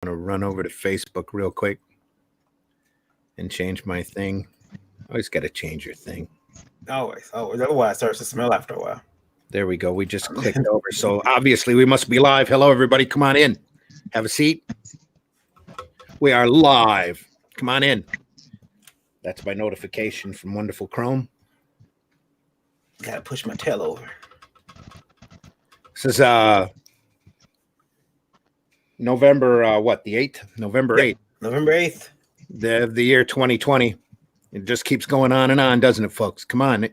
I'm going to run over to Facebook real quick and change my thing. Always got to change your thing. Always. Otherwise, it starts to smell after a while. There we go. We just clicked over. So obviously we must be live. Hello, everybody. Come on in. Have a seat. We are live. Come on in. That's my notification from Wonderful Chrome. Gotta push my tail over. This is November, the 8th? November 8th. November 8th. The year 2020. It just keeps going on and on, doesn't it, folks? Come on in.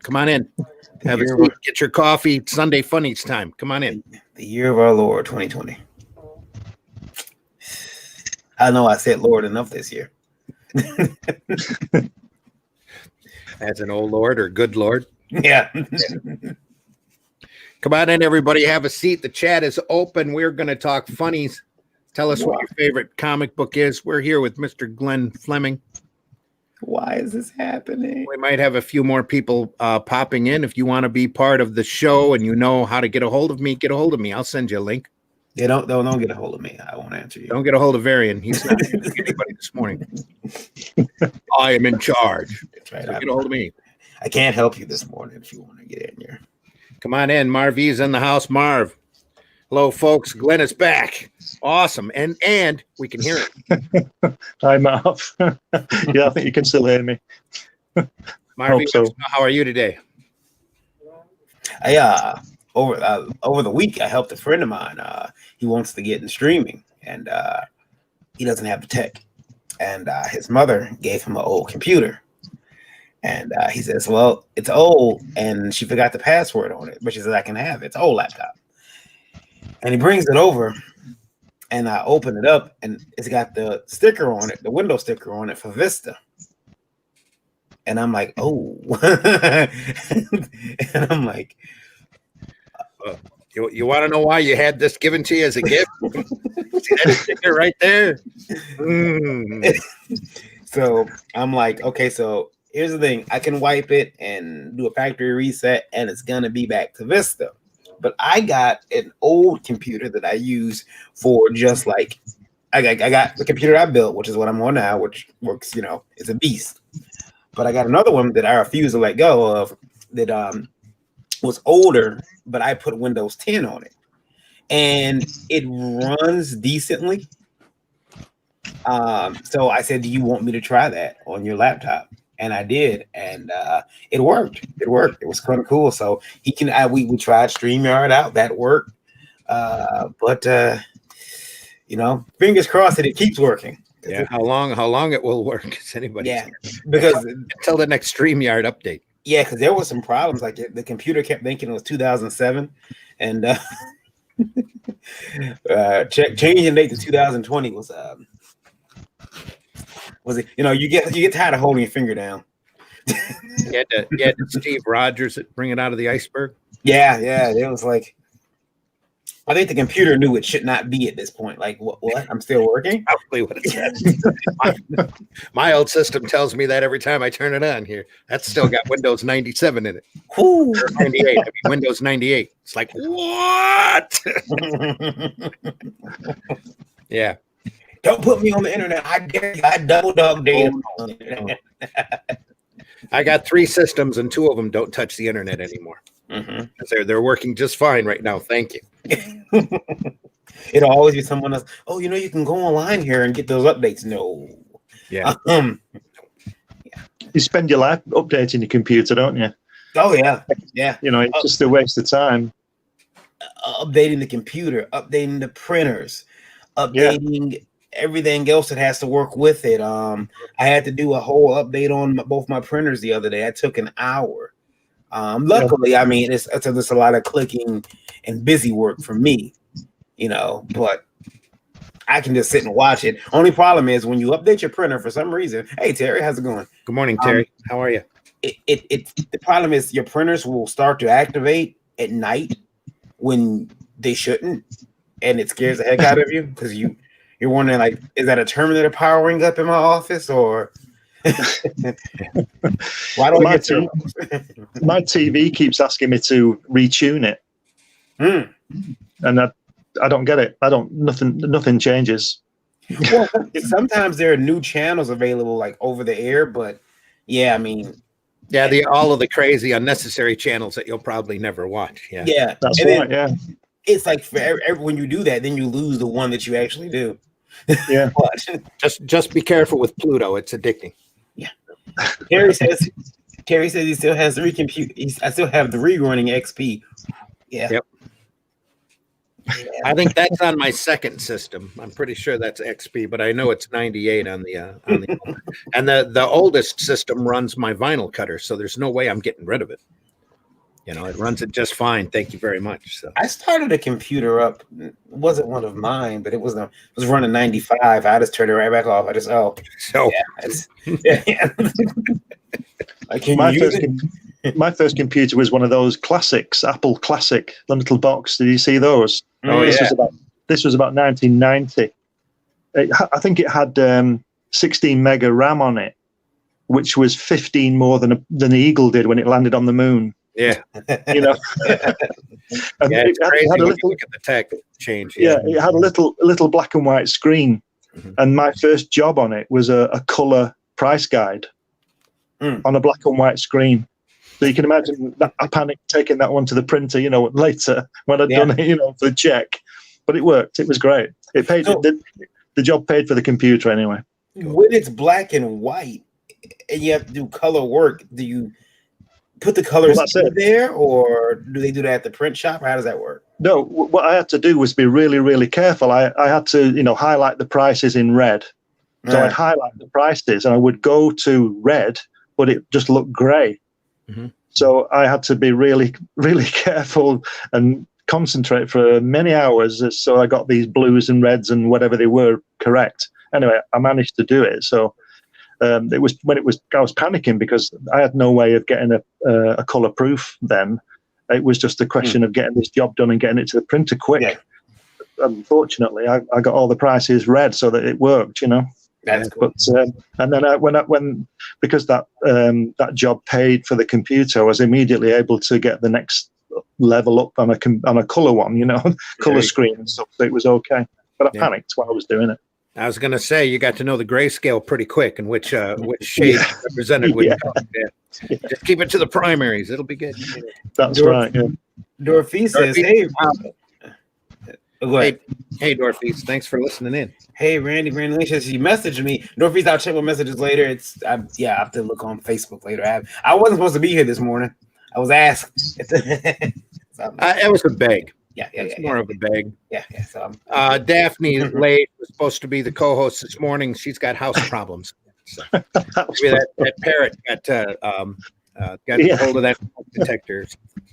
Have a seat. Get your coffee. It's Sunday Funnies time. Come on in. The year of our Lord, 2020. I know I said Lord enough this year. As an old Lord or good Lord. Yeah. Come on in, everybody. Have a seat. The chat is open. We're going to talk funnies. Tell us what your favorite comic book is. We're here with Mr. Glenn Fleming. Why is this happening? We might have a few more people popping in. If you want to be part of the show and you know how to get a hold of me, get a hold of me. I'll send you a link. Yeah, don't get a hold of me. I won't answer you. Don't get a hold of Varian. He's not anybody this morning. I am in charge. That's right. So get a hold of me. I can't help you this morning if you want to get in here. Come on in. Marv's in the house. Marv. Hello, folks. Glenn is back. Awesome. And we can hear him. Hi, Marv. Yeah, I think you can still hear me. Marv, how are you today? Over the week, I helped a friend of mine. He wants to get in streaming, and he doesn't have the tech. And his mother gave him an old computer. And he says, well, it's old, and she forgot the password on it. But she says, I can have it. It's an old laptop. And he brings it over, and I open it up, and it's got the sticker on it, the window sticker on it for Vista. And I'm like, oh. And I'm like, you want to know why you had this given to you as a gift? See that sticker right there? So I'm like, okay, so here's the thing. I can wipe it and do a factory reset, and it's going to be back to Vista. But I got an old computer that I use for just like, I got the computer I built, which is what I'm on now, which works, it's a beast. But I got another one that I refuse to let go of that was older, but I put Windows 10 on it. And it runs decently. So I said, do you want me to try that on your laptop? And I did, and it worked. It was kind of cool. So he can. We tried StreamYard out. That worked. But fingers crossed that it keeps working. Yeah. How long it will work? Is anybody? Yeah. Because until the next StreamYard update. Yeah, because there was some problems. Like the computer kept thinking it was 2007, and changing date to 2020 was it? You get tired of holding your finger down. you had to Steve Rogers bring it out of the iceberg. Yeah. It was like, I think the computer knew it should not be at this point. Like, what? I'm still working? Probably what it said. My old system tells me that every time I turn it on here. That's still got Windows 97 in it. Ooh. 98. Windows 98. It's like, what? Yeah. Don't put me on the internet. I dare you. I double dog dare you. I got 3 systems, and 2 of them don't touch the internet anymore. Mm-hmm. They're working just fine right now. Thank you. It'll always be someone else. Oh, you can go online here and get those updates. No. Yeah. You spend your life updating your computer, don't you? Oh yeah. Yeah. It's just a waste of time. Updating the computer, updating the printers, updating everything else that has to work with it. I had to do a whole update on both my printers the other day. That took an hour. Luckily, it's a lot of clicking and busy work for me, but I can just sit and watch it. Only problem is when you update your printer for some reason. Hey, Terry, how's it going? Good morning, Terry. How are you? The problem is your printers will start to activate at night when they shouldn't, and it scares the heck out of you because you're wondering, like, is that a Terminator powering up in my office or? Why don't my TV keeps asking me to retune it, and I don't get it. Nothing changes. Well, sometimes there are new channels available like over the air, but yeah, I mean, Yeah, all of the crazy unnecessary channels that you'll probably never watch. Yeah. yeah, That's and right. then Yeah. it's like for when you do that, then you lose the one that you actually do. Yeah. Watch. Just be careful with Pluto. It's addicting. Yeah. Terry says he still has I still have 3 running XP. Yeah. Yep. Yeah. I think that's on my second system. I'm pretty sure that's XP, but I know it's 98 on the and the oldest system runs my vinyl cutter, so there's no way I'm getting rid of it. You know, it runs it just fine. Thank you very much. So I started a computer up. It wasn't one of mine, but it was running 95. I just turned it right back off. so yeah. My first computer was one of those classics, Apple Classic, the little box. Did you see those? This was about 1990. I think it had 16 mega RAM on it, which was 15 more than the Eagle did when it landed on the moon. Yeah. You know. It's crazy when you look at the tech change. Yeah, it had a little black and white screen, and my first job on it was a color price guide on a black and white screen. So you can imagine that I panicked taking that one to the printer, later when I'd done it, for the check. But it worked. It was great. It paid. The job paid for the computer anyway. When it's black and white and you have to do color work, do you put the colors there, or do they do that at the print shop, or how does that work? No, what I had to do was be really, really careful. I had to, highlight the prices in red. So I'd highlight the prices, and I would go to red, but it just looked grey. Mm-hmm. So I had to be really, really careful and concentrate for many hours. So I got these blues and reds and whatever they were correct. Anyway, I managed to do it. So I was panicking because I had no way of getting a color proof then. It was just a question of getting this job done and getting it to the printer quick. Yeah. Unfortunately, I got all the prices red so that it worked, That's cool. But and then because that job paid for the computer, I was immediately able to get the next level up on a color one, color screen and stuff. So it was okay. But I panicked while I was doing it. I was going to say you got to know the grayscale pretty quick and which shade represented with color. Yeah. Just keep it to the primaries; it'll be good. That's right. Yeah. Dorothy says, "Hey, hey, Dorothy, thanks for listening in." Hey, Randy Lynch says he messaged me. Dorothy's, I'll check my messages later. I have to look on Facebook later. I wasn't supposed to be here this morning. I was asked. It was a beg. It's more of a beg. So Daphne Lade was supposed to be the co-host this morning. She's got house problems. So maybe that parrot got hold of that detector.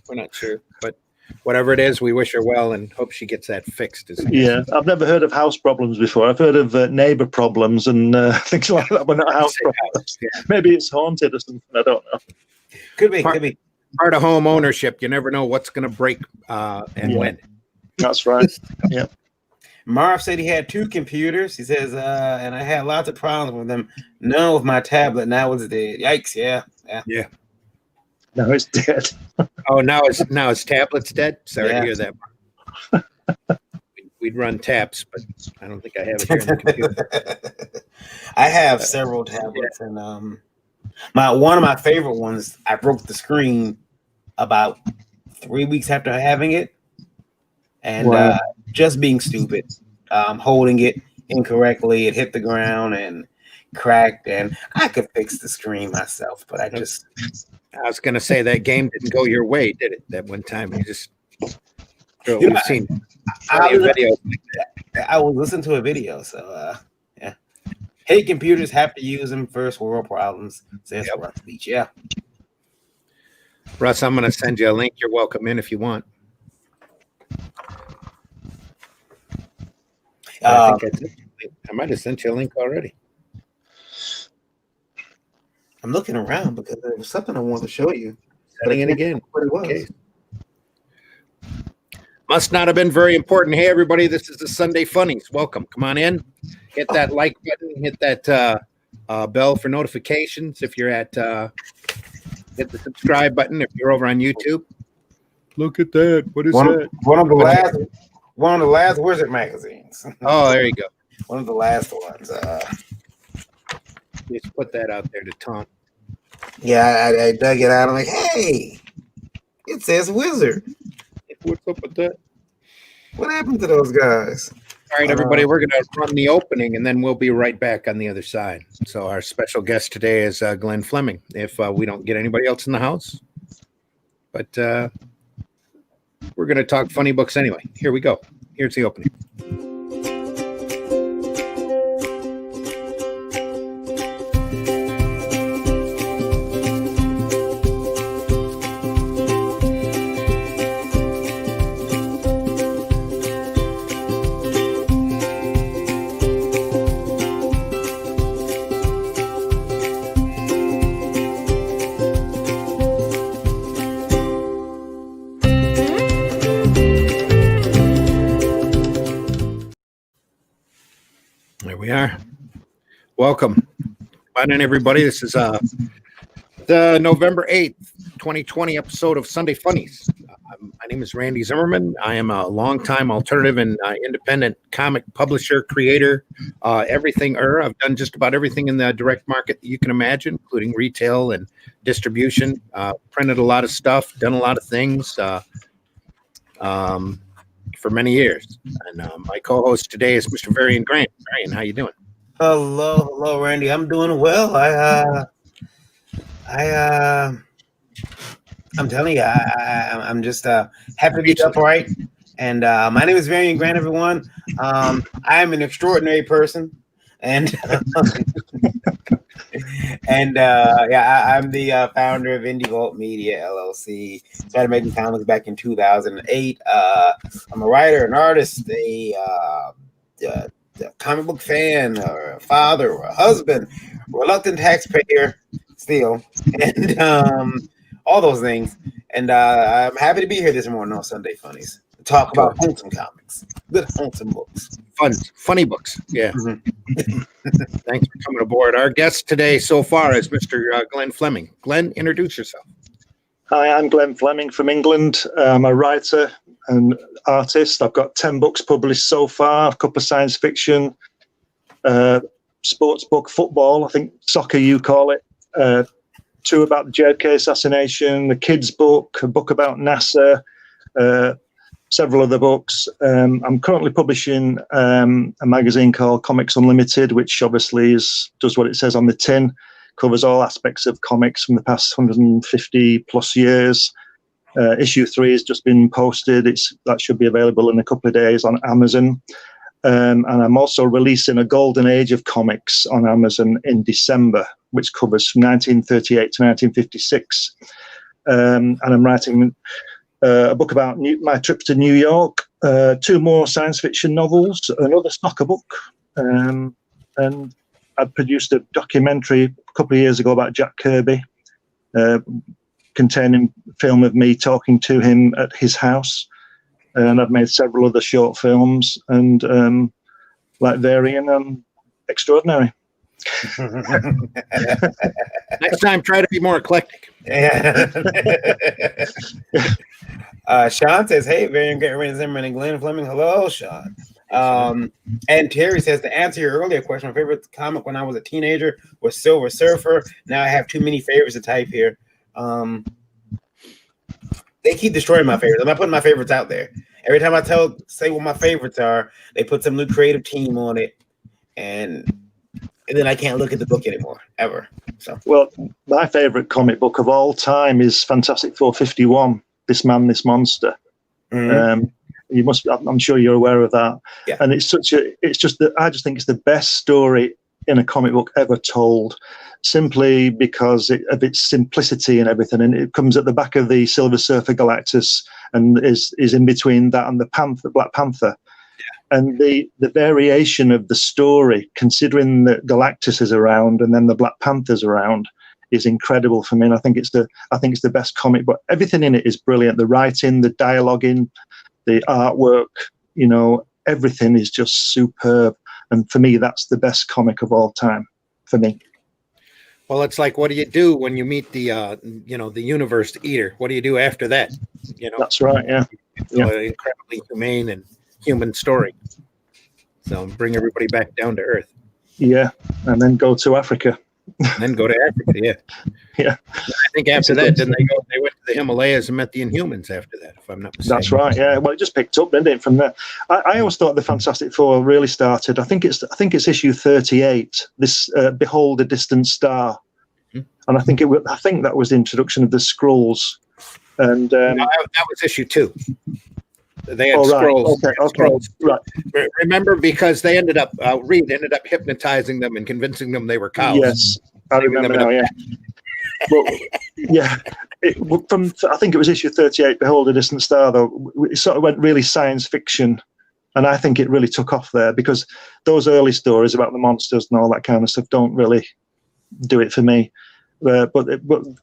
We're not sure, but whatever it is, we wish her well and hope she gets that fixed. I've never heard of house problems before. I've heard of neighbor problems and things like that, but not house problems. Yeah. Maybe it's haunted or something. I don't know. Could be. Part of home ownership. You never know what's going to break and when. That's right. Yeah. Marv said he had 2 computers. He says, and I had lots of problems with them. None with my tablet. Now it's dead. Yikes! Yeah. Now it's dead. Oh, now his tablet's dead. Sorry to hear that. We'd run taps, but I don't think I have it here in the computer. I have several tablets, and one of my favorite ones, I broke the screen about 3 weeks after having it, and just being stupid, holding it incorrectly, it hit the ground and cracked, and I could fix the screen myself, but I was going to say that game didn't go your way, did it? That one time you just we've seen videos like that. I was listening to a video, so yeah. Hate computers, have to use them. First world problems. Says Russ Leach. Yeah. Russ, I'm going to send you a link. You're welcome in if you want. I might have sent you a link already. I'm looking around because there was something I wanted to show you. Sending it again. What it was. Okay. Must not have been very important. Hey, everybody, this is the Sunday Funnies. Welcome. Come on in. Hit that like button. Hit that bell for notifications. If you're hit the subscribe button if you're over on YouTube. Look at that. What is that? One of the last Wizard magazines. Oh, there you go. one of the last ones. Just put that out there to taunt. Yeah, I dug it out. I'm like, hey, it says Wizard. What's up with that? What happened to those guys? All right, everybody, we're going to run the opening, and then we'll be right back on the other side. So our special guest today is Glenn Fleming, if we don't get anybody else in the house. But we're going to talk funny books anyway. Here we go. Here's the opening. There we are. Welcome. Come on in, everybody. This is the November 8th, 2020 episode of Sunday Funnies. My name is Randy Zimmerman. I am a longtime alternative and independent comic publisher, creator, everything. I've done just about everything in the direct market that you can imagine, including retail and distribution. Printed a lot of stuff, done a lot of things. For many years. And my co-host today is Mr. Varian Grant. Varian, how you doing? Hello, Randy. I'm doing well. I'm telling you, I'm just happy to be upright. And my name is Varian Grant, everyone. I am an extraordinary person, and I'm the founder of Indie Vault Media LLC. Started making comics back in 2008. I'm a writer, an artist, a comic book fan, or a father, or a husband, reluctant taxpayer, still, and all those things. And I'm happy to be here this morning on Sunday Funnies to talk about wholesome comics, good wholesome books. Funny books. Yeah. Mm-hmm. Thanks for coming aboard. Our guest today so far is Mr. Glenn Fleming. Glenn, introduce yourself. Hi, I'm Glenn Fleming from England. I'm a writer and artist. I've got 10 books published so far, a couple of science fiction, sports book, football, I think soccer you call it, 2 about the JFK assassination, a kids book, a book about NASA, several other books. I'm currently publishing a magazine called Comics Unlimited, which obviously does what it says on the tin, covers all aspects of comics from the past 150 plus years. Issue 3 has just been posted. That should be available in a couple of days on Amazon. And I'm also releasing a golden age of comics on Amazon in December, which covers from 1938 to 1956. And I'm writing a book about my trip to New York, 2 more science fiction novels, another soccer book, and I produced a documentary a couple of years ago about Jack Kirby, containing film of me talking to him at his house. And I've made several other short films, and like Varian, I'm extraordinary. Next time, try to be more eclectic. Sean says, hey, Varian Grant, Randy Zimmerman, and Glenn Fleming. Hello, Sean. And Terry says, to answer your earlier question, my favorite comic when I was a teenager was Silver Surfer. Now I have too many favorites to type here. They keep destroying my favorites. I'm not putting my favorites out there. Every time I say what my favorites are, they put some new creative team on it, and then I can't look at the book anymore, ever. So, well, my favorite comic book of all time is Fantastic 451. This Man, This Monster. Mm-hmm. I'm sure you're aware of that. Yeah. And I just think it's the best story in a comic book ever told, simply because of its simplicity and everything. And it comes at the back of the Silver Surfer Galactus and is in between that and the Black Panther. Yeah. And the variation of the story, considering that Galactus is around and then the Black Panther's around, is incredible for me. And I think it's the best comic, but everything in it is brilliant. The writing, the dialoguing, the artwork, everything is just superb. And for me, that's the best comic of all time for me. Well, it's like, what do you do when you meet the universe eater? What do you do after that? That's right. Yeah. It's an incredibly humane and human story. So bring everybody back down to earth. Yeah, and then go to Africa. And then go to Africa, yeah. Yeah. I think after that, didn't they go? They went to the Himalayas and met the Inhumans after that, if I'm not mistaken. That's right. Yeah. Well, it just picked up, didn't it? From there, I always thought the Fantastic Four really started. I think it's issue 38. This Behold a Distant Star, and I think that was the introduction of the Skrulls. And no, that was issue 2. They had scrolls. Okay. Scrolls. Right. Remember, because they ended up Reed ended up hypnotizing them and convincing them they were cows. Yes, I remember now. Yeah. Well, yeah. I think it was issue 38. Behold a Distant Star. Though it sort of went really science fiction, and I think it really took off there because those early stories about the monsters and all that kind of stuff don't really do it for me. But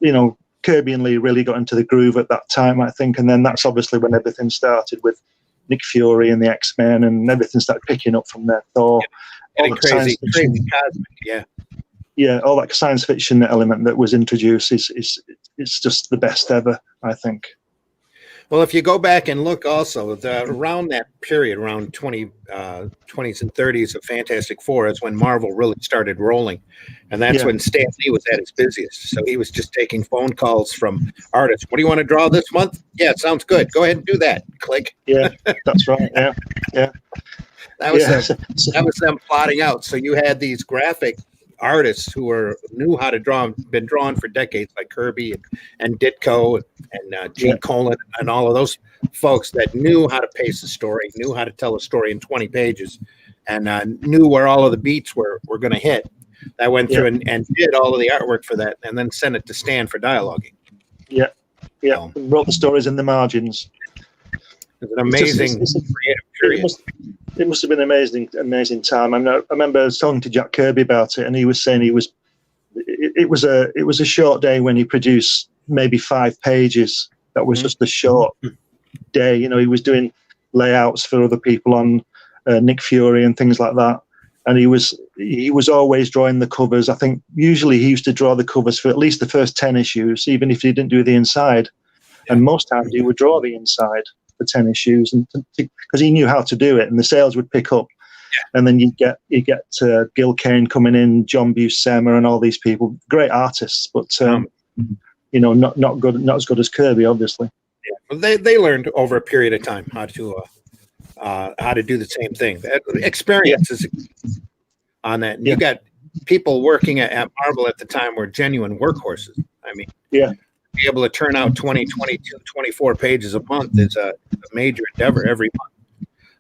you know, Kirby and Lee really got into the groove at that time, I think, and then that's obviously when everything started with Nick Fury and the X-Men, and everything started picking up from there. Thor, all crazy cosmic, yeah, all that science fiction element that was introduced is just the best ever, I think. Well, if you go back and look also, around that period, around 20s and 30s of Fantastic Four is when Marvel really started rolling. And that's when Stan Lee was at his busiest. So he was just taking phone calls from artists. What do you want to draw this month? Yeah, it sounds good. Go ahead and do that. Click. Yeah, that's right. Yeah. That was them plotting out. So you had these graphic artists who knew how to draw, been drawn for decades, like Kirby and Ditko and Gene Colan and all of those folks that knew how to pace a story, knew how to tell a story in 20 pages, and knew where all of the beats were going to hit. That went through and did all of the artwork for that, and then sent it to Stan for dialoguing. Yeah. Wrote the stories in the margins. It's an amazing creative period. It must have been an amazing time. I remember I was talking to Jack Kirby about it, and he was saying it was a short day when he produced maybe 5 pages. That was just a short day. You know, he was doing layouts for other people on Nick Fury and things like that, and he was always drawing the covers. I think usually he used to draw the covers for at least the first 10 issues, even if he didn't do the inside. And most times he would draw the inside for 10 issues, and because he knew how to do it, and the sales would pick up. And then you get Gil Kane coming in, John Buscema, and all these people, great artists, but you know, not as good as Kirby, obviously. Yeah, well, they learned over a period of time how to do the same thing. Experiences on that. And you got people working at Marvel at the time were genuine workhorses. I mean, be able to turn out 20, 22, 24 pages a month is a major endeavor every month,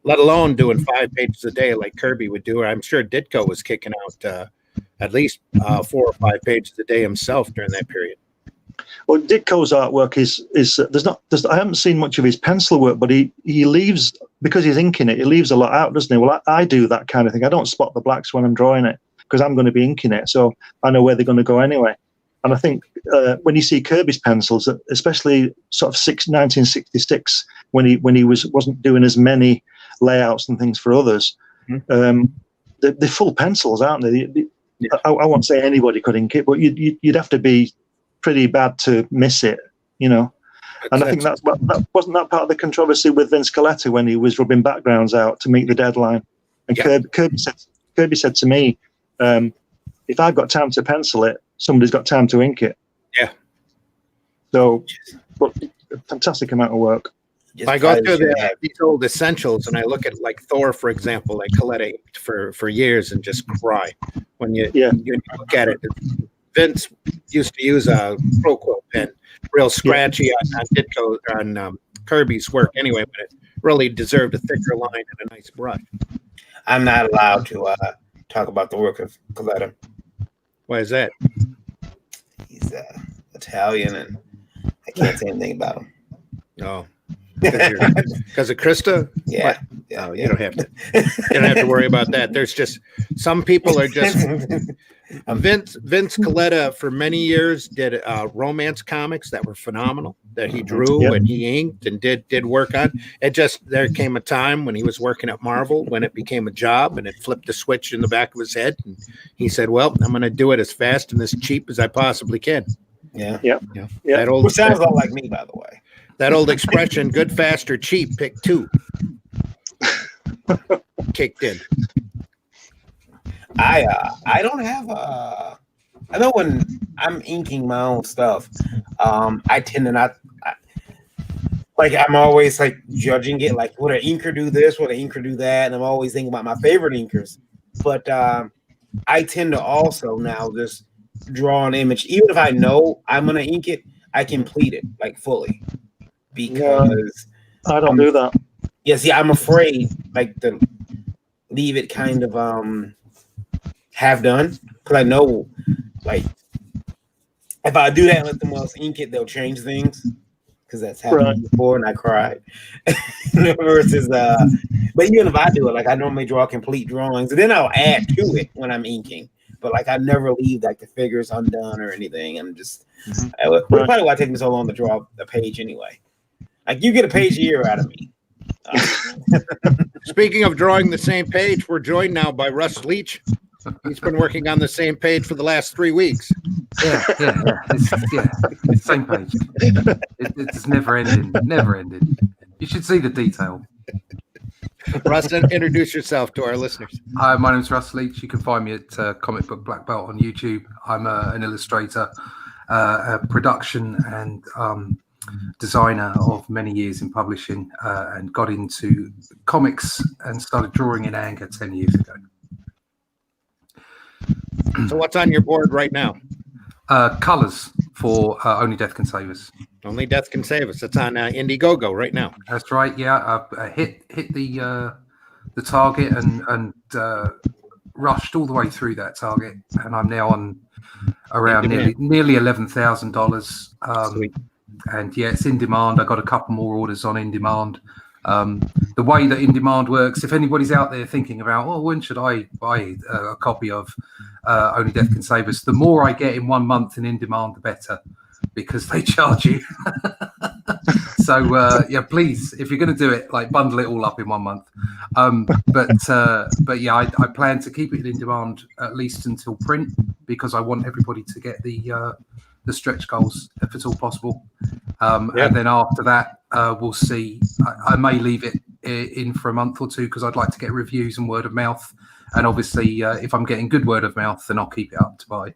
let alone doing 5 pages a day like Kirby would do. I'm sure Ditko was kicking out at least 4 or 5 pages a day himself during that period. Well, Ditko's artwork is I haven't seen much of his pencil work, but he leaves, because he's inking it, he leaves a lot out, doesn't he? Well, I do that kind of thing. I don't spot the blacks when I'm drawing it because I'm going to be inking it, so I know where they're going to go anyway. And I think when you see Kirby's pencils, especially sort of 1966, when he wasn't doing as many layouts and things for others, they're full pencils, aren't they? I won't say anybody could ink it, but you'd have to be pretty bad to miss it, you know. And I think wasn't that part of the controversy with Vince Coletta when he was rubbing backgrounds out to meet the deadline. And Kirby said to me, if I've got time to pencil it, somebody's got time to ink it. Yeah. So, but fantastic amount of work. If I go through these old essentials and I look at like Thor, for example, like Coletta inked for years and just cry when you look at it. Vince used to use a Pro-Quill pen, real scratchy on Ditko, on Kirby's work anyway, but it really deserved a thicker line and a nice brush. I'm not allowed to talk about the work of Coletta. Why is that? He's Italian, and I can't say anything about him. Oh, because of Krista? Yeah. Oh, you don't have to. You don't have to worry about that. There's just some people are just. Vince Coletta for many years did romance comics that were phenomenal, that he drew and he inked and did work on. There came a time when he was working at Marvel when it became a job and it flipped a switch in the back of his head, and he said, well, I'm going to do it as fast and as cheap as I possibly can. Yeah. That old, which sounds a lot like me, by the way. That old expression, good, fast, or cheap, pick 2. kicked in? I don't have I know when I'm inking my own stuff, I tend to not like I'm always like judging it, like would an inker do this, would an inker do that, and I'm always thinking about my favorite inkers. But I tend to also now just draw an image, even if I know I'm gonna ink it, I complete it like fully because I don't do that. Yeah, see, I'm afraid like to leave it kind of half done because I know like if I do that and let them else ink it, they'll change things because that's happened before and I cried. Versus but even if I do it, like I normally draw complete drawings and then I'll add to it when I'm inking. But like I never leave like the figures undone or anything. I'm just probably why it takes me so long to draw a page anyway. Like you get a page a year out of me. Speaking of drawing the same page, we're joined now by Russ Leach. He's been working on the same page for the last 3 weeks. Yeah. It's same page. It's never ending. You should see the detail. Russ, introduce yourself to our listeners. Hi, my name's Russ Leach. You can find me at Comic Book Black Belt on YouTube. I'm an illustrator, a production and designer of many years in publishing, and got into comics and started drawing in anger 10 years ago. So what's on your board right now? Colors for Only Death Can Save Us. Only Death Can Save Us. It's on Indiegogo right now. That's right. Yeah, I hit the target and rushed all the way through that target, and I'm now on around nearly $11,000. And yeah, it's in demand. I got a couple more orders on in demand. The way that in demand works, if anybody's out there thinking about, well, when should I buy a copy of Only Death Can Save Us? The more I get in 1 month in demand, the better, because they charge you. So yeah, please, if you're going to do it, like bundle it all up in 1 month. But yeah, I plan to keep it in demand at least until print, because I want everybody to get the stretch goals if it's all possible. And then after that, we'll see. I may leave it in for a month or two because I'd like to get reviews and word of mouth. And obviously, if I'm getting good word of mouth, then I'll keep it up to buy.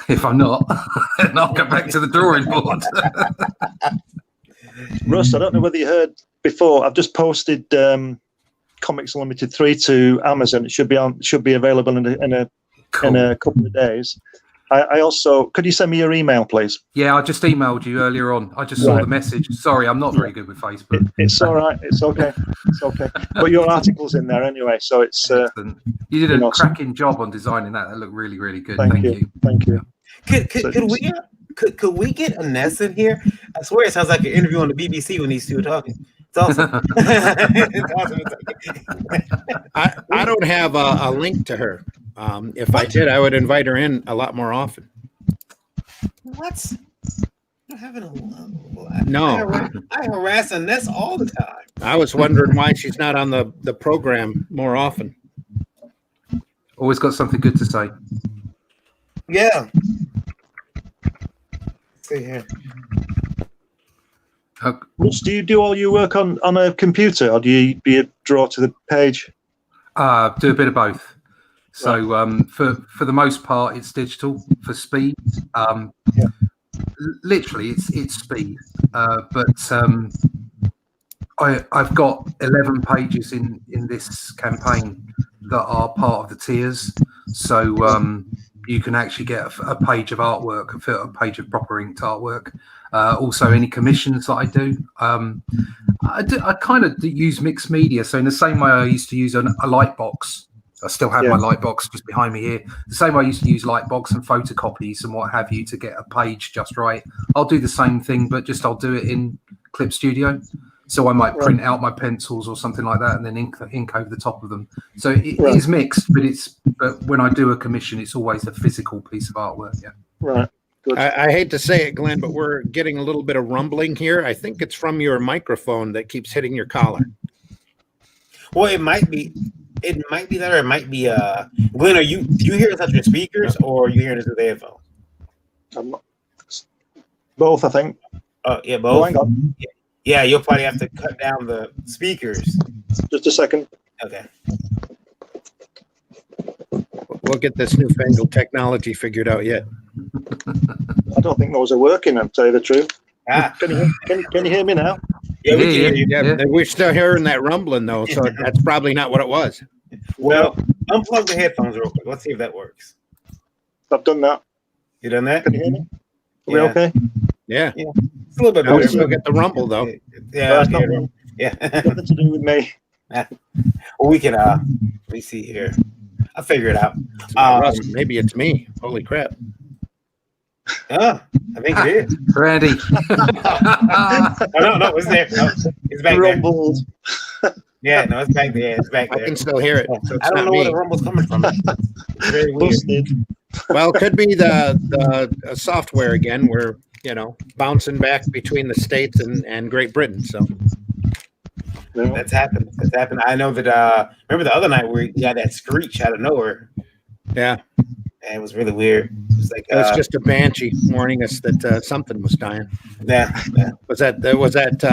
If I'm not, then I'll go back to the drawing board. Russ, I don't know whether you heard before. I've just posted Comics Unlimited 3 to Amazon. It should be available in a couple of days. I also, could you send me your email, please? Yeah, I just emailed you earlier on. I just saw the message. Sorry, I'm not very good with Facebook. It's all right. It's okay. It's okay. But your article's in there anyway, so it's. You did a cracking job on designing that. That looked really, really good. Thank you. Thank you. Could we get Ines in here? I swear it sounds like an interview on the BBC when these two are talking. It's awesome. It's awesome. I don't have a link to her. If I did, I would invite her in a lot more often. What? I'm having No. I harass Ines all the time. I was wondering why she's not on the program more often. Always got something good to say. Yeah. Let's see here. Russ, do you do all your work on a computer, or do you draw to the page? Do a bit of both. So for the most part, it's digital for speed. Literally, it's speed. But I've got 11 pages in this campaign that are part of the tiers. So you can actually get a page of artwork, a page of proper inked artwork. Also, any commissions that I do. I kind of use mixed media. So in the same way I used to use a light box. I still have my light box just behind me here. The same way I used to use light box and photocopies and what have you to get a page just right. I'll do the same thing, but I'll do it in Clip Studio. So I might print out my pencils or something like that and then ink over the top of them. So it is mixed, but when I do a commission, it's always a physical piece of artwork. Yeah. Right. Good. I hate to say it, Glenn, but we're getting a little bit of rumbling here. I think it's from your microphone that keeps hitting your collar. Well, it might be that, or it might be Glenn, do you hear us at your speakers or are you hearing us with the headphone? Both, I think. Yeah, both. Oh, hang on. Yeah, you'll probably have to cut down the speakers. Just a second. Okay. We'll get this newfangled technology figured out yet. I don't think those are working, I'll tell you the truth. Ah, Can you hear me now? yeah, we can hear you. Yeah, we're still hearing that rumbling though, so that's probably not what it was. Well, unplug the headphones real quick. Let's see if that works. I've done that. You done that? Can you hear me? Are we Yeah. okay? Yeah. It's a little bit Now we better. still get the rumble though. Yeah, That's not- yeah. Nothing to do with me. Well, we can. Let me see here. I'll figure it out. Russ, maybe it's me. Holy crap. I think it is. Randy. Oh, no, it's there. No, it's back there. Rumbled. Yeah, no, it's back there. It's back I there. can still hear it. So it's I don't not know where me. the rumble's coming from. It's very weird. Busted. Well, it could be the software again. We're bouncing back between the States and Great Britain. So No. That's happened. That's happened. I know that. Remember the other night where we got that screech out of nowhere? yeah, And it was really weird. It was like, it was just a banshee warning us that something was dying. yeah. Was that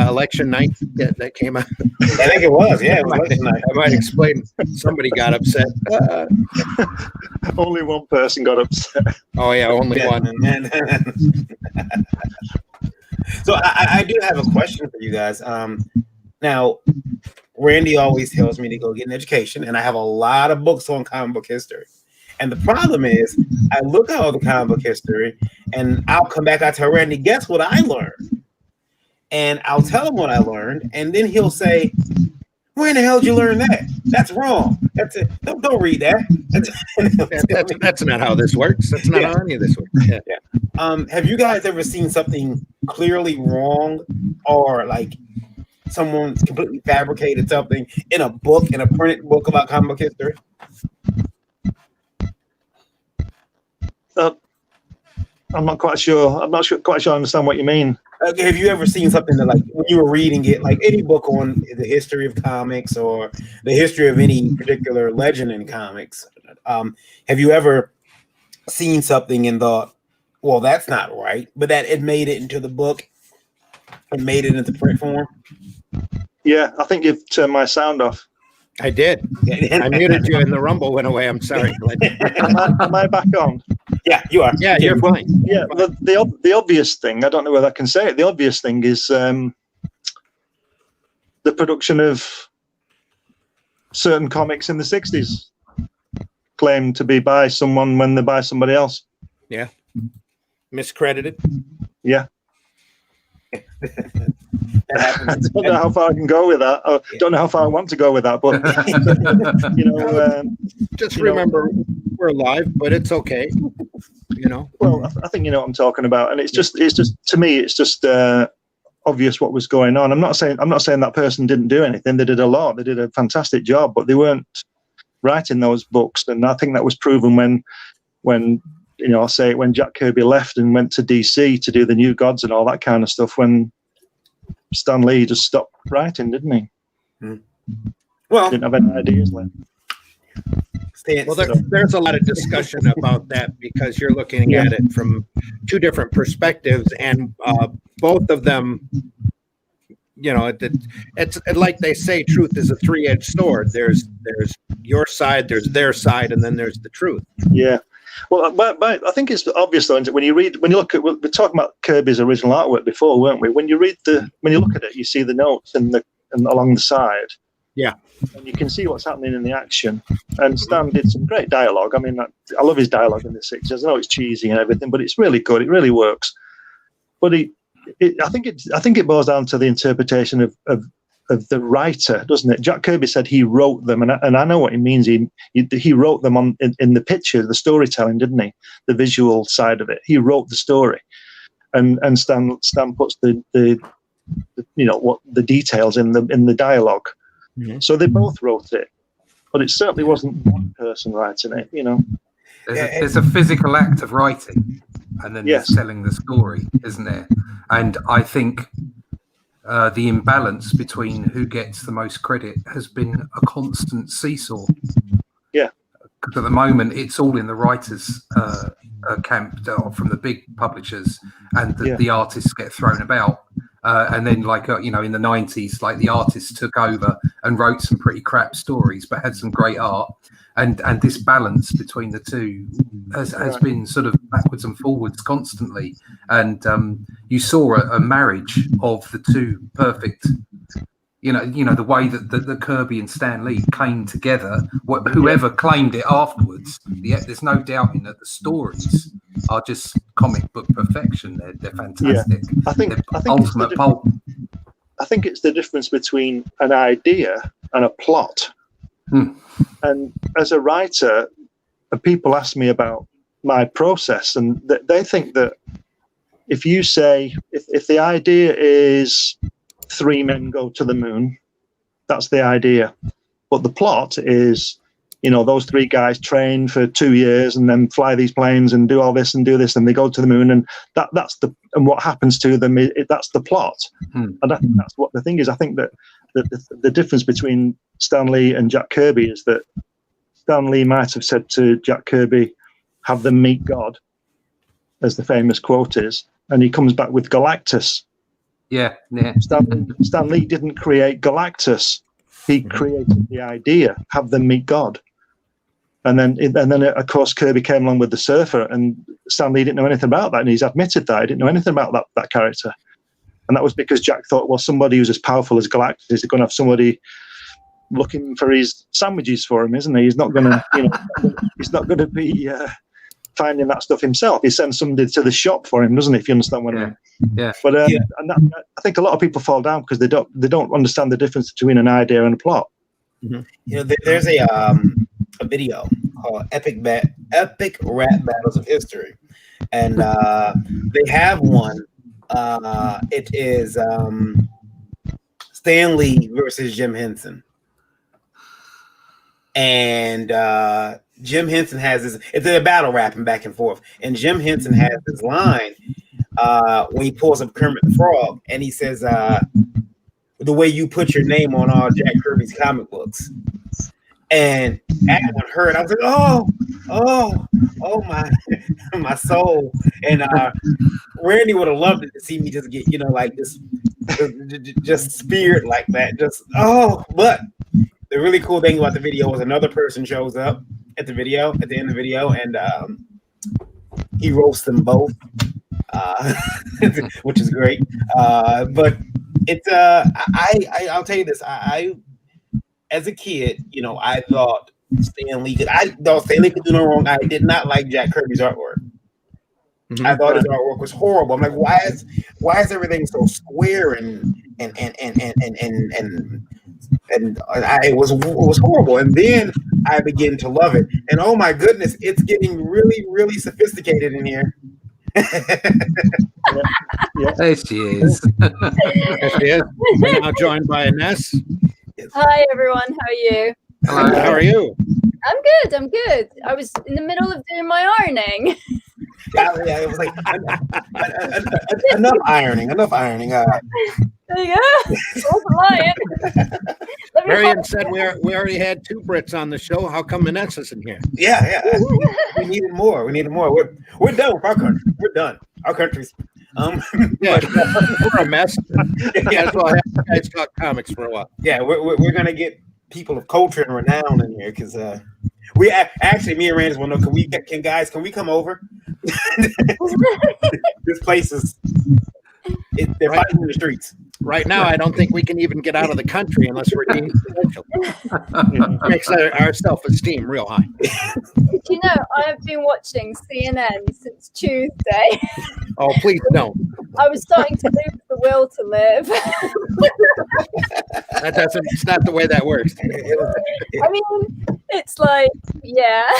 election night that came out? I think it was. Yeah, it was election night. I might explain. Somebody got upset. Only one person got upset. Oh yeah, only Yeah. one. So I do have a question for you guys. Now, Randy always tells me to go get an education, and I have a lot of books on comic book history. And the problem is, I look at all the comic book history, and I'll come back. I tell Randy, guess what I learned? And I'll tell him what I learned, and then he'll say, "Where in the hell did you learn that? That's wrong. That's it. Don't read that." That's not how this works. That's not how any of this works. Yeah. Have you guys ever seen something clearly wrong, or like someone's completely fabricated something in a book, in a printed book about comic book history? I'm not quite sure. Quite sure I understand what you mean. Have you ever seen something that, like, when you were reading it, like any book on the history of comics or the history of any particular legend in comics? Have you ever seen something and thought, well, that's not right, but that it made it into the book and made it into print form? Yeah, I think you've turned my sound off. I did. I muted you and the rumble went away. I'm sorry. Am I back on? Yeah, you are. Yeah, you're fine. Yeah, the obvious thing, I don't know whether I can say it, the obvious thing is the production of certain comics in the 60s claimed to be by someone when they're by somebody else. Yeah. Miscredited. Yeah. That happens. I don't know how far I can go with that. I don't know how far I want to go with that, but Just remember, we're live, but it's okay. Well, I think you know what I'm talking about, and it's just to me, it's just obvious what was going on. I'm not saying that person didn't do anything. They did a lot. They did a fantastic job, but they weren't writing those books. And I think that was proven when I'll say it, when Jack Kirby left and went to DC to do the New Gods and all that kind of stuff. When Stan Lee just stopped writing, didn't he? Well, Didn't have any ideas left. Well, there's a lot of discussion about that because you're looking at it from two different perspectives, and both of them, it's like they say, truth is a three-edged sword. There's your side, there's their side, and then there's the truth. Yeah. Well, but I think it's obvious though when you look at, we're talking about Kirby's original artwork before, weren't we? When you look at it, you see the notes and along the side. Yeah. And you can see what's happening in the action. And Stan did some great dialogue. I mean, I love his dialogue in the 60s. I know it's cheesy and everything, but it's really good. It really works. But I think it boils down to the interpretation of the writer, doesn't it? Jack Kirby said he wrote them, and I know what he means. He wrote them in the picture, the storytelling, didn't he? The visual side of it. He wrote the story, and Stan puts the details in the dialogue. Mm-hmm. So they both wrote it, but it certainly wasn't one person writing it. There's a physical act of writing, and then there's telling the story, isn't there? And I think the imbalance between who gets the most credit has been a constant seesaw. Yeah. Because at the moment, it's all in the writers' camp from the big publishers, and the artists get thrown about. And then, like, in the 90s, like, the artists took over and wrote some pretty crap stories, but had some great art. And this balance between the two has been sort of backwards and forwards constantly. And you saw a marriage of the two perfect. The way that the Kirby and Stan Lee came together. Whoever claimed it afterwards, there's no doubting that the stories are just comic book perfection. They're fantastic. Yeah. I think ultimate pulp. I think it's the difference between an idea and a plot. And as a writer, people ask me about my process, and they think that if you say if the idea is 3 men go to the moon, that's the idea, but the plot is, those 3 guys train for 2 years and then fly these planes and do all this and do this, and they go to the moon, and and what happens to them, that's the plot. And I think that's what the thing is. I think that the difference between Stan Lee and Jack Kirby is that Stan Lee might have said to Jack Kirby, have them meet God, as the famous quote is, and he comes back with Galactus. Yeah. Stan Lee didn't create Galactus. He created the idea, have them meet God. And then of course, Kirby came along with the Surfer, and Stan Lee didn't know anything about that, and he's admitted that he didn't know anything about that character. And that was because Jack thought, well, somebody who's as powerful as Galactus is going to have somebody looking for his sandwiches for him, isn't he? He's not going to, he's not going to be finding that stuff himself. He sends somebody to the shop for him, doesn't he? If you understand what I mean. Yeah. But and I think a lot of people fall down because they don't understand the difference between an idea and a plot. Mm-hmm. There's a video called Epic Rap Battles of History, and they have one. It is Stan Lee versus Jim Henson, and Jim Henson has this. It's a battle rapping back and forth, and Jim Henson has this line when he pulls up Kermit the Frog, and he says, "The way you put your name on all Jack Kirby's comic books." And everyone heard. I was like, oh my soul. And Randy would have loved it to see me just get, like this, just speared like that. But the really cool thing about the video was another person shows up at the end of the video, and he roasts them both, which is great. But it's I'll tell you this. As a kid, I thought Stan Lee could do no wrong. I did not like Jack Kirby's artwork. Mm-hmm. I thought his artwork was horrible. I'm like, why is everything so square and it was horrible. And then I began to love it. And oh my goodness, it's getting really, really sophisticated in here. There she is. There she is. We're now joined by Ines. Hi everyone, how are you? Hello. How are you? I'm good. I was in the middle of doing my ironing. Yeah, it was like enough ironing. There you go. I wasn't lying. Marion said we already had 2 Brits on the show. How come Vanessa's in here? Yeah. We needed more. We're done with our country. We're done. Our country's we're a mess. Yeah, so I have guys talk comics for a while. Yeah, we're gonna get people of culture and renown in here because we actually, me and Randy want to know, can we come over? This place is they're fighting in the streets. Right now, I don't think we can even get out of the country unless we're deemed essential. Makes our self-esteem real high. You know, I've been watching CNN since Tuesday. Oh, please don't. I was starting to lose the will to live. It's not the way that works. I mean, it's like, yeah.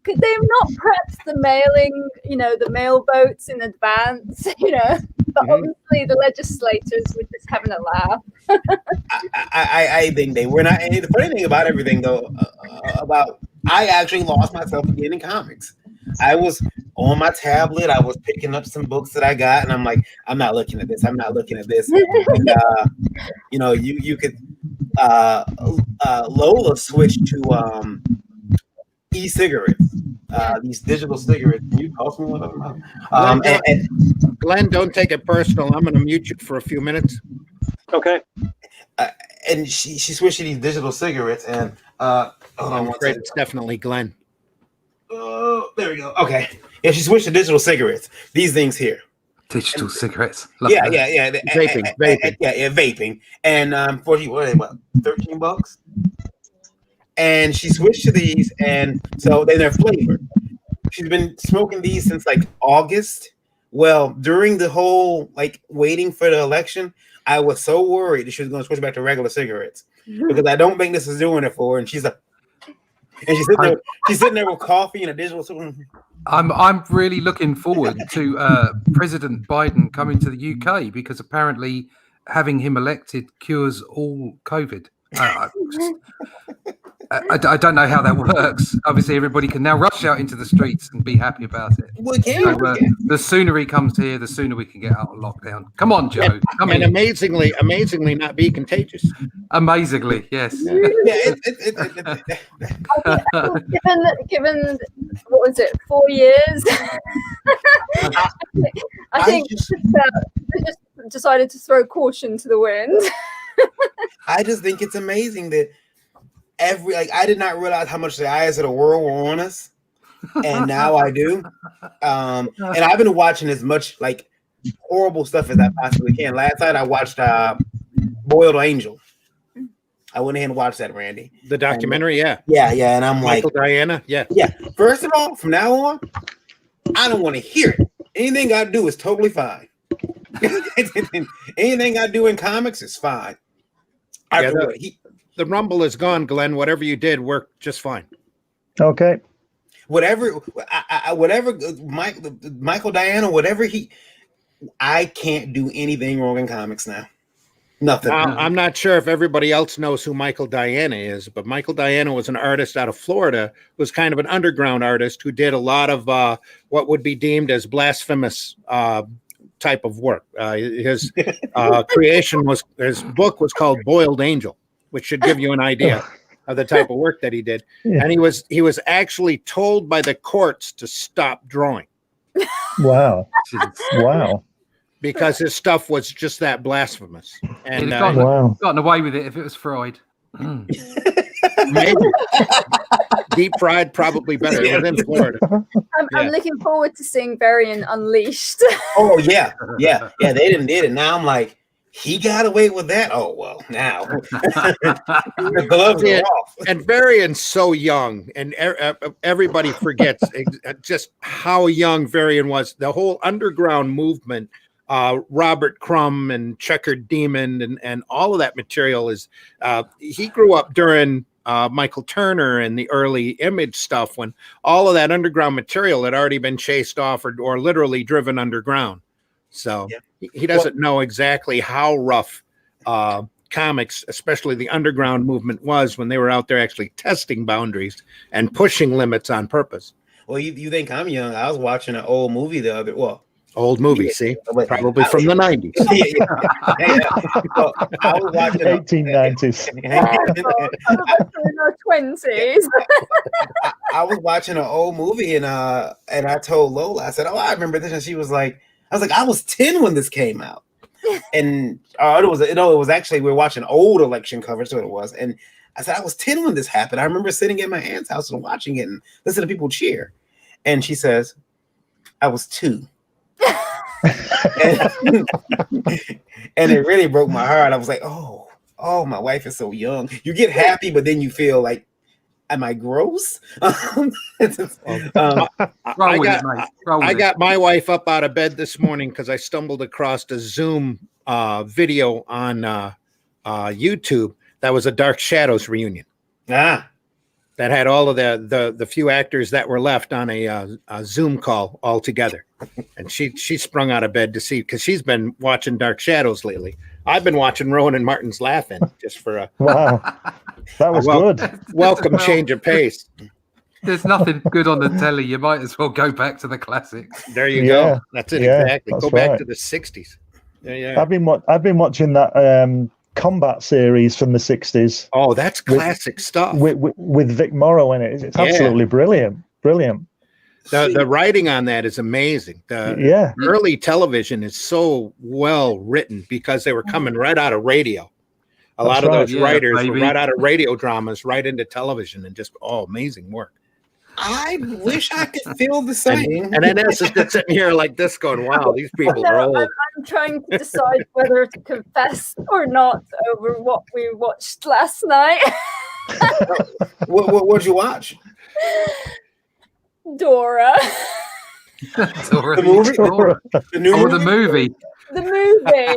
Could they have not prepped the mailing, the mail boats in advance, But obviously the legislators were just having a laugh. I think they were not. And the funny thing about everything, though, I actually lost myself again in comics. I was on my tablet. I was picking up some books that I got, and I'm like, I'm not looking at this. And, you could. Lola switched to e-cigarettes. these digital cigarettes. Can you toss me one of them? Glenn, don't take it personal. I'm going to mute you for a few minutes. Okay. And she switched to these digital cigarettes, and hold on I'm one afraid second. it's definitely Glenn. Oh, there we go. Okay. Yeah, she switched to digital cigarettes. These things here. Digital cigarettes. Yeah. Vaping. Vaping. And for you, what $13? And she switched to these, and so they're flavored. She's been smoking these since like August. Well, during the whole like waiting for the election, I was so worried that she was going to switch back to regular cigarettes because I don't think this is doing it for her. And she's like, and she's sitting there with coffee and a digital. I'm really looking forward to President Biden coming to the UK because apparently having him elected cures all COVID. I don't know how that works. Obviously, everybody can now rush out into the streets and be happy about it. The sooner he comes here, the sooner we can get out of lockdown. Come on, Joe. And amazingly not be contagious. Amazingly, yes. Given what was it, 4 years? I think they just decided to throw caution to the wind. I just think it's amazing that I did not realize how much the eyes of the world were on us, and now I do. And I've been watching as much like horrible stuff as I possibly can. Last night I watched Boiled Angel. I went ahead and watched that, Randy. The documentary, yeah. And I'm Michael Diana, yeah. First of all, from now on, I don't want to hear it. Anything I do is totally fine. Anything I do in comics is fine. The rumble is gone, Glenn. Whatever you did worked just fine. Okay. Whatever Michael Diana, I can't do anything wrong in comics now. Nothing. I'm not sure if everybody else knows who Michael Diana is, but Michael Diana was an artist out of Florida, was kind of an underground artist who did a lot of what would be deemed as blasphemous type of work. His book was called Boiled Angel, which should give you an idea of the type of work that he did. Yeah. And he was actually told by the courts to stop drawing. Wow. Wow. Because his stuff was just that blasphemous. And gotten away with it if it was fried. Maybe. Deep fried, probably better. It was in Florida. I'm looking forward to seeing Varian Unleashed. Oh, yeah. They didn't did it. Now I'm like, he got away with that. Oh, well, now. The gloves are off. And Varian's so young, and everybody forgets just how young Varian was. The whole underground movement, Robert Crumb and Checkered Demon and all of that material is, he grew up during Michael Turner and the early Image stuff when all of that underground material had already been chased off or literally driven underground. So he doesn't know exactly how rough comics, especially the underground movement, was when they were out there actually testing boundaries and pushing limits on purpose. Well, you think I'm young? I was watching an old movie old movie, see? Probably from the 90s. So I was watching 1890s. 20s. I was watching an old movie and I told Lola, I said, "Oh, I remember this," and she was like, I was 10 when this came out, and it was actually we were watching old election coverage, so it was, and I said I was 10 when this happened. I remember sitting at my aunt's house and watching it and listening to people cheer, and she says, "I was 2." and it really broke my heart. I was like, oh, my wife is so young. You get happy, but then you feel like, am I gross? I got my wife up out of bed this morning because I stumbled across a Zoom video on YouTube that was a Dark Shadows reunion. That had all of the few actors that were left on a Zoom call all together. And she sprung out of bed to see, because she's been watching Dark Shadows lately. I've been watching Rowan and Martin's Laughing just for a wow. That was good. Welcome change of pace. There's nothing good on the telly. You might as well go back to the classics. There you go. That's it, exactly. Go back to the 60s. Yeah. I've been watching that combat series from the 60s. Oh, that's classic stuff. With Vic Morrow in it. It's absolutely brilliant. The writing on that is amazing. The early television is so well written because they were coming right out of radio. A lot of those writers were right out of radio dramas, right into television, and just amazing work. I wish I could feel the same. And Ines is just sitting here like this, going, "Wow, these people are old." I'm trying to decide whether to confess or not over what we watched last night. What'd you watch? Dora. The movie? The new the movie. The movie.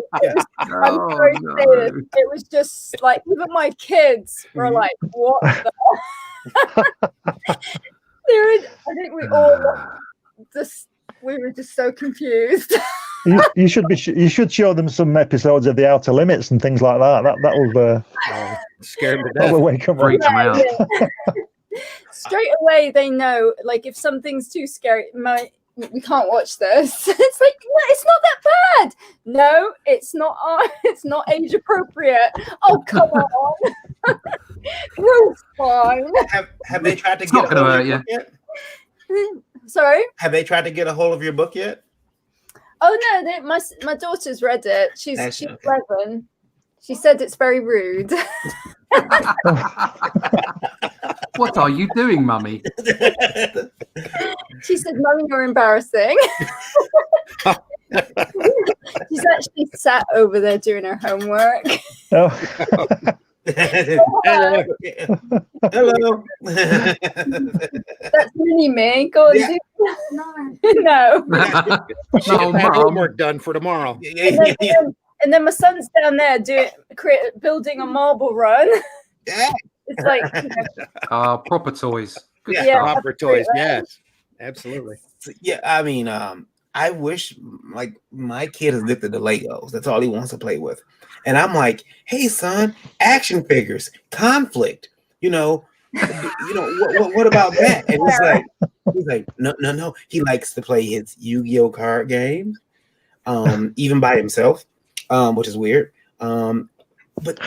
I'm sorry to say this. It was just like, even my kids were like, what the? I think we all we were just so confused. You should show them some episodes of The Outer Limits and things like that. That'll scare them to that death. will wake them up. Freak them out. Straight away, they know, like, if something's too scary, we can't watch this. It's like, no, it's not that bad. No, it's not. It's not age appropriate. Oh, come on. Rules fine. Have they tried to It's get not a gonna hold of hurt your you. book yet? Sorry? Have they tried to get a hold of your book yet? Oh no, my daughter's read it. She's 11. She said it's very rude. What are you doing, Mummy? She said, "Mummy, you're embarrassing." She's actually sat over there doing her homework. Oh. Hello. That's mini me. Go on, do no. She get that homework done for tomorrow. And then my son's down there building a marble run. Yeah. It's like, Proper toys. Proper toys. Yes, absolutely. Yeah, I mean, I wish, like, my kid is addicted to Legos. That's all he wants to play with. And I'm like, hey, son, action figures, conflict. What about that? And he's like, no. He likes to play his Yu-Gi-Oh card games, even by himself, which is weird. But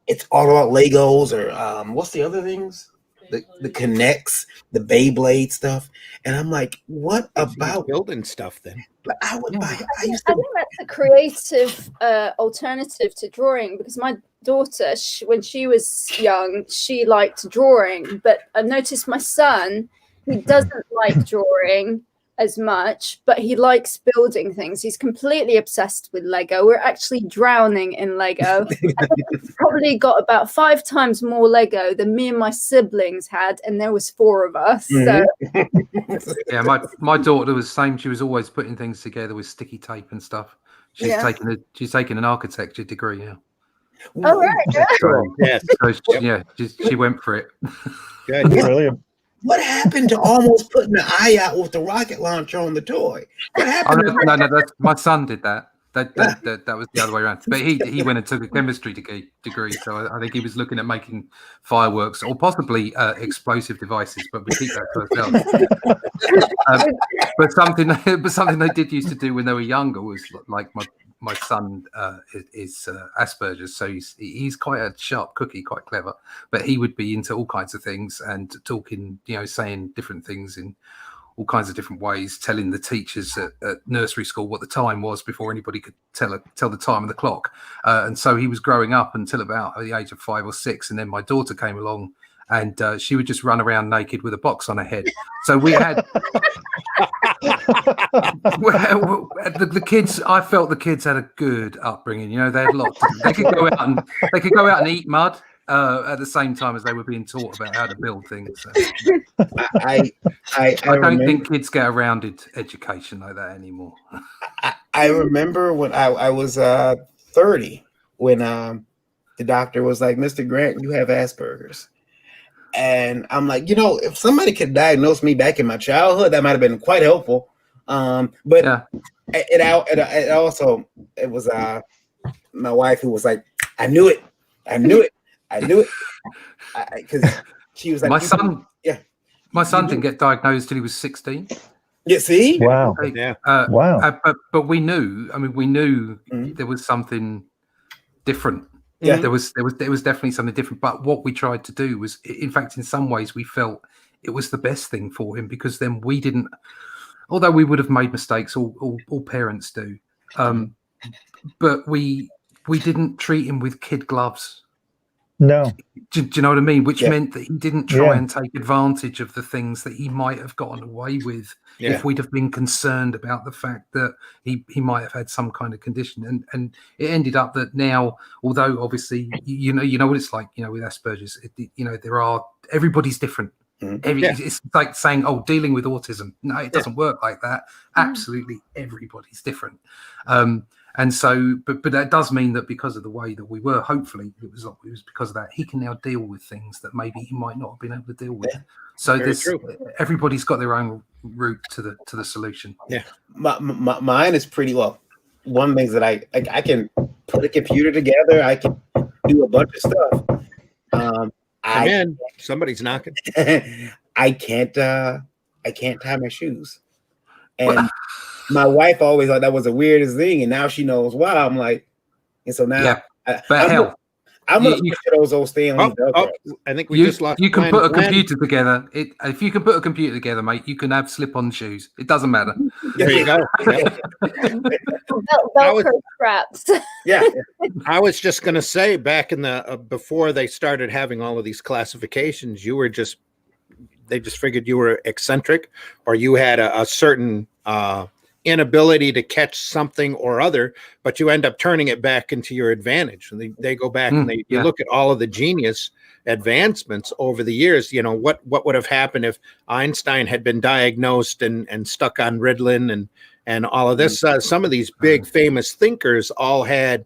it's all about Legos or what's the other things? The Connects, the Beyblade stuff. And I'm like, what about building stuff then? But I would buy. I think that's a creative alternative to drawing, because my daughter, when she was young, she liked drawing, but I noticed my son, he doesn't like drawing as much, but he likes building things. He's completely obsessed with Lego. We're actually drowning in Lego. He's probably got about 5 times more Lego than me and my siblings had, and there was 4 of us. So yeah, my daughter was the same. She was always putting things together with sticky tape and stuff. She's taking an architecture degree now. Oh right. She went for it. Good. Brilliant. What happened to almost putting the eye out with the rocket launcher on the toy? What happened? No, my son did that. That was the other way around. But he went and took a chemistry degree. So I think he was looking at making fireworks or possibly explosive devices. But we keep that to ourselves. But something they did used to do when they were younger was, like, my son is Asperger's, so he's quite a sharp cookie, quite clever. But he would be into all kinds of things and talking, saying different things in all kinds of different ways, telling the teachers at nursery school what the time was before anybody could tell the time of the clock. And so he was growing up until about the age of 5 or 6, and then my daughter came along. And she would just run around naked with a box on her head. So we had the kids. I felt the kids had a good upbringing. They had lots. They could go out and eat mud at the same time as they were being taught about how to build things. So. I don't think kids get a rounded education like that anymore. I remember when I was 30 when the doctor was like, "Mr. Grant, you have Asperger's." And I'm like, if somebody could diagnose me back in my childhood, that might have been quite helpful. But yeah. It was my wife who was like, I knew it. Because she was like, my son didn't get diagnosed till he was 16. Yeah, see? Wow. Wow. But we knew. I mean, we knew there was something different. Yeah, there was definitely something different. But what we tried to do was, in fact, in some ways, we felt it was the best thing for him, because then we didn't, although we would have made mistakes, all parents do, but we didn't treat him with kid gloves. No. Do you know what I mean? Which Yeah. meant that he didn't try and take advantage of the things that he might have gotten away with if we'd have been concerned about the fact that he might have had some kind of condition. And it ended up that now, although obviously you know what it's like, with Asperger's, everybody's different. It's like saying, dealing with autism. No, it doesn't work like that. Absolutely, everybody's different. And so, but that does mean that because of the way that we were, hopefully it was because of that, he can now deal with things that maybe he might not have been able to deal with. So everybody's got their own route to the solution. Yeah, mine is pretty well. One of the things that I can put a computer together. I can do a bunch of stuff. Come in. Somebody's knocking. I can't tie my shoes, and my wife always thought that was the weirdest thing, and now she knows why. I'm like, and so now, I'm gonna push those Stanley. I think we just lost. You can put a computer together. If you can put a computer together, mate, you can have slip-on shoes. It doesn't matter. There you go. Velcro straps. Yeah. I was just going to say, back in the before they started having all of these classifications, they just figured you were eccentric, or you had a certain inability to catch something or other, but you end up turning it back into your advantage. And they go back and you look at all of the genius advancements over the years. What would have happened if Einstein had been diagnosed and stuck on Ritalin and all of this? Some of these big famous thinkers all had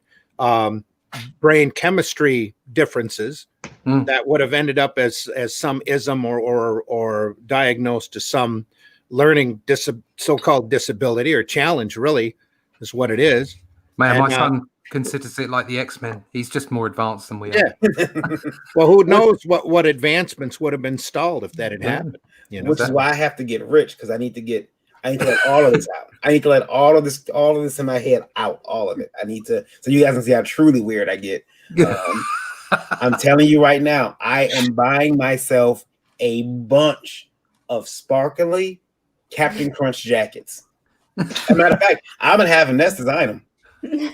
brain chemistry differences that would have ended up as some ism or diagnosed as some learning so-called disability or challenge. Really is what it is. Man, my son considers it like the X-Men. He's just more advanced than we are. Well, who knows what advancements would have been stalled if that had happened. Which is why I have to get rich, because I need to let all of this out. I need to let all of this in my head out, all of it. I need to, so you guys can see how truly weird I get. I'm telling you right now, I am buying myself a bunch of sparkly Captain Crunch jackets. As a matter of fact, I'm gonna have Ness design them.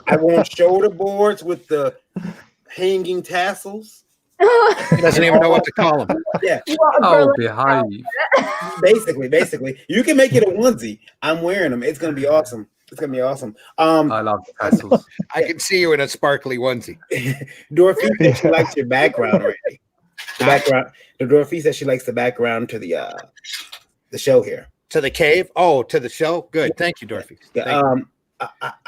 I want shoulder boards with the hanging tassels. He doesn't even know what to call them. Yeah. Behave. Basically, you can make it a onesie. I'm wearing them. It's gonna be awesome. I love tassels. I can see you in a sparkly onesie. Dorothy said she likes your background already. Dorothy said she likes the background to the show here. To the cave? Oh, to the show? Good. Thank you, Dorothy. Yeah,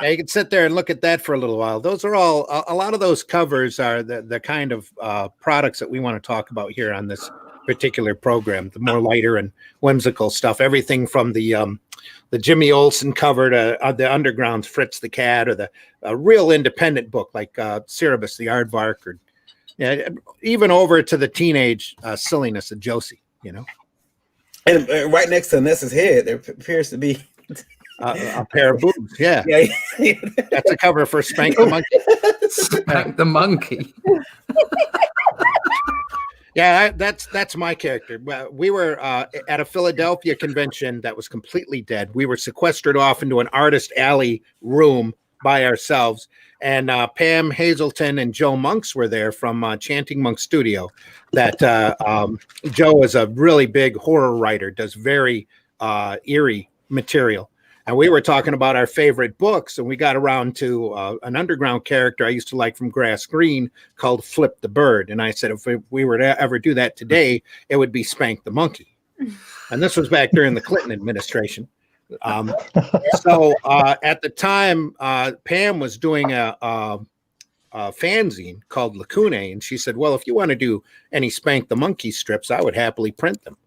you can sit there and look at that for a little while. Those are all, a lot of those covers are the kind of products that we want to talk about here on this particular program, the more lighter and whimsical stuff. Everything from the Jimmy Olsen cover to the Underground's Fritz the Cat, or the real independent book like Cerebus the Aardvark, or even over to the teenage silliness of Josie, And right next to Nessa's head, there appears to be a pair of boobs. Yeah. That's a cover for Spank the Monkey. Spank the Monkey. Yeah, that's my character. We were at a Philadelphia convention that was completely dead. We were sequestered off into an artist alley room by ourselves, and Pam Hazelton and Joe Monks were there from Chanting Monk Studio. That Joe is a really big horror writer, does very eerie material. And we were talking about our favorite books, and we got around to an underground character I used to like from Grass Green called Flip the Bird. And I said, if we were to ever do that today, it would be Spank the Monkey. And this was back during the Clinton administration. So at the time, Pam was doing a fanzine called Lacune, and she said, well, if you want to do any Spank the Monkey strips, I would happily print them.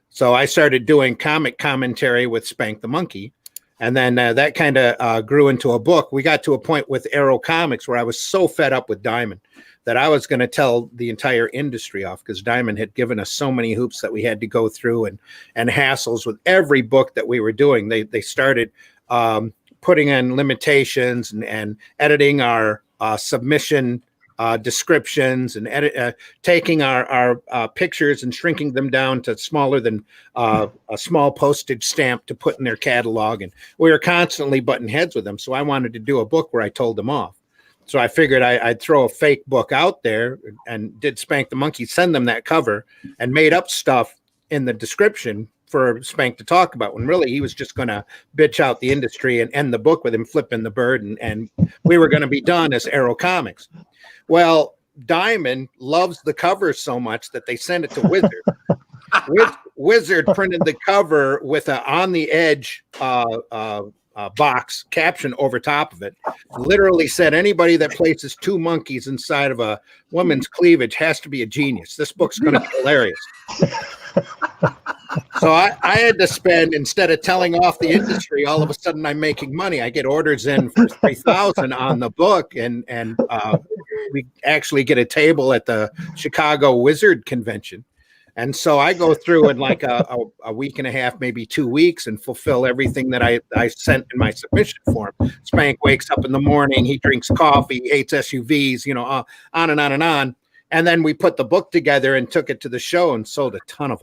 So I started doing comic commentary with Spank the Monkey. And then that kind of grew into a book. We got to a point with Arrow Comics where I was so fed up with Diamond that I was going to tell the entire industry off, because Diamond had given us so many hoops that we had to go through and hassles with every book that we were doing. They started putting in limitations and editing our submission descriptions and taking our pictures and shrinking them down to smaller than a small postage stamp to put in their catalog. And we were constantly butting heads with them. So I wanted to do a book where I told them off. So I figured I'd throw a fake book out there and did Spank the Monkey, send them that cover, and made up stuff in the description for Spank to talk about, when really he was just going to bitch out the industry and end the book with him flipping the bird, and we were going to be done as Arrow Comics. Well, Diamond loves the cover so much that they sent it to Wizard. Wizard printed the cover with a on the edge box caption over top of it. Literally said, anybody that places two monkeys inside of a woman's cleavage has to be a genius. This book's going to be hilarious. So I had to spend, instead of telling off the industry, all of a sudden I'm making money. I get orders in for $3,000 on the book, and we actually get a table at the Chicago Wizard Convention. And so I go through in like a week and a half, maybe 2 weeks, and fulfill everything that I sent in my submission form. Spank wakes up in the morning, he drinks coffee, hates SUVs, on and on and on. And then we put the book together and took it to the show and sold a ton of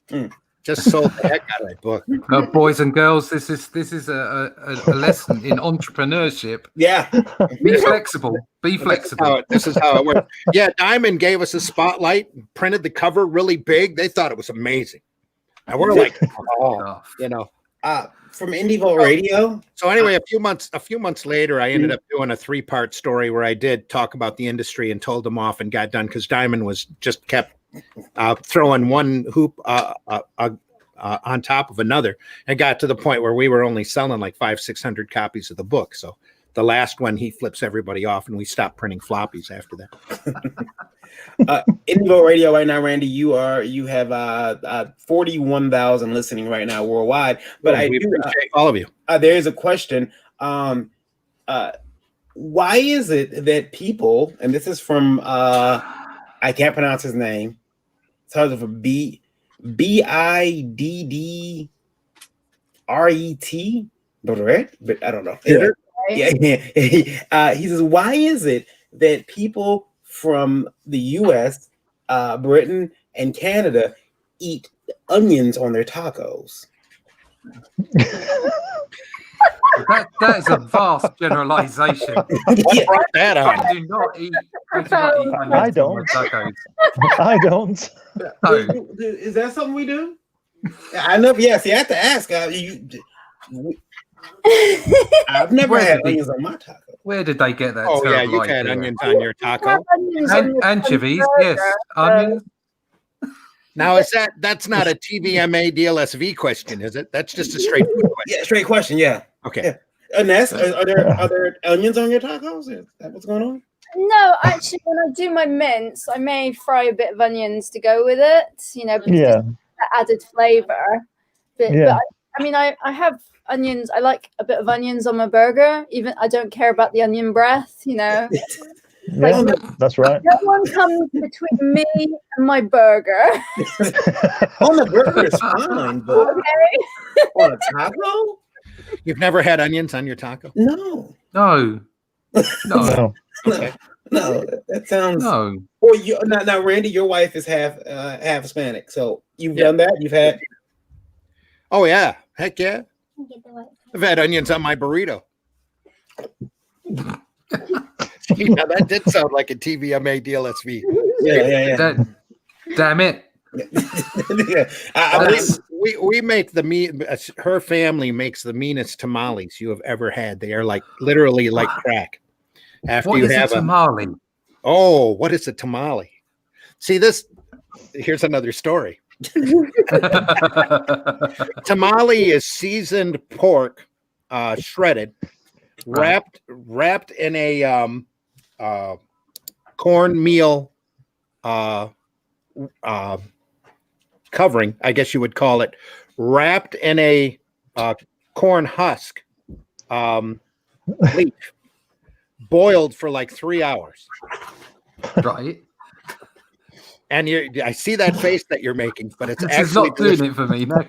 them. Just sold the heck out of that book. Boys and girls, this is a lesson in entrepreneurship. Yeah. Be flexible. Be flexible. This is how it works. Yeah, Diamond gave us a spotlight, printed the cover really big. They thought it was amazing. And we're like, from Indievolt Radio. So anyway, a few months later, I ended up doing a 3-part story where I did talk about the industry and told them off and got done, because Diamond was just kept throwing one hoop on top of another, and got to the point where we were only selling like 500-600 copies of the book. So the last one, he flips everybody off, and we stopped printing floppies after that. Indievolt Radio right now, Randy, you have 41,000 listening right now worldwide. But I appreciate all of you. There is a question. Why is it that people, and this is from I can't pronounce his name. It's hard for Biddret, but I don't know. Yeah. He says, why is it that people from the U.S., Britain, and Canada eat onions on their tacos? That is a vast generalization. What brought that up? I do not eat onions. I don't. I don't. No. Is that something we do? I never. Yes, you have to ask. I've never had onions on my taco. Where did they get that? Oh yeah, you've had onions on your taco. Anchovies, yes. Onions. Now that's not a TVMA DLSV question, is it? That's just a straight food question. Yeah, straight question. Yeah. Okay. Yeah. Ines, are there onions on your tacos? Is that what's going on? No, actually, when I do my mince, I may fry a bit of onions to go with it. Because that added flavor. But I have onions. I like a bit of onions on my burger. Even I don't care about the onion breath. Yeah, that's right. No one comes between me and my burger. On the burger is fine, but on a taco? You've never had onions on your taco? No. Okay. No, that sounds. No. Or now, Randy, your wife is half Hispanic, so you've done that. You've had. Oh yeah, heck yeah. I've had onions on my burrito. Now that did sound like a TVMA DLSV. Yeah. Damn it. We make the mean. Her family makes the meanest tamales you have ever had. They are like literally like crack. After What you is have a tamale? What is a tamale? See this? Here's another story. Tamale is seasoned pork, shredded, wrapped in a cornmeal covering, I guess you would call it, wrapped in a corn husk, leaf, boiled for like 3 hours. Right. And I see that face that you're making, but it's This actually is not doing delicious. it for me. No.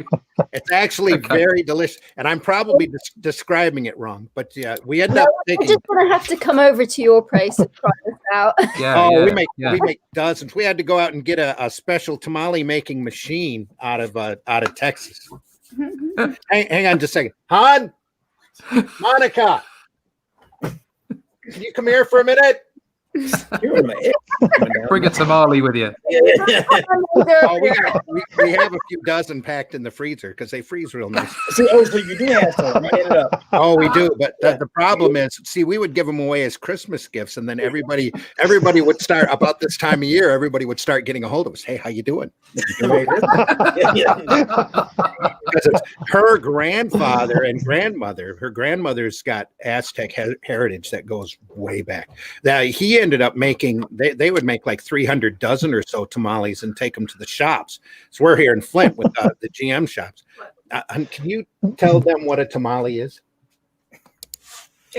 It's actually Okay. very delicious, and I'm probably describing it wrong. But yeah, we end No, up I'm taking. just gonna have to come over to your place and try this out. Yeah. Oh, yeah, we make dozens. We had to go out and get a special tamale making machine out of Texas. Hang on just a second, Han, Monica, can you come here for a minute? Bring a tamale with you. Oh, we have a few dozen packed in the freezer because they freeze real nice. So you do have some. I ended up. Oh, we do, but the problem is, see, we would give them away as Christmas gifts, and then everybody would start about this time of year. Everybody would start getting a hold of us. Hey, how you doing? Because it's her grandfather and grandmother. Her grandmother's got Aztec heritage that goes way back. Now he ended up making. They would make like 300 dozen or so tamales and take them to the shops. So we're here in Flint with the GM shops. Can you tell them what a tamale is?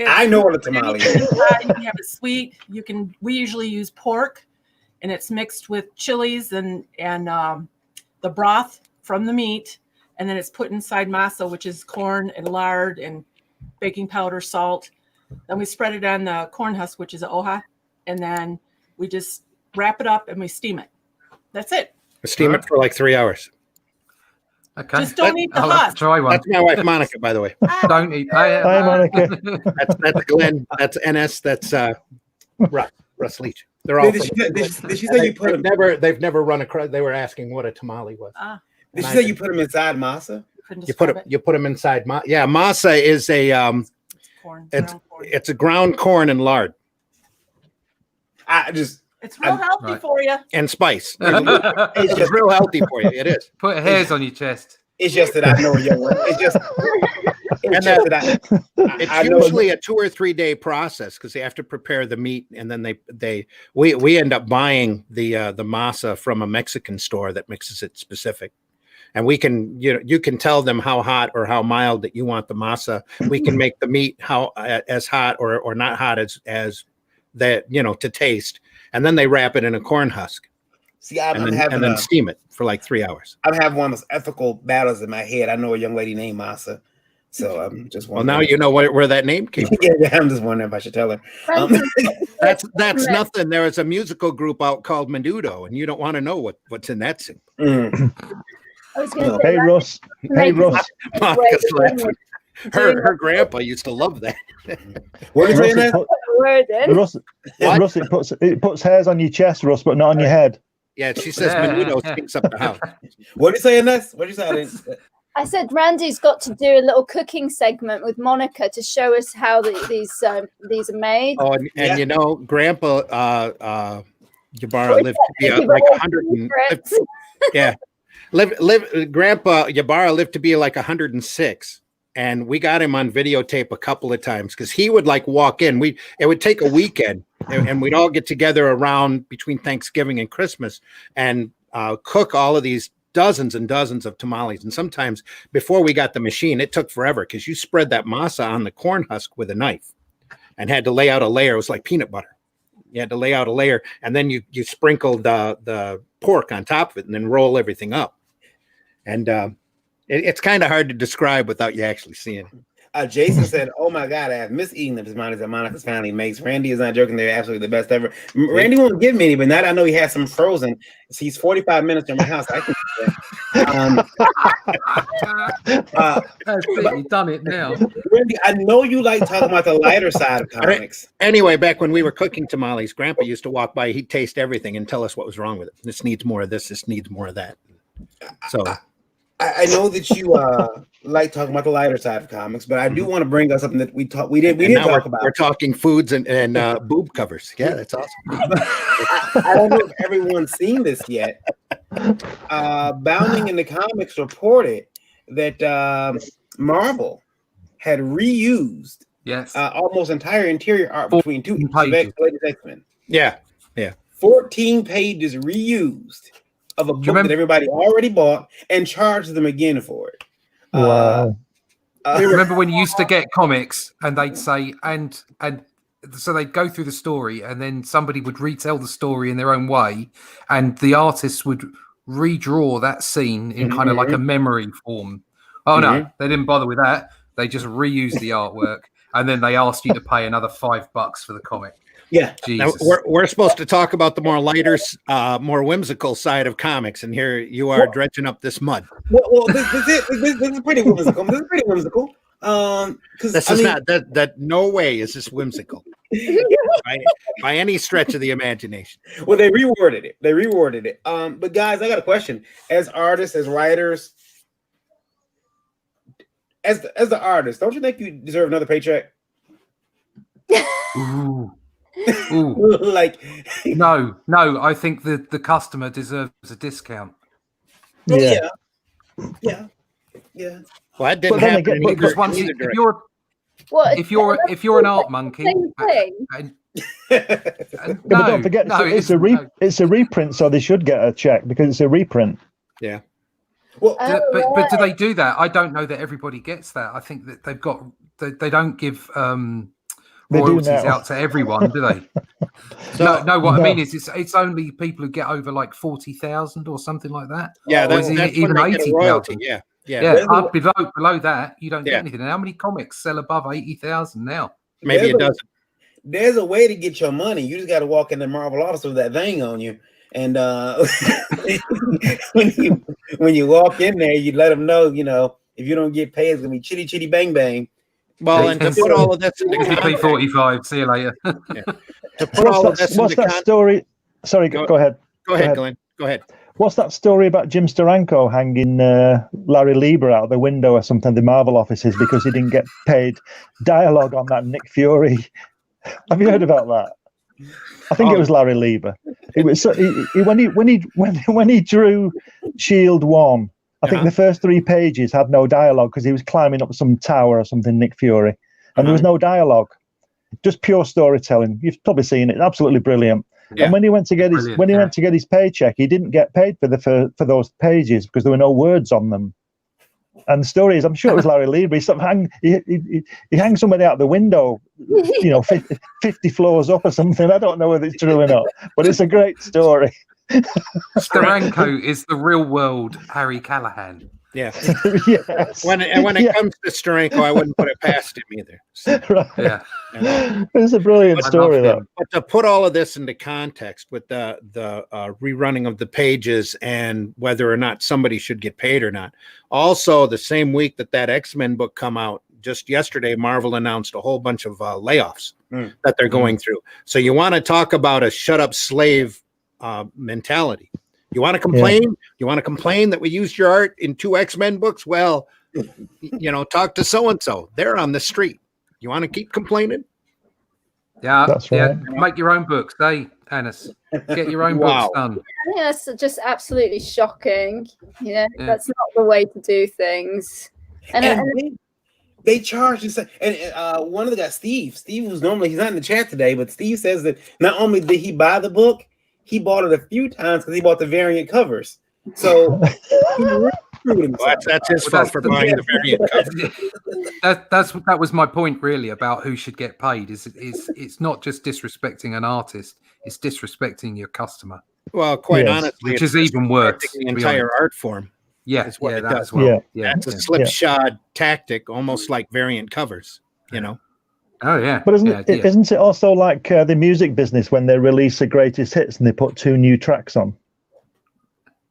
I know what a tamale is. You can have it sweet. We usually use pork, and it's mixed with chilies and the broth from the meat, and then it's put inside masa, which is corn and lard and baking powder, salt. Then we spread it on the corn husk, which is a oha, and then we just wrap it up and we steam it. That's it. Steam it for like 3 hours. Okay. Just don't eat the I'll have husk. to try one. That's my wife Monica, by the way. Don't eat. Hi, Monica. That's Glenn. That's NS. That's Russ Leach. They're all. Did she say you put them? They've never run across. They were asking what a tamale was. Did she say you put them inside masa? You put them inside. Yeah, masa is a corn. It's a ground corn and lard. It's real healthy for you. And spice. It's real healthy for you. It is. Put hairs on your chest. It's just that I know a young one. It's usually a 2 or 3 day process because they have to prepare the meat, and then we end up buying the masa from a Mexican store that mixes it specific. And we can, you can tell them how hot or how mild that you want the masa. We can make the meat as hot or not hot as that, to taste. And then they wrap it in a corn husk. See, and then steam it for like 3 hours. I'm having one of those ethical battles in my head. I know a young lady named Masa, so I'm just wondering. Well, now you know where that name came from. Yeah, I'm just wondering if I should tell her. That's nothing. There is a musical group out called Menudo, and you don't want to know what's in that soup. Hey, Russ. Hey, Russ. Her grandpa used to love that. What are you saying? Russ, it puts hairs on your chest, Russ, but not on your head. Yeah, she says Menudo stinks up the house. What are you saying, Ness? What are you saying? I said Randy's got to do a little cooking segment with Monica to show us how these are made. Oh, and Grandpa Ybarra lived to be like 100. Yeah, Grandpa Ybarra lived to be like 106. And we got him on videotape a couple of times because he would like walk in. It would take a weekend, and we'd all get together around between Thanksgiving and Christmas and cook all of these dozens and dozens of tamales. And sometimes before we got the machine, it took forever because you spread that masa on the corn husk with a knife and had to lay out a layer. It was like peanut butter. You had to lay out a layer, and then you sprinkled the pork on top of it, and then roll everything up. And it's kind of hard to describe without you actually seeing it. Jason said, "Oh my God, I have missed eating the tamales that Monica's family makes." Randy is not joking; they're absolutely the best ever. Randy won't give me any, but now that I know he has some frozen. He's 45 minutes from my house. I can. You've done it now, Randy. I know you like talking about the lighter side of comics. Anyway, back when we were cooking tamales, Grandpa used to walk by. He'd taste everything and tell us what was wrong with it. This needs more of this. This needs more of that. So. I know that you like talking about the lighter side of comics, but I do want to bring up something that we didn't talk about. We're talking foods and boob covers. Yeah, that's awesome. I don't know if everyone's seen this yet. Bounding in the Comics reported that Marvel had reused almost entire interior art between two X-Men. Yeah. 14 pages reused of a book that everybody already bought and charged them again for it. Wow. Remember when you used to get comics and they'd say, and so they'd go through the story, and then somebody would retell the story in their own way, and the artists would redraw that scene in kind of like a memory form. Oh no, they didn't bother with that. They just reused the artwork, and then they asked you to pay another $5 for the comic. Yeah. Now, Jesus. we're supposed to talk about the more lighter, more whimsical side of comics, and here you are dredging up this mud. Well, this is pretty whimsical. This is pretty whimsical. Because This is not that. No way is this whimsical by any stretch of the imagination. Well, they reworded it. But guys, I got a question. As artists, as writers, as the artist, don't you think you deserve another paycheck? Ooh. Ooh. Like, No, I think the customer deserves a discount. yeah. Well, that didn't But then happen again, in but- either, Once either if direction. you're What? if you're an art monkey, Same thing. and, Yeah, but don't forget, it's a reprint, so they should get a check because it's a reprint. Yeah. Well, but do they do that? I don't know that everybody gets that. I think that they don't give They do royalties now. out to everyone, do they? No. What I mean is, it's only people who get over like 40,000 or something like that. Yeah, Or that's, is it that's even when they get a royalty. 80,000? Yeah. Yeah, up below that, you don't Yeah. get anything. And how many comics sell above 80,000 now? Maybe it doesn't. there's a way to get your money. You just got to walk in the Marvel office with that thing on you. And when you walk in there, you let them know, if you don't get paid, it's gonna be chitty chitty bang bang. Well, and to put all of this into context, P45. See you later. to put all of this What's into that context, story? Sorry, go ahead. go ahead, Glenn. Go ahead. What's that story about Jim Steranko hanging Larry Lieber out the window or something, the Marvel offices, because he didn't get paid dialogue on that Nick Fury? Have you heard about that? I think it was Larry Lieber. It was when he drew Shield 1. I think the first 3 pages had no dialogue because he was climbing up some tower or something, Nick Fury, and there was no dialogue, just pure storytelling. You've probably seen it. Absolutely brilliant. Yeah. And when he went to get his paycheck, he didn't get paid for those pages because there were no words on them. And the story is, I'm sure it was Larry Lieber. He hangs somebody out the window, 50 floors up or something. I don't know whether it's true or not, but it's a great story. Steranko is the real world Harry Callahan. Yeah. Yes. When it comes to Steranko, I wouldn't put it past him either. So, Right. Yeah. It's a brilliant But story, love though. him. but to put all of this into context with the rerunning of the pages and whether or not somebody should get paid or not. Also, the same week that X-Men book come out, just yesterday, Marvel announced a whole bunch of layoffs that they're going through. So you want to talk about a shut up slave mentality. You want to complain? You want to complain that we used your art in 2 X-Men books? Well, talk to so-and-so. They're on the street. You want to keep complaining? Yeah. That's Yeah. right. Make your own books, Hannes. Get your own Wow. books done. I think that's just absolutely shocking. That's not the way to do things. And They charge this, and one of the guys, Steve, who's normally he's not in the chat today, but Steve says that not only did he buy the book, he bought it a few times because he bought the variant covers. So he really screwed himself. That's his fault for buying the variant cover. That was my point really about who should get paid. It's not just disrespecting an artist; it's disrespecting your customer. Well, quite Yes. honestly, Which it's is even worse, disrespecting the to be entire honest. art form. Yeah, That's what it that does. as well. Yeah. That's a slipshod tactic, almost like variant covers. Oh yeah. But yeah. isn't it also like the music business when they release the greatest hits and they put 2 new tracks on?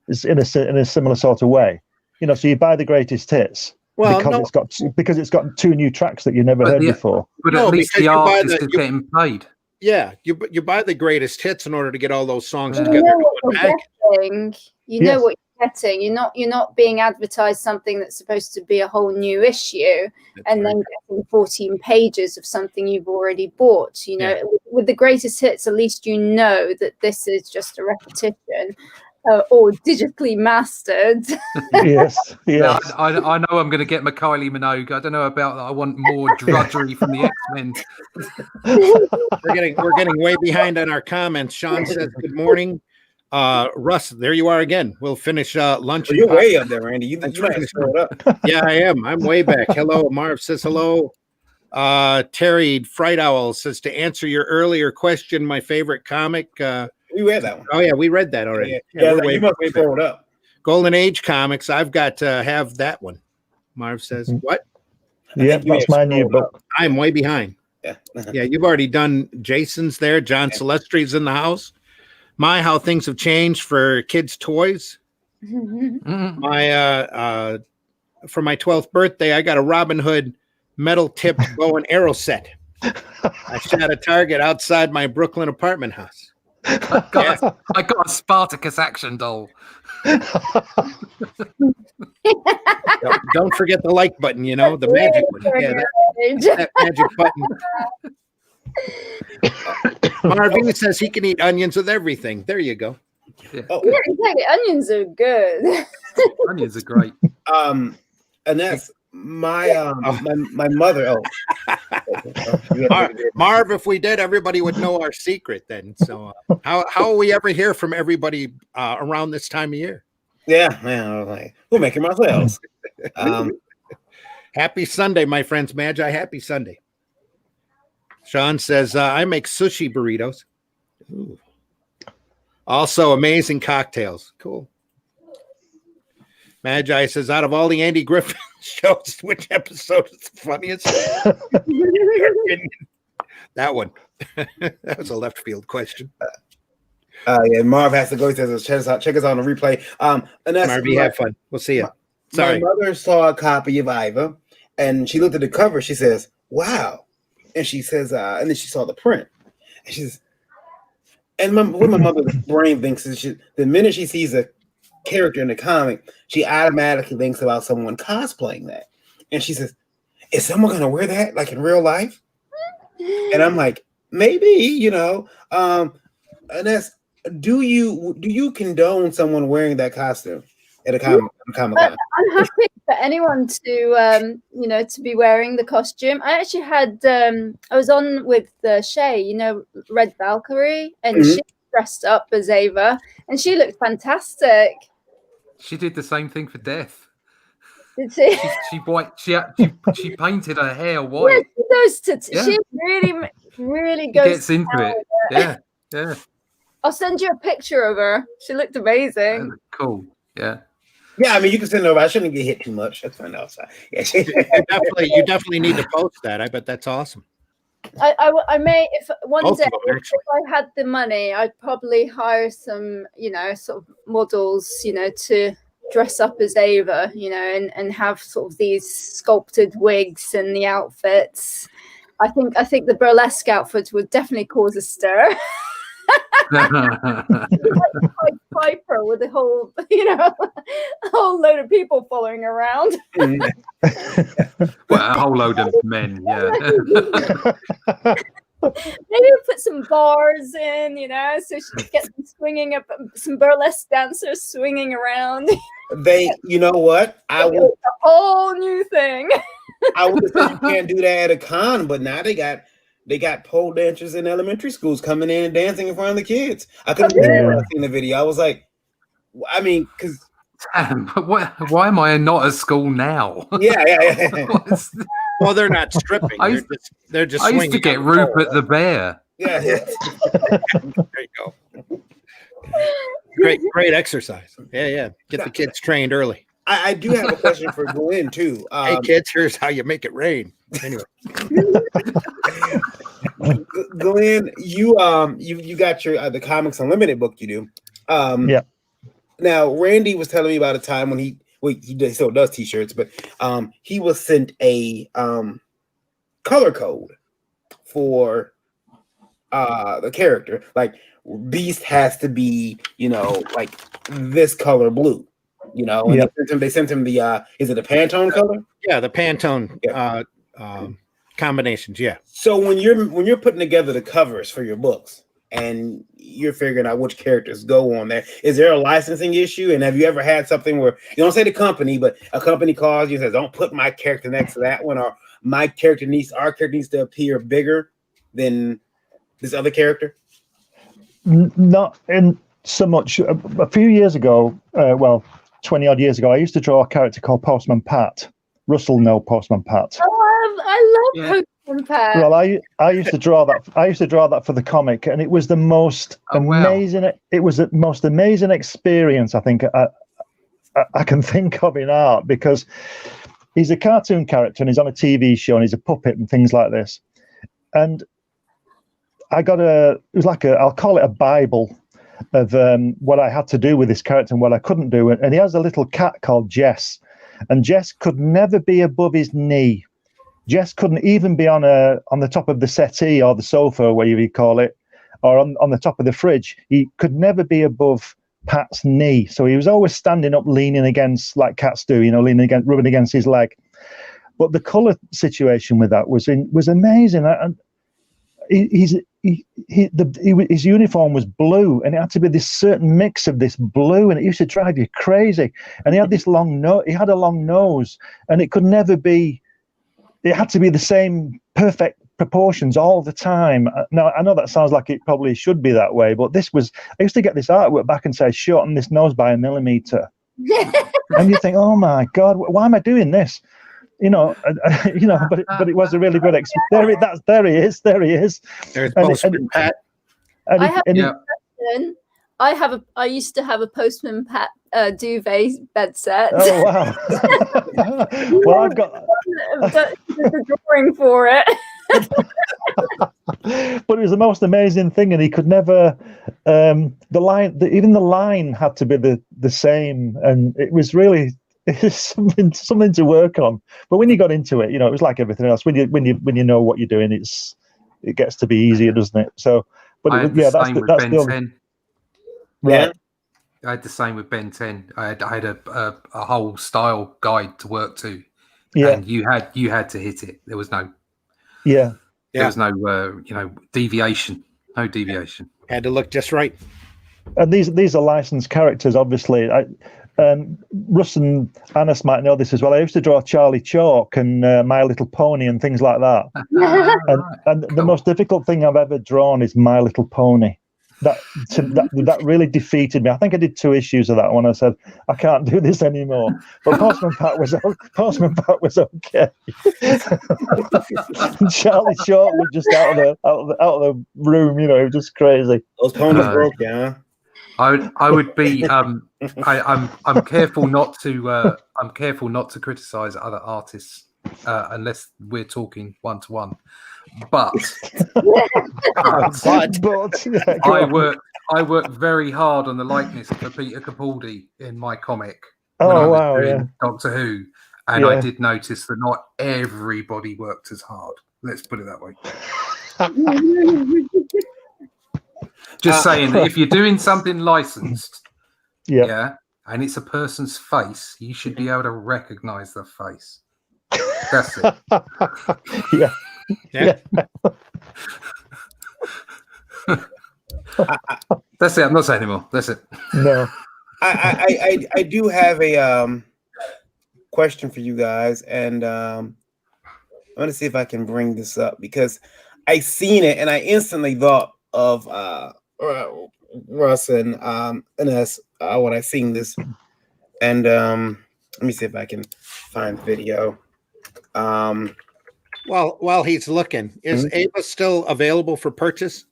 It's in a similar sort of way, so you buy the greatest hits because it's got 2 new tracks that you never heard before. But No, at least because the you buy artist the- is getting paid. Yeah, you buy the greatest hits in order to get all those songs Yeah. you together. know in what one you're package. getting. You know Yes. what you're getting. You're not being advertised something that's supposed to be a whole new issue and then getting 14 pages of something you've already bought. With the greatest hits, at least you know that this is just a repetition or digitally mastered. Yes. Yeah, I know I'm going to get my Kylie Minogue. I don't know about that. I want more drudgery from the X-Men. We're getting way behind on our comments. Sean says good morning. Russ, there you are again. We'll finish lunch. You're way up there, Randy. You That's might right. scroll up. Yeah, I am. I'm way back. Hello. Marv says hello. Terry Fright Owl says, to answer your earlier question, my favorite comic. We read that one. Oh yeah, we read that already. Yeah, we're you must be pulled up. Golden Age comics. I've got to have that one. Marv says, what? Yeah, that's my new book. I'm way behind. Yeah. Yeah, you've already done Jason's there. John Celestri's in the house. How things have changed for kids' toys. My for my 12th birthday, I got a Robin Hood metal tipped bow and arrow set. I shot a target outside my Brooklyn apartment house. I got a Spartacus action doll. Don't forget the like button, the magic one. Yeah, that magic button. Marvin says he can eat onions with everything. There you go. Yeah, exactly. Onions are good. Onions are great. And that's my mother. Marv, if we did, everybody would know our secret then. So how will we ever hear from everybody around this time of year? Yeah, we'll make it ourselves. Happy Sunday, my friends. Magi, happy Sunday. Sean says, I make sushi burritos. Ooh. Also, amazing cocktails. Cool. Magi says, out of all the Andy Griffin shows, which episode is the funniest? That one. That was a left field question. Yeah, Marv has to go. He says, check us out on the replay. And that's Marv, you have fun. We'll see you. Sorry. My mother saw a copy of Iva, and she looked at the cover. She says, wow. And she says, and then she saw the print. And she says, and what my mother's brain thinks is the minute she sees a character in the comic, she automatically thinks about someone cosplaying that. And she says, is someone going to wear that like in real life? And I'm like, maybe, and that's, do you condone someone wearing that costume at a comic con? I'm happy for anyone to to be wearing the costume. I actually had I was on with Shay, Red Valkyrie, and she dressed up as Ava, and she looked fantastic. She did the same thing for Death. Did she? She painted her hair white. Yeah, she really goes. Gets into it. Yeah. I'll send you a picture of her. She looked amazing. Cool. Yeah. Yeah, I mean, you can send it over. I shouldn't get hit too much. That's fine outside. Yeah. You definitely need to post that. I bet that's awesome. I may, if one day, if I had the money, I'd probably hire some, sort of models, to dress up as Ava, and have sort of these sculpted wigs and the outfits. I think the burlesque outfits would definitely cause a stir. Like Piper with a whole load of people following around. Well, a whole load of men, yeah. Maybe we'll put some bars in, so she gets them swinging up, some burlesque dancers swinging around. You know what? A whole new thing. I would say you can't do that at a con, but now they got pole dancers in elementary schools coming in and dancing in front of the kids. I couldn't believe when I seen the video. I was like, I mean, because but why am I not at school now? Yeah. Well, they're not stripping. They're just. I used to get Rupert the Bear. Yeah. There you go. Great exercise. Yeah. Get the kids trained early. I do have a question for Glenn too. Hey kids, here's how you make it rain. Anyway, Glenn, you got your the Comics Unlimited book. You do. Yeah. Now, Randy was telling me about a time when he still does t-shirts, but he was sent a color code for the character. Like Beast has to be, like this color blue. And they sent him the is it a Pantone color? Yeah, the Pantone combinations. Yeah. So when you're putting together the covers for your books and you're figuring out which characters go on there, is there a licensing issue? And have you ever had something where you don't say the company, but a company calls you and says, "Don't put my character next to that one," or our character needs to appear bigger than this other character? Not in so much. A few years ago, 20 odd years ago, I used to draw a character called Postman Pat. Russell know Postman Pat. Oh, I love Pat. Well, I used to draw that. I used to draw that for the comic, and it was the most amazing. It was the most amazing experience I think I can think of in art, because he's a cartoon character and he's on a TV show and he's a puppet and things like this. And I got it was like I'll call it a Bible of what I had to do with this character and what I couldn't do. And he has a little cat called Jess, and Jess could never be above his knee. Jess couldn't even be on the top of the settee or the sofa, or whatever you call it, or on the top of the fridge. He could never be above Pat's knee. So he was always standing up, leaning against, like cats do, leaning against, rubbing against his leg. But the colour situation with that was amazing. And his uniform was blue, and it had to be this certain mix of this blue, and it used to drive you crazy. And he had this long nose. He had a long nose, and it could never be. It had to be the same perfect proportions all the time. Now, I know that sounds like it probably should be that way, but this was, I used to get this artwork back and say, shorten this nose by 1 millimeter. And you think, oh my God, why am I doing this? But it was a really good experience. There he is. There's Postman Pat. I have a question. I used to have a Postman Pat duvet bed set. Oh wow! Well, I've got the drawing for it. But it was the most amazing thing, and he could never. The line had to be the same, and it was really something to work on. But when you got into it, it was like everything else. When you know what you're doing, it gets to be easier, doesn't it? So, but that's the only. 10. Right. I had the same with Ben 10. I had a whole style guide to work to, and you had to hit it. There was no, there was no deviation. No deviation. Had to look just right. And these are licensed characters, obviously. Russ and Annis might know this as well. I used to draw Charlie Chalk and My Little Pony and things like that. And the most difficult thing I've ever drawn is My Little Pony. That really defeated me. I think I did 2 issues of that one. I said I can't do this anymore. But Postman Pat was okay. Charlie Short was just out of the room. It was just crazy. Those ponies broke, yeah. I would be. I'm careful not to criticize other artists unless we're talking one-to-one. But I worked very hard on the likeness for Peter Capaldi in my comic. Doctor Who, and I did notice that not everybody worked as hard. Let's put it that way. Just saying that if you're doing something licensed, and it's a person's face, you should be able to recognize the face. That's it. Yeah. That's it. I'm not saying anymore. That's it. No. I do have a question for you guys, and I'm gonna see if I can bring this up because I seen it and I instantly thought of Russ and us when I seen this. And let me see if I can find the video. Well, while he's looking, is Ava still available for purchase?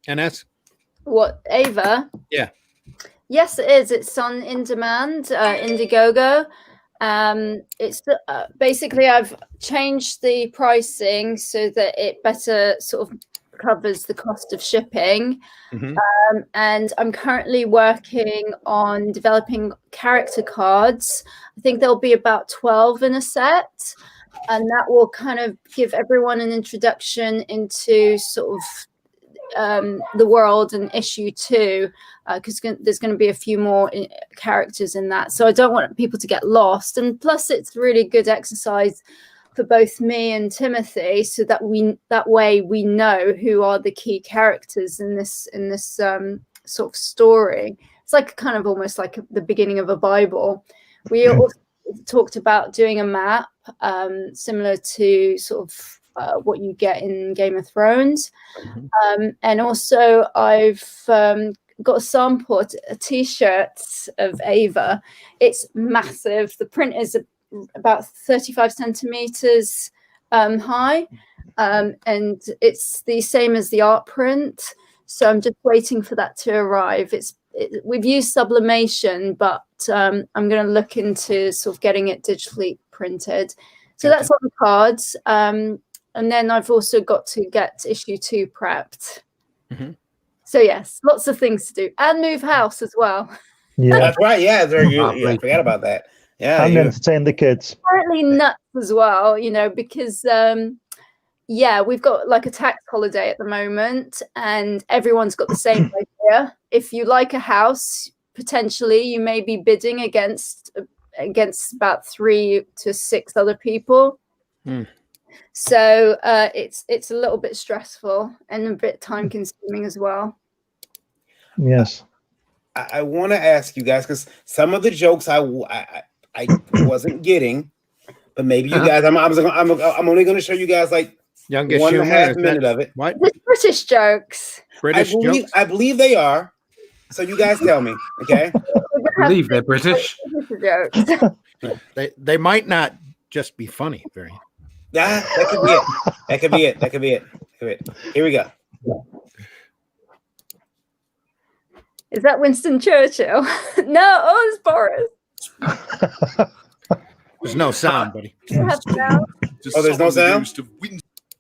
NS? What, Ava? Yeah. Yes, it is. It's on in demand, Indiegogo. It's basically I've changed the pricing so that it better sort of covers the cost of shipping. And I'm currently working on developing character cards. I think there'll be about 12 in a set. And that will kind of give everyone an introduction into sort of the world and issue 2, because there's going to be a few more characters in that. So I don't want people to get lost. And plus, it's really good exercise for both me and Timothy, so that way we know who are the key characters in this sort of story. It's like kind of almost like the beginning of a Bible. We also talked about doing a map similar to sort of what you get in Game of Thrones. And also I've got a sample, a t-shirt of Ava. It's massive. The print is about 35 centimeters high, and it's the same as the art print. So I'm just waiting for that to arrive. We've used sublimation, but I'm going to look into sort of getting it digitally printed. So that's on the cards. And then I've also got to get issue 2 prepped. Mm-hmm. So yes, lots of things to do, and move house as well. Yeah, That's right. Yeah, I forgot about that. Yeah, and entertain the kids. Apparently nuts as well, because we've got like a tax holiday at the moment, and everyone's got the same idea. If you like a house, potentially you may be bidding against about 3 to 6 other people. So it's a little bit stressful and a bit time consuming as well. Yes. I want to ask you guys, because some of the jokes I wasn't getting, but maybe you guys, I'm only going to show you guys like youngest 1.5 minute of it. What? The British jokes. British jokes? I believe they are. So you guys tell me, okay? I believe they're British. Jokes. They might not just be funny. That could be it. Here we go. Is that Winston Churchill? No, it's Boris. There's no sound, buddy. You have sound? Oh, there's no sound?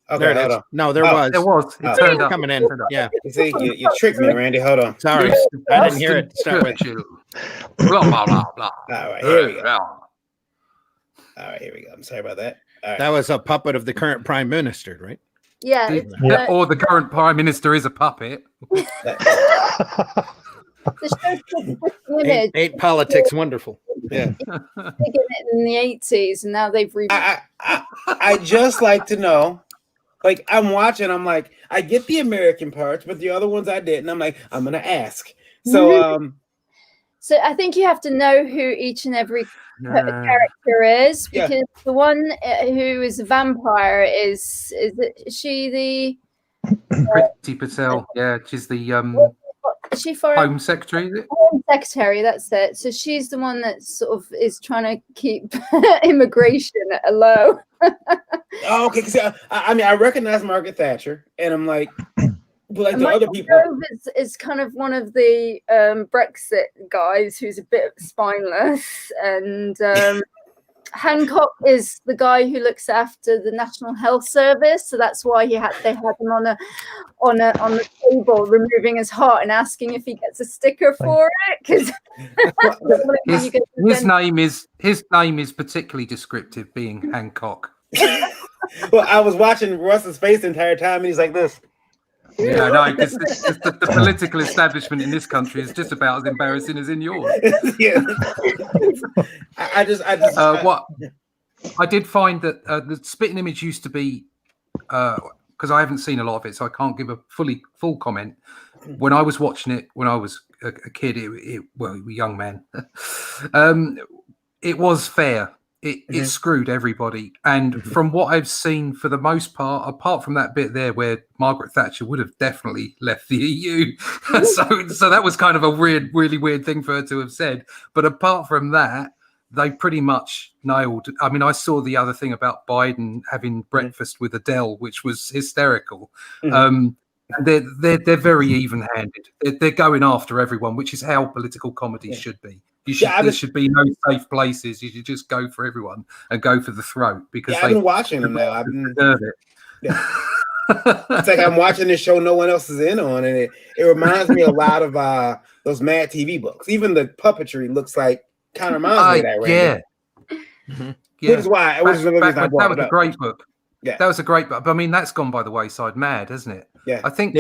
Okay, There it hold is. on. No, there was. There was. It turned up. Coming in. Yeah. You see, you tricked me, Randy. Hold on. Sorry. I didn't hear it to start with. Blah, blah, blah, blah. All right, here we go. All right, here we go. I'm sorry about that. All right. That was a puppet of the current prime minister, right? Yeah. Or the current prime minister is a puppet. The show's image. Ain't politics wonderful? Yeah. They did it in the 80s, and now they've I just like to know, like I'm watching, I'm like, I get the American parts, but the other ones I didn't. I'm like, I'm gonna ask. So So I think you have to know who each and every character is, because the one who is a vampire is she the Priti Patel? Yeah, she's the is she foreign Home Secretary. Is it? Home Secretary, that's it. So she's the one that sort of is trying to keep immigration at a low. oh, okay. Because I mean, I recognize Margaret Thatcher, and I'm like, but like the other people. Is kind of one of the Brexit guys who's a bit spineless, and Hancock is the guy who looks after the National Health Service, so that's why they had him on the table, removing his heart and asking if he gets a sticker for it. Because his name is particularly descriptive, being Hancock. Well, I was watching Russ's face the entire time, and he's like this. Yeah, no, because the political establishment in this country is just about as embarrassing as in yours. Yeah. I did find that the spitting image used to be, because I haven't seen a lot of it, so I can't give a full comment. When I was watching it, when I was a kid, a young man, it was fair. It screwed everybody. And from what I've seen, for the most part, apart from that bit there where Margaret Thatcher would have definitely left the EU. so that was kind of a really weird thing for her to have said. But apart from that, they pretty much nailed. I mean, I saw the other thing about Biden having breakfast with Adele, which was hysterical. They're very even-handed. They're going after everyone, which is how political comedy should be. There should be no safe places. You should just go for everyone and go for the throat, because I've been watching them now. Deserve it. Yeah. It's like I'm watching this show no one else is in on, and it reminds me a lot of those Mad TV books. Even the puppetry looks like kind of reminds me of that. Right? Yeah. Yeah. Which is why that was a great book. Yeah, that was a great book. But I mean, that's gone by the wayside. Mad, hasn't it? Yeah. I think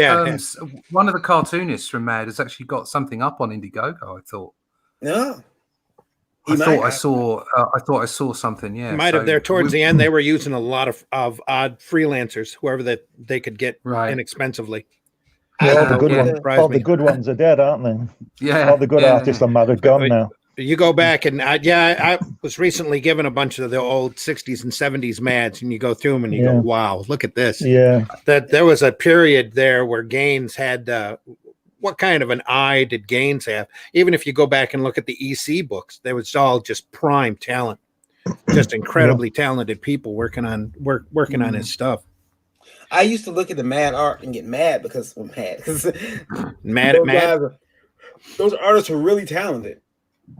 one of the cartoonists from Mad has actually got something up on Indiegogo. I thought. No. I thought I saw something. Yeah, might have there towards the end. They were using a lot of odd freelancers, whoever that they could get inexpensively. All the good ones are dead, aren't they? Yeah, all the good artists are mad, are gone now. You go back and I was recently given a bunch of the old 60s and 70s Mads, and you go through them and you go, wow, look at this. Yeah, that there was a period there where Gaines had. What kind of an eye did Gaines have? Even if you go back and look at the EC books, they was all just prime talent. just incredibly talented people working on his stuff. I used to look at the Mad art and get mad because Mad at Mad. Those artists were really talented,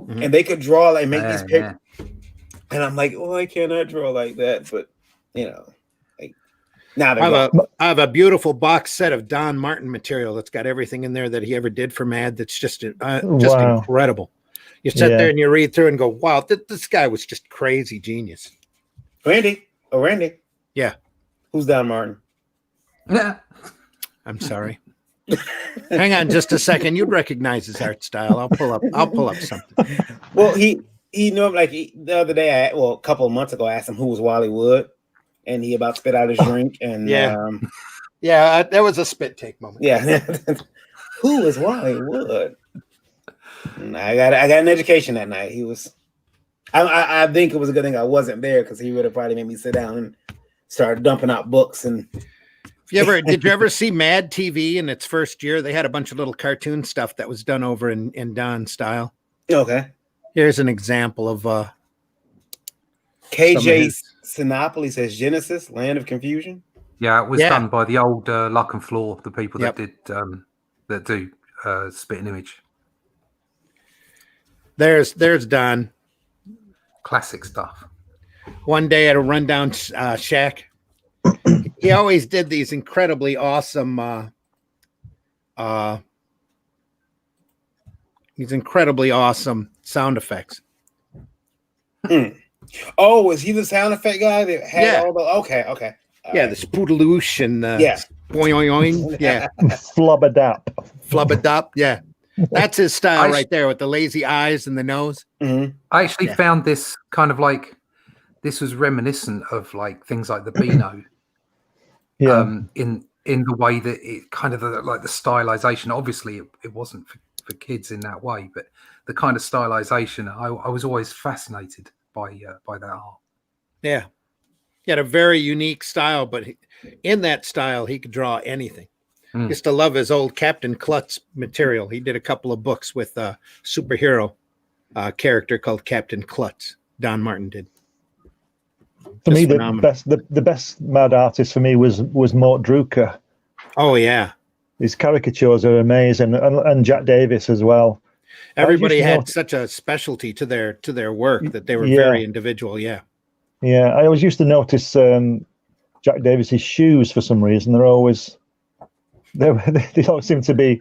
and they could draw like make these pictures. And I'm like, oh, I cannot draw like that. But like now I have a beautiful box set of Don Martin material that's got everything in there that he ever did for Mad. That's just incredible. You sit there and you read through and go, wow, this guy was just crazy genius. Randy. Yeah. Who's Don Martin? Yeah. I'm sorry. Hang on just a second. You'd recognize his art style. I'll pull up something. Well, he knew him the other day. A couple of months ago, I asked him who was Wally Wood, and he about spit out his drink. And that was a spit take moment. Yeah, who was Wally Wood? And I got an education that night. He was. I think it was a good thing I wasn't there because he would have probably made me sit down and start dumping out books and. Did you ever see Mad TV in its first year? They had a bunch of little cartoon stuff that was done over in Don's style. Okay. Here's an example of KJ Sinopoli says Genesis, Land of Confusion. Yeah, it was done by the old Luck and Floor, the people that did that do Spit and Image. There's Don. Classic stuff. One day at a rundown shack. He always did these incredibly awesome sound effects. Oh, was he the sound effect guy that had all the okay. All the spoodeloosh and boing, yeah. Flubadap. Yeah. That's his style right there with the lazy eyes and the nose. Mm-hmm. I actually found this kind of like this was reminiscent of like things like the Beano. In the way that it kind of like the stylization. Obviously, it wasn't for kids in that way, but the kind of stylization, I was always fascinated by that art. Yeah, he had a very unique style, but in that style, he could draw anything. Used to love his old Captain Klutz material. He did a couple of books with a superhero character called Captain Klutz. Don Martin did. For me, the best Mad artist for me was Mort Drucker. Oh yeah, his caricatures are amazing, and Jack Davis as well. Everybody had such a specialty to their work that they were very individual. Yeah, I always used to notice Jack Davis's shoes for some reason. They always seem to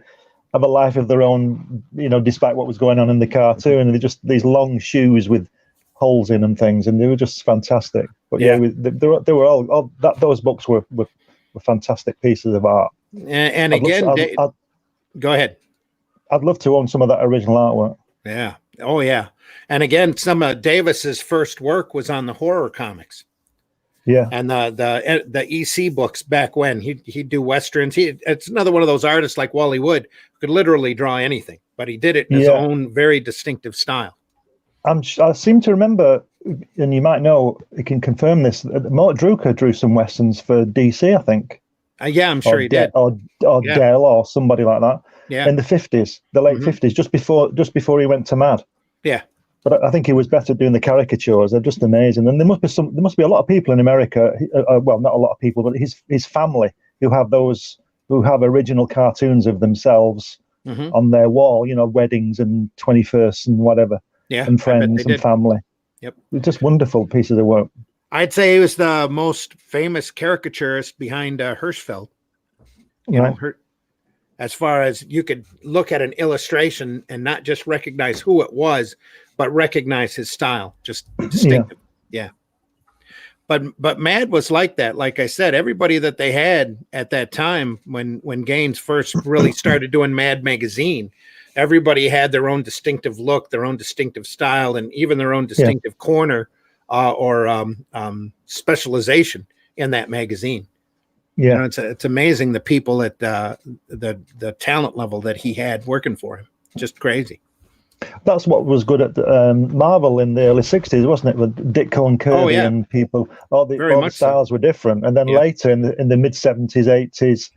have a life of their own, despite what was going on in the cartoon. They're just these long shoes with holes in and things, and they were just fantastic. But they were all those books were fantastic pieces of art. And go ahead. I'd love to own some of that original artwork. Yeah. Oh yeah. And again, some of Davis's first work was on the horror comics. Yeah. And the EC books back when he'd do westerns. It's another one of those artists like Wally Wood who could literally draw anything, but he did it in his own very distinctive style. I seem to remember, and you might know, you can confirm this, Mort Drucker drew some westerns for DC, I think. I'm sure he did. Or Dell or somebody like that. Yeah. In the 50s, the late 50s, just before he went to Mad. Yeah. But I think he was better doing the caricatures. They're just amazing. And there must be a lot of people in America, well, not a lot of people, but his family who have original cartoons of themselves on their wall, weddings and 21st and whatever. Yeah, and friends and family. Yep. Just wonderful pieces of work. I'd say he was the most famous caricaturist behind Hirschfeld. As far as you could look at an illustration and not just recognize who it was, but recognize his style, just distinctive. Yeah. But Mad was like that. Like I said, everybody that they had at that time when Gaines first really started doing Mad magazine, everybody had their own distinctive look, their own distinctive style, and even their own distinctive corner or specialization in that magazine. Yeah, it's amazing the people at the talent level that he had working for him. Just crazy. That's what was good at Marvel in the early 60s, wasn't it? With Dick Cohen Kirby and people. All the styles were different. And then later in the mid 70s, 80s,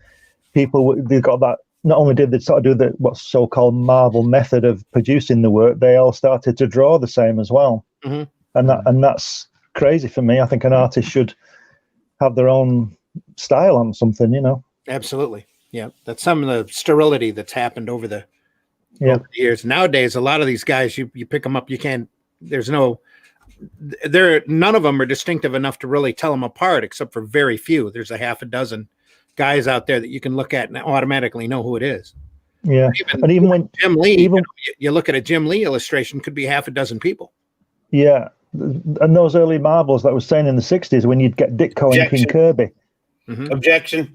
they got that. Not only did they sort of do what's so-called Marvel method of producing the work, they all started to draw the same as well. Mm-hmm. and that's crazy for me. I think an artist should have their own style on something, you know. Absolutely. Yeah. That's some of the sterility that's happened over the years. Nowadays, a lot of these guys, you pick them up, none of them are distinctive enough to really tell them apart, except for very few. There's a half a dozen guys out there that you can look at and automatically know who it is. Yeah. And even when Jim Lee, you look at a Jim Lee illustration, could be half a dozen people. Yeah. And those early marbles that I was saying in the 60s, when you'd get Ditko and King Kirby. Mm-hmm. Objection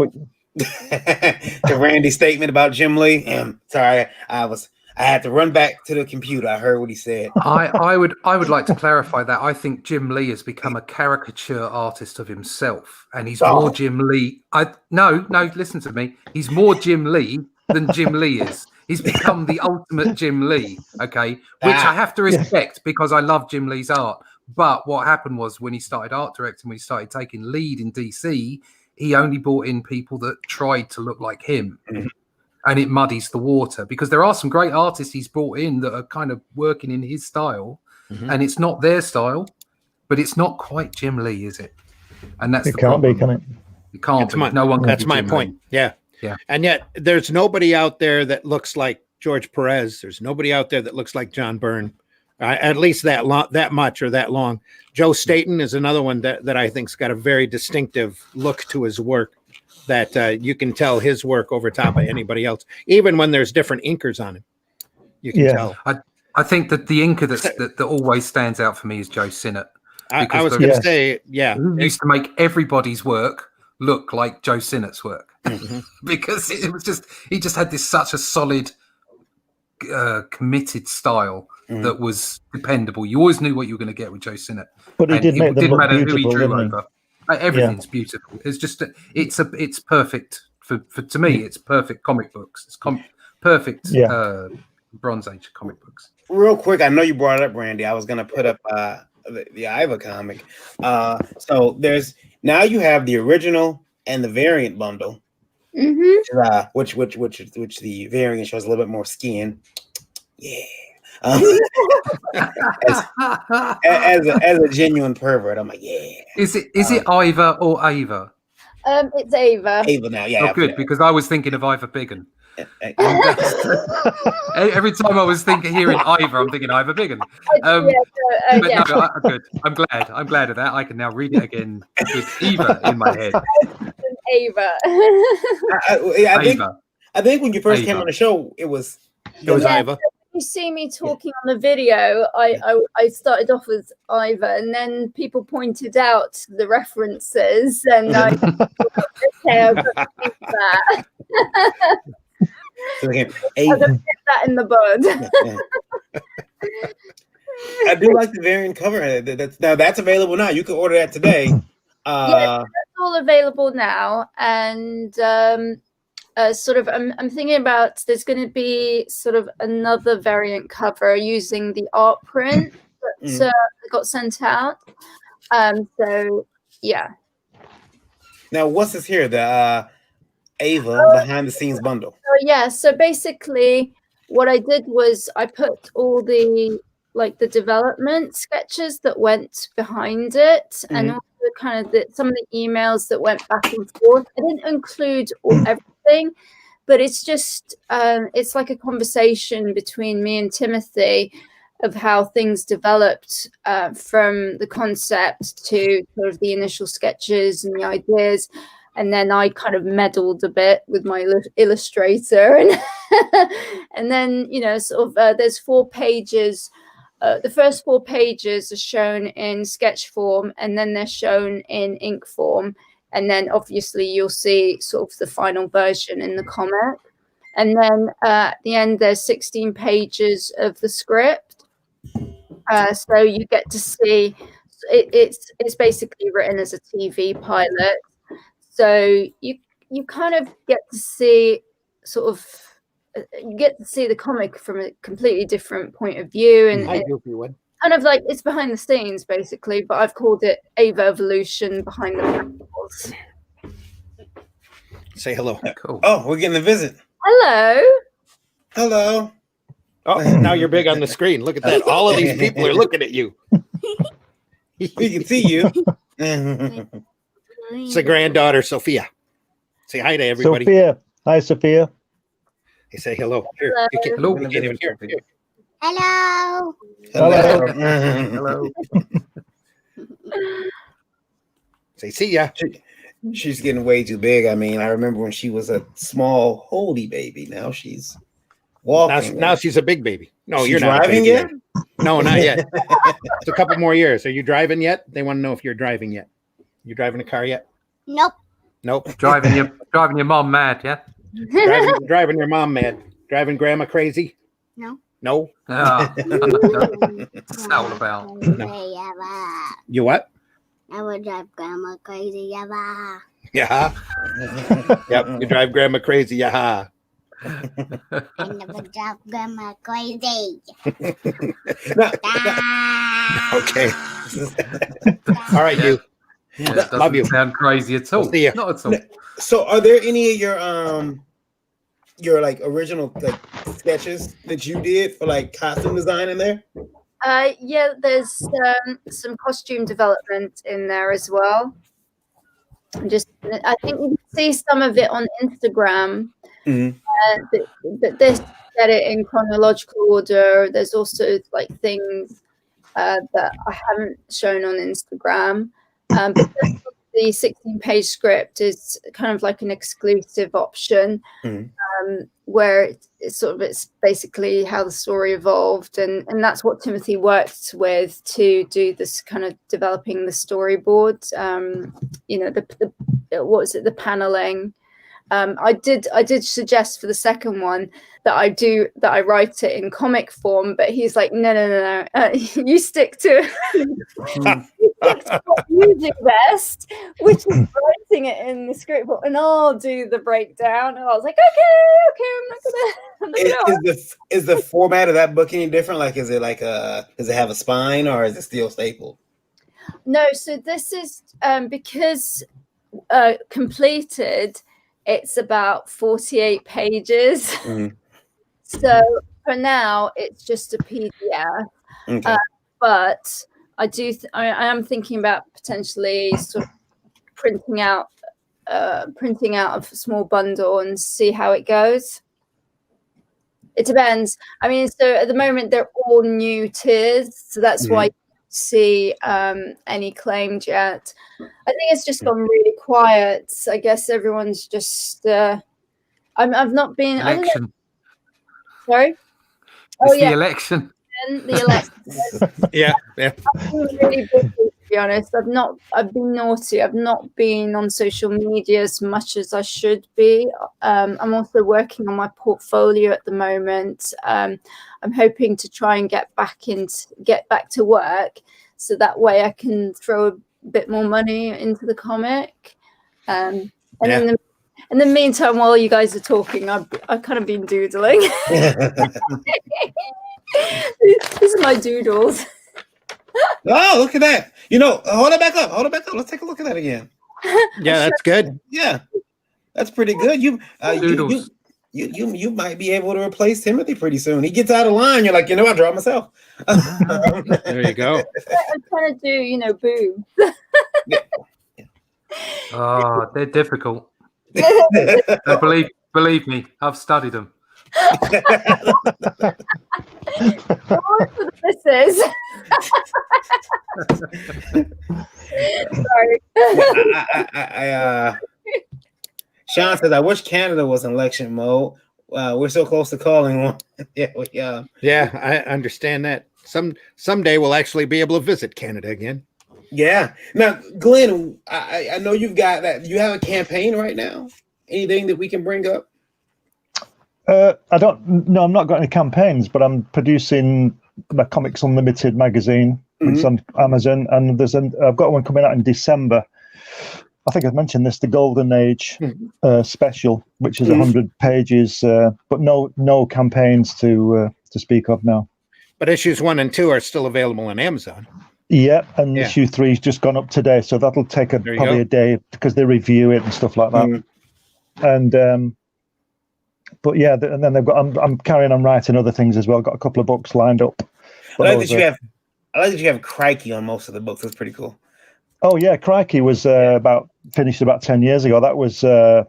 to Randy's statement about Jim Lee. Sorry, I had to run back to the computer. I heard what he said. I would like to clarify that. I think Jim Lee has become a caricature artist of himself, and he's more Jim Lee. No, listen to me. He's more Jim Lee than Jim Lee is. He's become the ultimate Jim Lee, okay, which I have to respect because I love Jim Lee's art. But what happened was when he started art directing, when he started taking lead in DC, he only brought in people that tried to look like him. Mm-hmm. And it muddies the water because there are some great artists he's brought in that are kind of working in his style, and it's not their style, but it's not quite Jim Lee, is it? And that's the problem. Can it? It can't be. No one can. That's my point. Yeah. Yeah. And yet there's nobody out there that looks like George Perez. There's nobody out there that looks like John Byrne, at least that much or that long. Joe Staton is another one that I think's got a very distinctive look to his work that you can tell his work over top of anybody else, even when there's different inkers on him. You can tell. I think that the inker that always stands out for me is Joe Sinnott. I was going to say, yeah. He used to make everybody's work look like Joe Sinnott's work because it was he just had such a solid, committed style that was dependable. You always knew what you were going to get with Joe Sinnott. But he did make them look beautiful, who he drew over. Everything's beautiful. It's just it's perfect for to me. It's perfect comic books. It's perfect Bronze Age comic books. Real quick, I know you brought it up, Randy. I was going to put up the Iva comic. So there's now you have the original and the variant bundle, which the variant shows a little bit more skin. Yeah. As a genuine pervert, I'm like, yeah. Is it Iva or Ava? It's Ava. Ava now, yeah. Oh, good, because I was thinking of Iva Biggin. Every time I was hearing Iva, I'm thinking Iva Biggin. Good. I'm glad of that. I can now read it again with Eva in my head. Ava. I think when you first came on the show, it was Iva. You see me talking on the video, I started off with Iva, and then people pointed out the references, and I okay, I've got to think that. So again, I'll get that in the bud. I do like the variant cover. That's available now. You can order that today. That's all available now, and I'm thinking about there's going to be sort of another variant cover using the art print that got sent out. So yeah. Now, what's this here? The Ava behind the scenes bundle. So basically, what I did was I put all the development sketches that went behind it, and also kind of some of the emails that went back and forth. I didn't include everything, but it's just it's like a conversation between me and Timothy of how things developed from the concept to sort of the initial sketches and the ideas. And then I kind of meddled a bit with my illustrator, and then there's 4 pages. The first 4 pages are shown in sketch form, and then they're shown in ink form, and then obviously you'll see sort of the final version in the comic. And then at the end, there's 16 pages of the script, so you get to see it's basically written as a TV pilot. So you kind of get to see the comic from a completely different point of view, and kind of like it's behind the scenes basically. But I've called it Ava Evolution Behind the Panels. Say hello. Cool. Oh, we're getting a visit. Hello. Oh, now you're big on the screen. Look at that. All of these people are looking at you. We can see you. It's a granddaughter, Sophia. Say hi to everybody. Sophia. Hi, Sophia. Hey, say hello. Here, Hello. you can't, Hello. you can't even hear. Here. Hello. Hello. Say see ya. She's getting way too big. I mean, I remember when she was a small, holy baby. Now she's walking. Now she's a big baby. No, She you're not a driving baby yet? No, not yet. It's a couple more years. Are you driving yet? They want to know if you're driving yet. You driving a car yet? Nope. Nope. Driving your mom mad, yeah? driving your mom mad. Driving grandma crazy? No. No. Ah, what's that all about? You what? I would drive grandma crazy. Yabba. Yeah. Yep. You drive grandma crazy. Yeah. I never drive grandma crazy. Okay. All right, you. Yeah, it Love you. doesn't sound crazy at all. See ya. Not at all. So, are there any of your like original like sketches that you did for like costume design in there? Yeah, there's some costume development in there as well. I think you can see some of it on Instagram. But this get it in chronological order. There's also like things that I haven't shown on Instagram. But the 16-page script is kind of like an exclusive option, where it's basically how the story evolved, and that's what Timothy worked with to do this kind of developing the storyboard. The paneling. I did suggest for the second one that I write it in comic form, but he's like, no, you stick to what you do best, which is writing it in the script, and I'll do the breakdown. And I was like, okay, I'm not gonna. Is the format of that book any different? Like, is it like does it have a spine or is it still stapled? No, so this is because completed. It's about 48 pages. So for now, it's just a PDF. Okay. But I am thinking about potentially sort of printing out a small bundle and see how it goes. It depends. I mean, so at the moment they're all new tiers, so that's why you don't see any claimed yet. I think it's just gone really quiet. I guess everyone's just. I've not been. Election. Sorry. It's the election. The election. Yeah. I've been really busy, to be honest. I've been naughty. I've not been on social media as much as I should be. I'm also working on my portfolio at the moment. I'm hoping to try and get back to work, so that way I can throw a bit more money into the comic. In the meantime, while you guys are talking, I've kind of been doodling. These are my doodles. Oh, look at that! Hold it back up. Let's take a look at that again. Yeah, that's good. Yeah, that's pretty good. You Doodles. you might be able to replace Timothy pretty soon. He gets out of line. You're like, I draw myself. There you go. I'm trying to do, boobs. Oh, they're difficult. Believe me, I've studied them. This is. Sorry. Sean says, I wish Canada was in election mode. We're so close to calling one. Yeah, I understand that. Someday we'll actually be able to visit Canada again. Yeah. Now, Glenn, I know you've got that. You have a campaign right now. Anything that we can bring up? I don't. No, I'm not got any campaigns, but I'm producing my Comics Unlimited magazine, which is on Amazon, and I've got one coming out in December. I think I've mentioned this, the Golden Age special, which is 100 pages, but no campaigns to speak of now. But issues 1 and 2 are still available on Amazon. Yeah, and issue 3's just gone up today, so that'll take probably a day because they review it and stuff like that. And but yeah, and then they've got. I'm carrying on writing other things as well. Got a couple of books lined up. I like that you have I like that you have Crikey on most of the books. That's pretty cool. Oh yeah, Crikey was finished about 10 years ago. That was a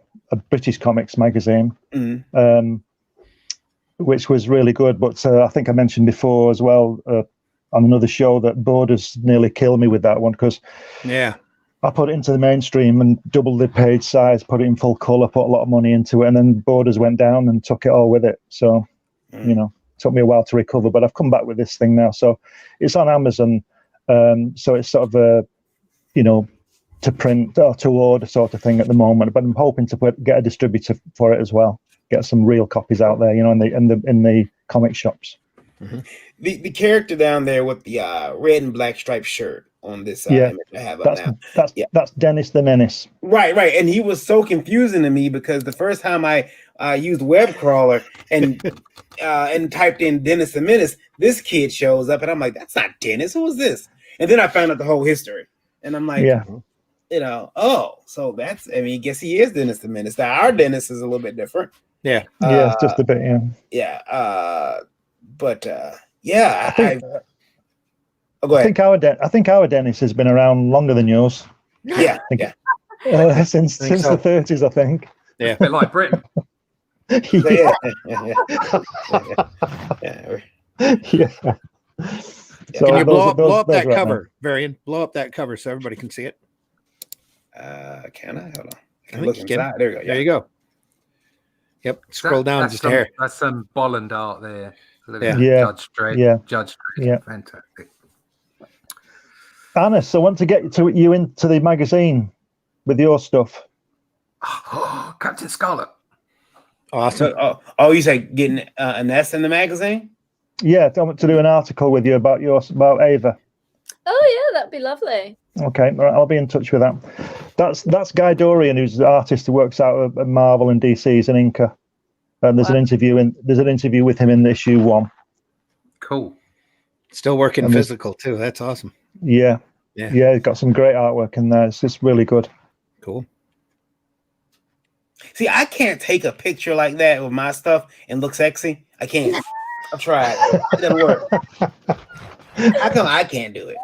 British comics magazine, which was really good. But I think I mentioned before as well on another show that Borders nearly killed me with that one because I put it into the mainstream and doubled the page size, put it in full color, put a lot of money into it, and then Borders went down and took it all with it. So, it took me a while to recover, but I've come back with this thing now. So it's on Amazon. So it's sort of a, to print or to order sort of thing at the moment, but I'm hoping to get a distributor for it as well. Get some real copies out there, in the comic shops. Mm-hmm. The character down there with the red and black striped shirt on this image I have up now. That's Dennis the Menace. Right. And he was so confusing to me because the first time I used web crawler and typed in Dennis the Menace, this kid shows up and I'm like, that's not Dennis. Who is this? And then I found out the whole history, and I'm like, so that's. I guess he is Dennis the Menace. Now our Dennis is a little bit different. Yeah, it's just a bit. Go ahead. I think our Dennis has been around longer than yours. Yeah, since the 30s, I think. Yeah, a bit like Britain. Yeah. So can you blow up that cover, Varian? Blow up that cover so everybody can see it. Can I? Hold on. I can look inside. There we go. There you go. Yep. Scroll down just a hair. That's some Bolland art there. Judge Dredd. Yeah. Fantastic. Anna, so I want to get you into the magazine with your stuff. Captain Scarlet. Awesome. Oh, you say getting an S in the magazine? Yeah, I want to do an article with you about Ava. Oh yeah, that'd be lovely. Okay, all right, I'll be in touch with that. That's Guy Dorian, who's the artist who works out at Marvel and DC. He's an inker, and there's an interview with him in issue 1. Cool. Still working physical too. That's awesome. Yeah. He's got some great artwork in there. It's just really good. Cool. See, I can't take a picture like that with my stuff and look sexy. I can't. I've tried. It doesn't work. How come I can't do it?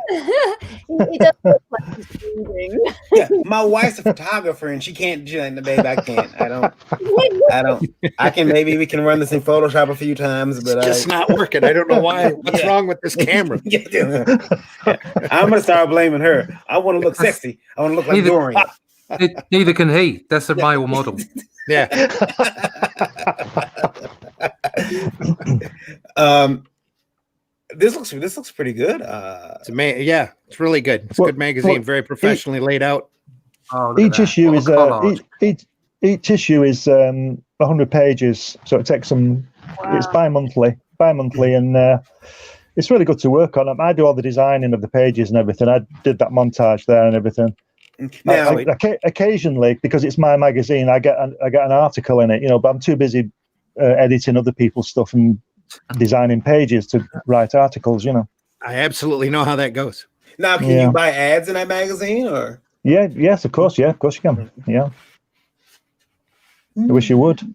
He does look like he's breathing. Yeah, my wife's a photographer and she can't do that. Babe, I can't. I don't. I can. Maybe we can run this in Photoshop a few times, but it's not working. I don't know why. What's wrong with this camera? I'm gonna start blaming her. I want to look sexy. I want to look like Dorian. Neither can he. That's a male model. Yeah. This looks pretty good. It's really good. It's a good magazine, very professionally laid out. Each issue is each issue is 100 pages, so it takes some. Wow. It's bi-monthly, and it's really good to work on. I do all the designing of the pages and everything. I did that montage there and everything. Now, occasionally, because it's my magazine, I get an article in it, but I'm too busy editing other people's stuff and designing pages to write articles. I absolutely know how that goes. Now, can you buy ads in that magazine, or? Yes, of course you can. Yeah. I wish you would. Time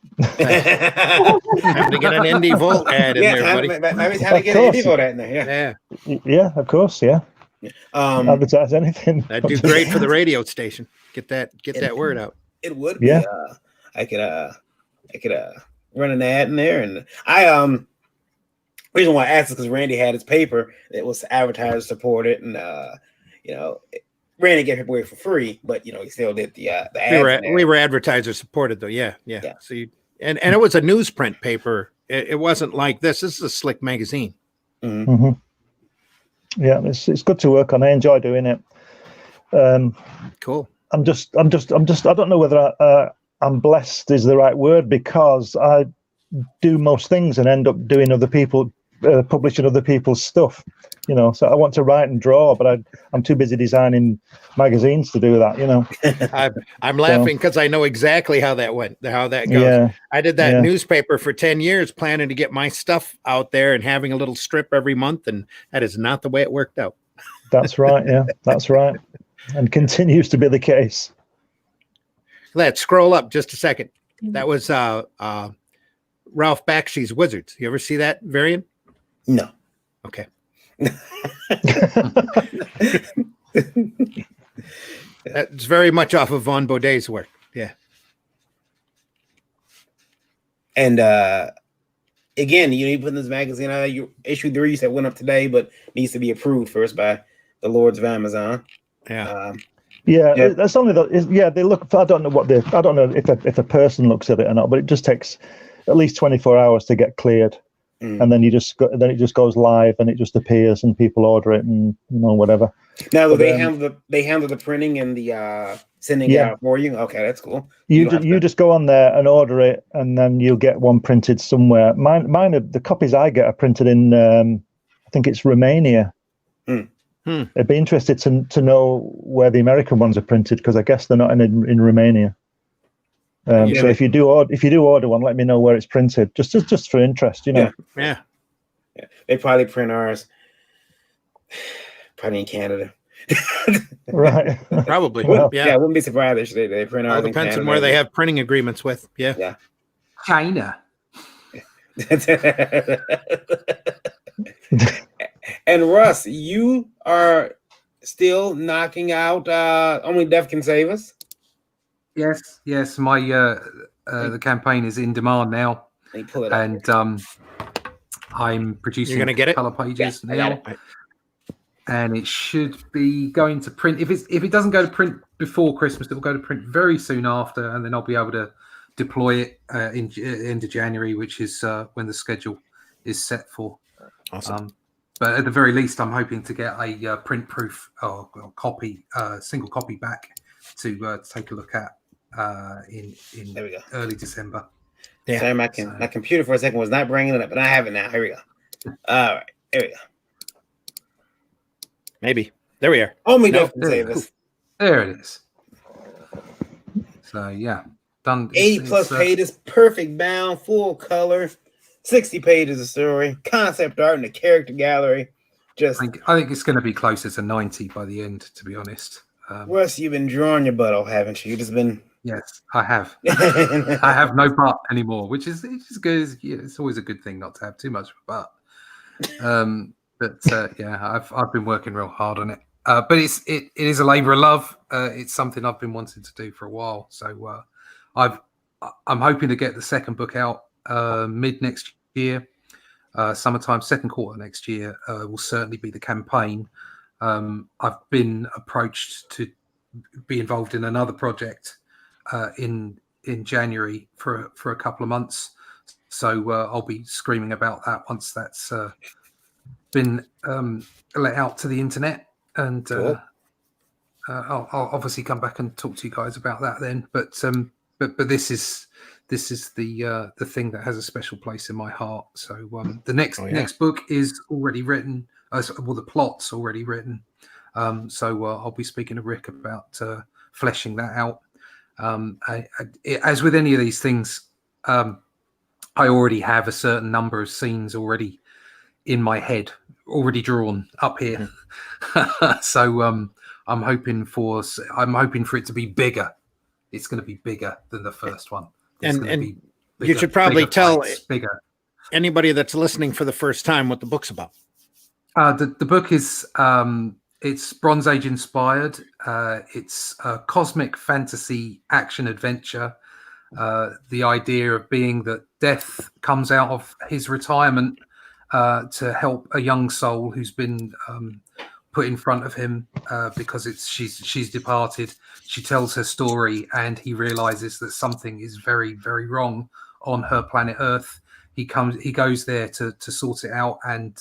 to get an Indie Volt ad in there, buddy. Maybe time to get an Indie Volt ad in there. Yeah, of course. Yeah. Advertise anything. That'd do great for the radio station. Get that word out. It would be. I could run an ad in there, and reason why I asked is because Randy had his paper that was advertiser supported, and Randy gave it away for free, but he still did the ads. We were advertiser supported though. Yeah. So and it was a newsprint paper. It wasn't like this. This is a slick magazine. Mm-hmm. Mm-hmm. Yeah, it's good to work on. I enjoy doing it. Cool. I don't know whether I'm blessed is the right word, because I do most things and end up doing publishing other people's stuff. So I want to write and draw, but I'm too busy designing magazines to do that. I'm laughing because I know exactly how that went, how that goes. Yeah, I did that newspaper for 10 years, planning to get my stuff out there and having a little strip every month, and that is not the way it worked out. That's right. Yeah, that's right, and continues to be the case. Let's scroll up just a second. That was Ralph Bakshi's Wizards. You ever see that variant? No. Okay. That's very much off of Von Baudet's work. Yeah. And again, you put in this magazine out. You issue 3 that went up today, but needs to be approved first by the Lords of Amazon. Yeah. Yeah, that's only they look. I don't know if a person looks at it or not, but it just takes at least 24 hours to get cleared, and then it just goes live and it just appears and people order it and whatever. Now they handle the printing and the sending it out for you. Okay, that's cool. You just go on there and order it, and then you'll get one printed somewhere. Mine are, the copies I get are printed in I think it's Romania. I'd be interested to know where the American ones are printed, because I guess they're not in Romania. So if you do order one, let me know where it's printed, just for interest, Yeah. They probably print ours probably in Canada. Right. Probably. Well, Yeah, I wouldn't be surprised if they print ours. All depends on where they have printing agreements with. Yeah. China. And Russ, you are still knocking out Only Death Can Save Us. Yes. My the campaign is in demand now, and I'm producing You're gonna get it? color pages I got now, and it should be going to print. If it doesn't go to print before Christmas, it will go to print very soon after, and then I'll be able to deploy it in end of January, which is when the schedule is set for. Awesome. But at the very least, I'm hoping to get a print proof or copy, single copy back to take a look at in there we go. Early December. Yeah. Sorry, my computer for a second was not bringing it up, but I have it now. Here we go. All right, here we go. Maybe. There we are. Only Death Can Save Us. There it is. So yeah, done. 80+ pages, perfect bound, full color. 60 pages of story, concept art, and a character gallery. I think it's going to be closer to 90 by the end, to be honest. Russ, you've been drawing your butt off, haven't you? You've just been. Yes, I have. I have no butt anymore, which is good. It's always a good thing not to have too much of a butt. Yeah, I've been working real hard on it. But it is a labour of love. It's something I've been wanting to do for a while. So I'm hoping to get the second book out mid next year, summertime, second quarter next year will certainly be the campaign. I've been approached to be involved in another project in January for a couple of months, so I'll be screaming about that once that's been let out to the internet, and cool. I'll obviously come back and talk to you guys about that then. But this is the thing that has a special place in my heart. So the next book is already written. Well, the plot's already written. So I'll be speaking to Rick about fleshing that out. As with any of these things, I already have a certain number of scenes already in my head, already drawn up here. So I'm hoping for it to be bigger. It's going to be bigger than the first one. And you should probably tell bigger. Anybody that's listening for the first time what the book's about. The book is it's Bronze Age inspired. It's a cosmic fantasy action adventure. The idea of being that Death comes out of his retirement to help a young soul who's been put in front of him because she's departed. She tells her story, and he realizes that something is very, very wrong on her planet Earth. He goes there to sort it out, and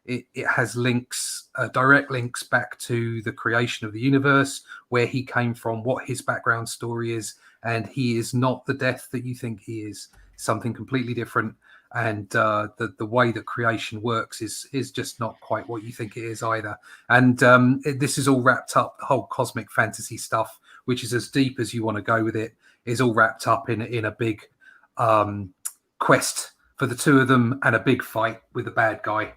it has links, direct links back to the creation of the universe, where he came from, what his background story is, and he is not the Death that you think he is. Something completely different. And the way that creation works is just not quite what you think it is either. And this is all wrapped up, the whole cosmic fantasy stuff, which is as deep as you want to go with it, is all wrapped up in a big quest for the two of them and a big fight with the bad guy.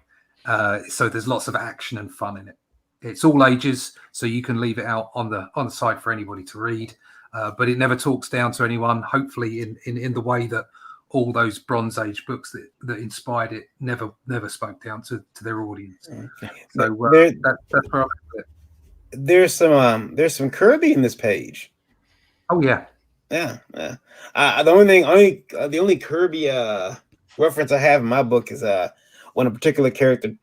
So there's lots of action and fun in it. It's all ages, so you can leave it out on the side for anybody to read. But it never talks down to anyone, hopefully in the way that all those Bronze Age books that inspired it never spoke down to their audience. So that's where I put it. There's some Kirby in this page. Oh yeah. Yeah. The only Kirby reference I have in my book is when a particular character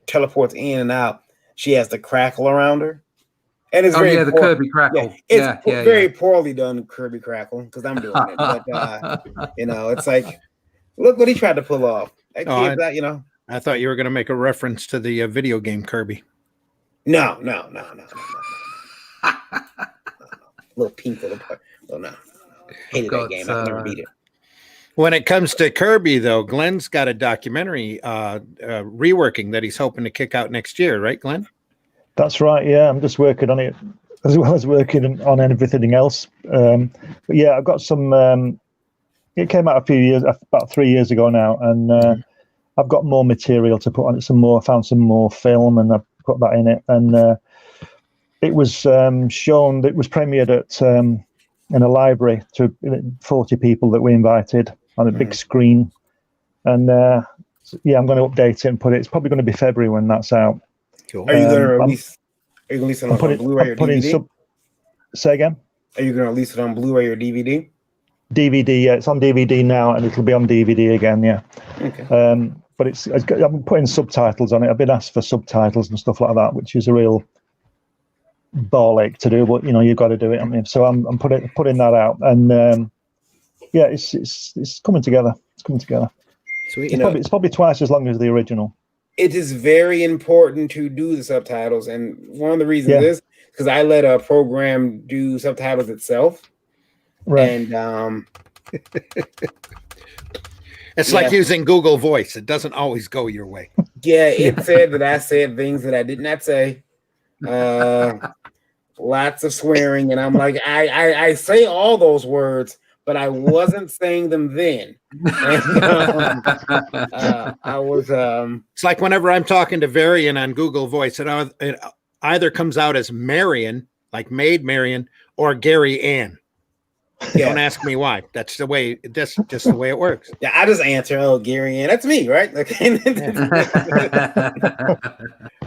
teleports in and out, she has the crackle around her. And it's the Kirby crackle. Yeah, it's very poorly done Kirby crackle because I'm doing it. But it's like, look what he tried to pull off. I thought you were going to make a reference to the video game Kirby. No. Little pink little part. Oh no. Hated that game. I never beat it. When it comes to Kirby, though, Glenn's got a documentary reworking that he's hoping to kick out next year, right, Glenn? That's right. Yeah, I'm just working on it as well as working on everything else. But yeah, I've got some. It came out about 3 years ago now, and I've got more material to put on it. I found some more film, and I've put that in it. And it was shown. It was premiered at in a library to 40 people that we invited on a big screen. And yeah, I'm going to update it and put it. It's probably going to be February when that's out. Cool. Are you going to release? Are you releasing it on Blu-ray or DVD? Say again. Are you going to release it on Blu-ray or DVD? DVD. Yeah, it's on DVD now, and it'll be on DVD again. Yeah. Okay. But I'm putting subtitles on it. I've been asked for subtitles and stuff like that, which is a real ball ache to do, but you've got to do it. I mean, so I'm putting that out, and yeah, it's coming together. It's coming together. Sweet. It's probably twice as long as the original. It is very important to do the subtitles, and one of the reasons is because I let a program do subtitles itself, right? And it's like using Google Voice; it doesn't always go your way. Yeah, it said that I said things that I did not say. Lots of swearing, and I'm like, I say all those words, but I wasn't saying them then. And, I was. It's like whenever I'm talking to Varian on Google Voice, it either comes out as Marion, like Maid Marion, or Gary Ann. Yeah. Don't ask me why. That's the way. That's just the way it works. Yeah, I just answer, "Oh, Gary Ann, that's me, right?" Okay.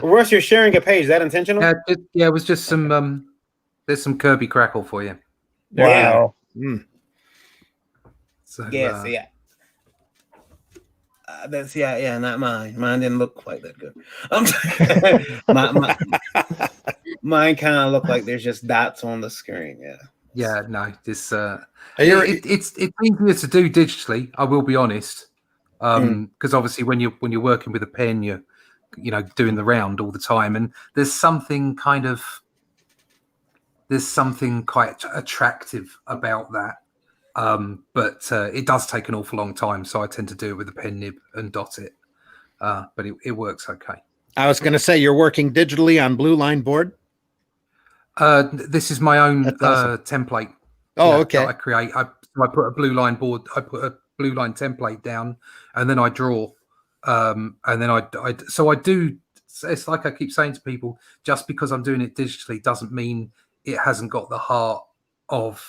Russ, you're sharing a page. Is that intentional? Yeah, it was just some. There's some Kirby crackle for you. Wow. Mm. So, Yeah. That's not mine. Mine didn't look quite that good. Mine kind of look like there's just dots on the screen. Yeah. Yeah, no, this it's easier to do digitally. I will be honest, because obviously when you're working with a pen, you're doing the round all the time, and there's something quite attractive about that. But it does take an awful long time, so I tend to do it with a pen nib and dot it. But it works okay. I was going to say you're working digitally on Blue Line board. This is my own template. Oh, okay. That I create. I put a Blue Line board. I put a Blue Line template down, and then I draw. And then I do. It's like I keep saying to people: just because I'm doing it digitally doesn't mean it hasn't got the heart of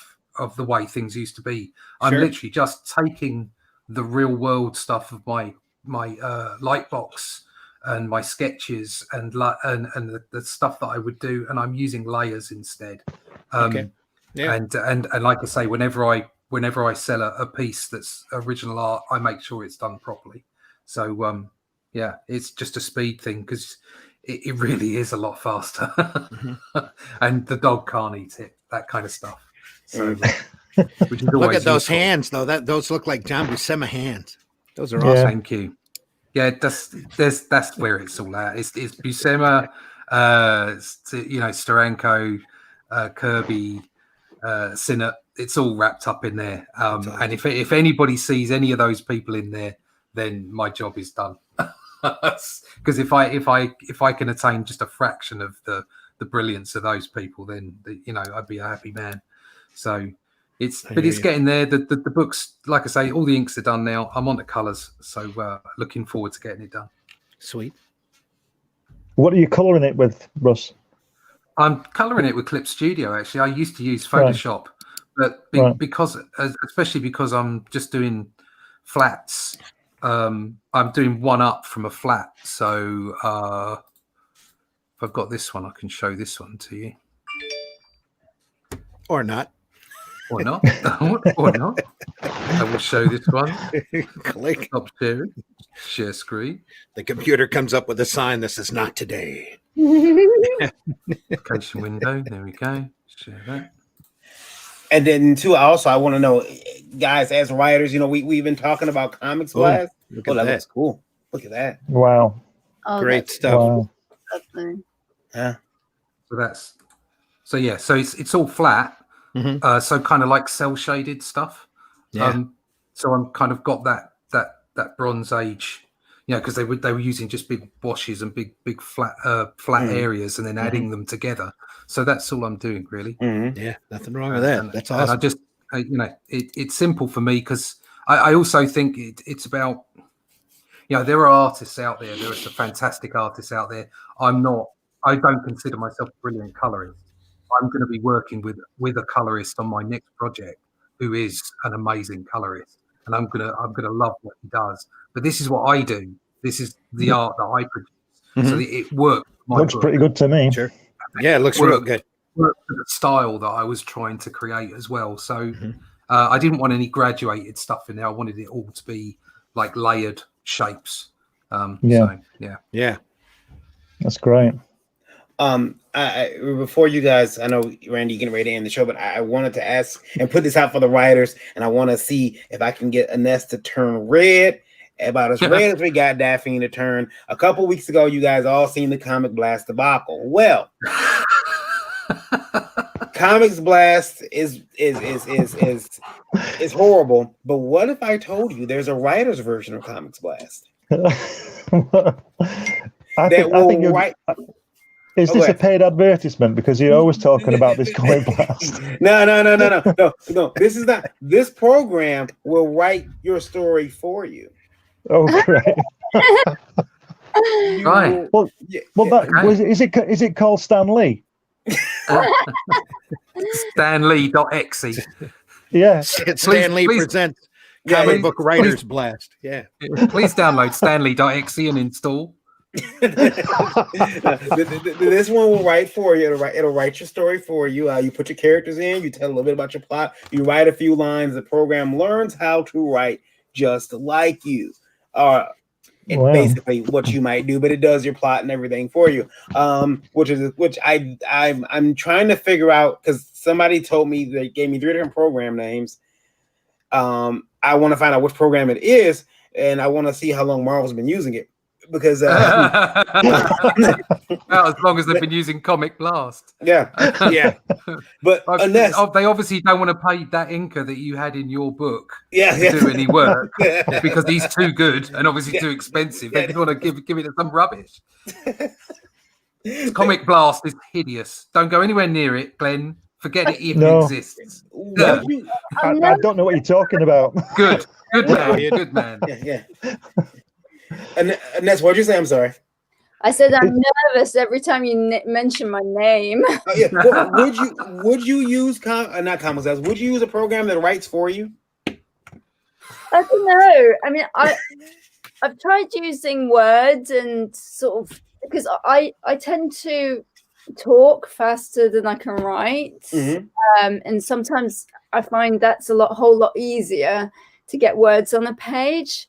the way things used to be. I'm literally just taking the real world stuff of my light box and my sketches and the stuff that I would do, and I'm using layers instead. And like I say, whenever I sell a piece that's original art, I make sure it's done properly. So it's just a speed thing because it really is a lot faster. And the dog can't eat it, that kind of stuff. So which is look at those useful. hands though. Those look like John Buscema hands. Those are Yeah. awesome. Thank you. Yeah, that's where it's all at. It's Buscema, Steranko, Kirby, Sinnott. It's all wrapped up in there. And if anybody sees any of those people in there, then my job is done. Because if I can attain just a fraction of the brilliance of those people, then I'd be a happy man. So it's getting there. The books, like I say, all the inks are done now. I'm on the colours, so looking forward to getting it done. Sweet. What are you colouring it with, Russ? I'm colouring it with Clip Studio. Actually, I used to use Photoshop, but especially because I'm just doing flats. I'm doing one up from a flat. So if I've got this one, I can show this one to you. Or not. Or not. Or not. I will show this one. Click. Stop sharing. Share screen. The computer comes up with a sign. This is not today. Application window. There we go. Share that. And then too, I want to know, guys, as writers, we've been talking about Comics Blast. Look at that that. looks cool. Look at that. Wow. Oh, Great that's stuff. Wow. lovely. Yeah. So it's all flat. Mhm. So kind of like cell shaded stuff. Yeah. So I'm kind of got that Bronze Age, because they were using just big washes and big flat areas and then adding them together. So that's all I'm doing really. Mm-hmm. Yeah, nothing wrong with that. That's And I awesome. just, it's simple for me because I also think it's about, there are artists out there. There are some fantastic artists out there. I don't consider myself a brilliant colorist. I'm going to be working with a colorist on my next project who is an amazing colorist, and I'm gonna love what he does. But this is what I do. This is the art that I produce. So that it works. Looks pretty good to me. Sure. Yeah, it looks real good. Worked for the style that I was trying to create as well. So I didn't want any graduated stuff in there. I wanted it all to be like layered shapes. Yeah. Yeah. That's great. Before you guys, I know Randy, you're getting ready to end the show, but I wanted to ask and put this out for the writers, and I want to see if I can get Ines to turn red, about as red as we got Daphne to turn. A couple weeks ago, you guys all seen the Comic Blast debacle. Well, Comics Blast is horrible, but what if I told you there's a writer's version of Comics Blast? I think you're right. Is this a paid advertisement? Because you're always talking about this Comic Blast. No. This is not. This program will write your story for you. Oh, great. Right. Is it called Stan Lee? Stanley.exe. Yeah. Stan Lee presents Comic Book Writers Blast. Yeah. Please download Stanley.exe and install. This one will write for you. It'll write your story for you. You put your characters in. You tell a little bit about your plot. You write a few lines. The program learns how to write just like you. Basically what you might do, but it does your plot and everything for you. Which I'm trying to figure out, because somebody told me, they gave me 3 different program names. I want to find out which program it is, and I want to see how long Marvel's been using it. Because as long as they've been using Comic Blast. Yeah. But unless they obviously don't want to pay that inker that you had in your book to do any work because he's too good and obviously too expensive. They just want to give it some rubbish. Comic Blast is hideous. Don't go anywhere near it, Glenn. Forget it even exists. I don't know what you're talking about. Good man. Good man. Yeah. And that's what you say. I'm sorry. I said I'm nervous every time you mention my name. Well, would you use not Comics Blast? Would you use a program that writes for you? I don't know. I mean, I've tried using words and sort of, because I tend to talk faster than I can write, and sometimes I find that's a whole lot easier to get words on a page.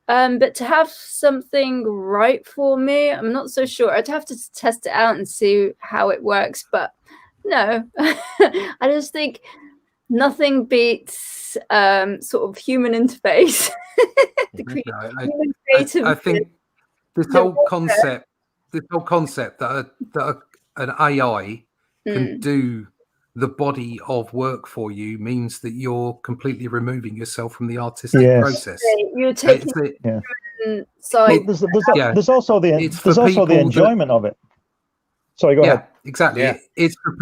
But to have something right for me, I'm not so sure. I'd have to test it out and see how it works. But no, I just think nothing beats sort of human interface. I think this whole concept that an AI can do the body of work for you means that you're completely removing yourself from the artistic process. You're taking side. There's also the enjoyment of it. Sorry, go ahead. Exactly. Yeah. It's for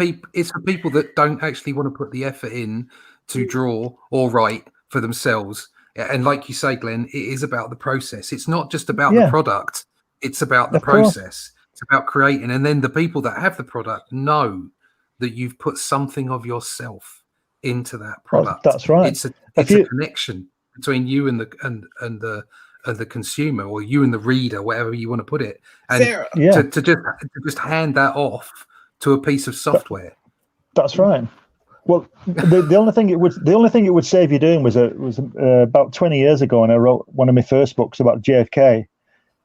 people that don't actually want to put the effort in to draw or write for themselves. And like you say, Glenn, it is about the process. It's not just about the product. It's about the process. It's about creating. And then the people that have the product know that you've put something of yourself into that product. That's right. It's a connection. between you and the consumer, or you and the reader, whatever you want to put it, and Sarah. Yeah, to just hand that off to a piece of software. that's right. Well, the only thing it would save you doing was about 20 years ago, and I wrote one of my first books about JFK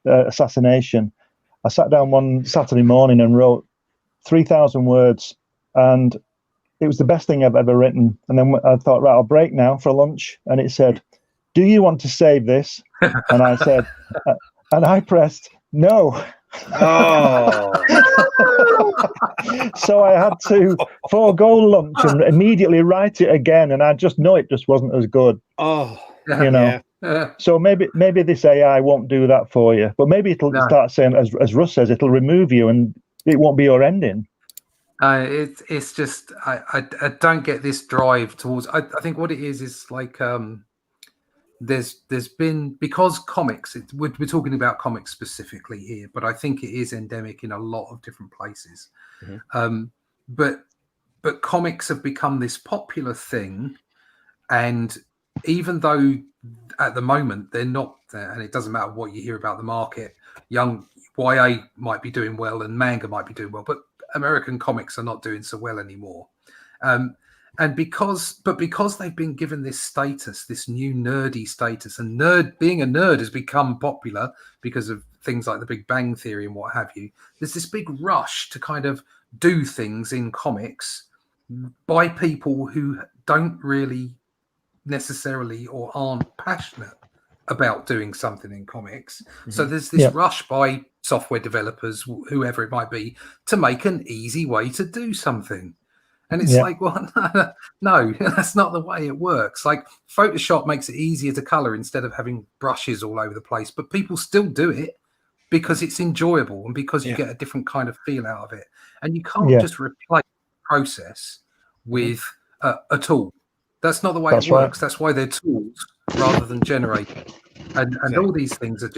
assassination. I sat down one Saturday morning and wrote 3,000 words, and it was the best thing I've ever written. And then I thought, right, I'll break now for lunch, and it said, "Do you want to save this?" And I said, and I pressed no. Oh. So I had to forego lunch and immediately write it again, and I just know it just wasn't as good. Oh, You know. So maybe this AI won't do that for you, but maybe it'll start saying, as Russ says, it'll remove you, and it won't be your ending. It's just I don't get this drive towards. I think what it is like there's been, because comics. We're talking about comics specifically here, but I think it is endemic in a lot of different places. Mm-hmm. But comics have become this popular thing, and even though at the moment they're not there, and it doesn't matter what you hear about the market, young YA might be doing well and manga might be doing well, but American comics are not doing so well anymore. And because they've been given this status, this new nerdy status, and being a nerd has become popular because of things like the Big Bang Theory and what have you. There's this big rush to kind of do things in comics by people who don't really necessarily or aren't passionate about doing something in comics. Mm-hmm. So there's this rush by software developers, whoever it might be, to make an easy way to do something. And it's like, well, no, that's not the way it works. Like, Photoshop makes it easier to color instead of having brushes all over the place, but people still do it because it's enjoyable and because you get a different kind of feel out of it. And you can't just replace the process with a tool. That's not the way it works. That's why they're tools rather than generated. And all these things are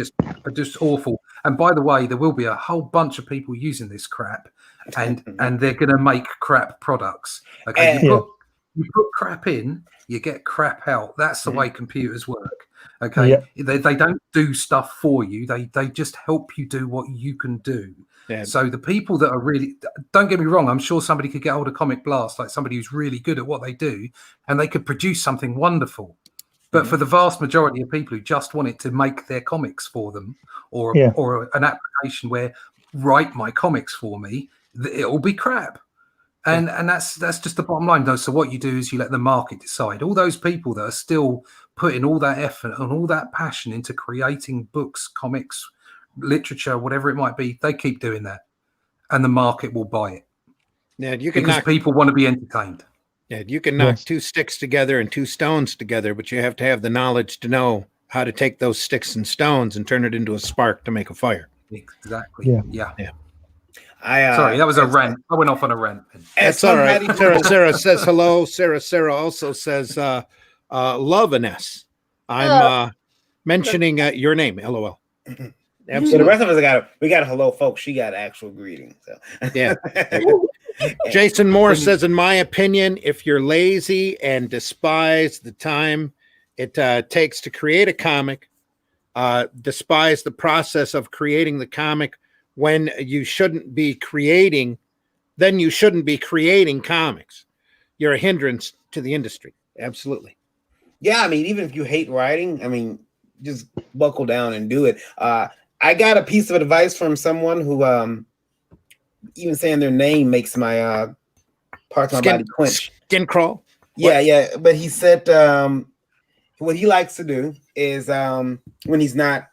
just awful. And by the way, there will be a whole bunch of people using this crap, and they're going to make crap products. Okay, you put crap in, you get crap out. That's the way computers work. Okay, they don't do stuff for you. They just help you do what you can do. Yeah. So the people that are really, don't get me wrong, I'm sure somebody could get hold of Comic Blast, like somebody who's really good at what they do, and they could produce something wonderful. But for the vast majority of people who just want it to make their comics for them, or an application where write my comics for me, it'll be crap. And that's just the bottom line, though. So what you do is you let the market decide. All those people that are still putting all that effort and all that passion into creating books, comics, literature, whatever it might be, they keep doing that, and the market will buy it. Yeah, you can because people want to be entertained. Yeah, you can knock two sticks together and two stones together, but you have to have the knowledge to know how to take those sticks and stones and turn it into a spark to make a fire. Exactly. Yeah. Sorry, that was a rant. I went off on a rant. That's all right. Sarah says hello. Sarah also says love an S. I'm mentioning your name. LOL. Absolutely. So the rest of us we got a hello, folks. She got actual greetings. So. Yeah. Jason Moore says, in my opinion, if you're lazy and despise the time it takes to create a comic, despise the process of creating the comic when you shouldn't be creating, then you shouldn't be creating comics. You're a hindrance to the industry. Absolutely. Yeah, I mean, even if you hate writing, I mean, just buckle down and do it. I got a piece of advice from someone who even saying their name makes my parts of my body clench. Skin crawl? Yeah. But he said what he likes to do is when he's not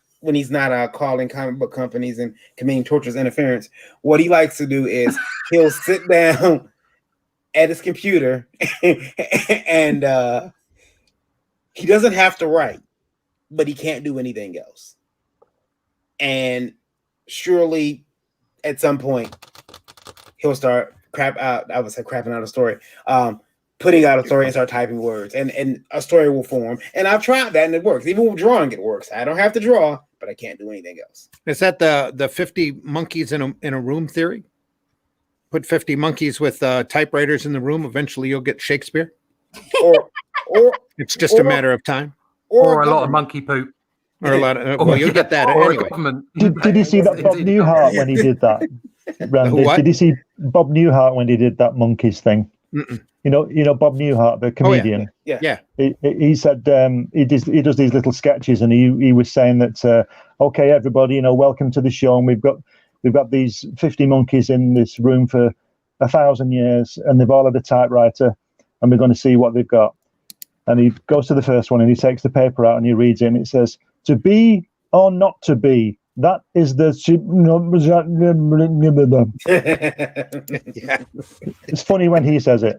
calling comic book companies and committing torturous interference, what he likes to do is he'll sit down at his computer and he doesn't have to write, but he can't do anything else. And surely at some point he'll start crapping out a story, putting out a story and start typing words, and a story will form. And I've tried that and it works. Even with drawing, it works. I don't have to draw, but I can't do anything else. Is that the 50 monkeys in a room theory? Put 50 monkeys with typewriters in the room. Eventually you'll get Shakespeare. Or it's just a matter of time. or a lot of monkey poop. Or a lot of, well, you'll get that Or a anyway. government. Did you see that Bob Newhart when he did that? Randy, What? did you see Bob Newhart when he did that monkeys thing? Mm-mm. You know Bob Newhart, the comedian. Yeah. He said he does these little sketches, and he was saying that okay, everybody, welcome to the show, and we've got these 50 monkeys in this room for 1,000 years, and they've all had a typewriter, and we're going to see what they've got. And he goes to the first one, and he takes the paper out, and he reads it, and it says, "To be or not to be, that is the." Yeah. It's funny when he says it.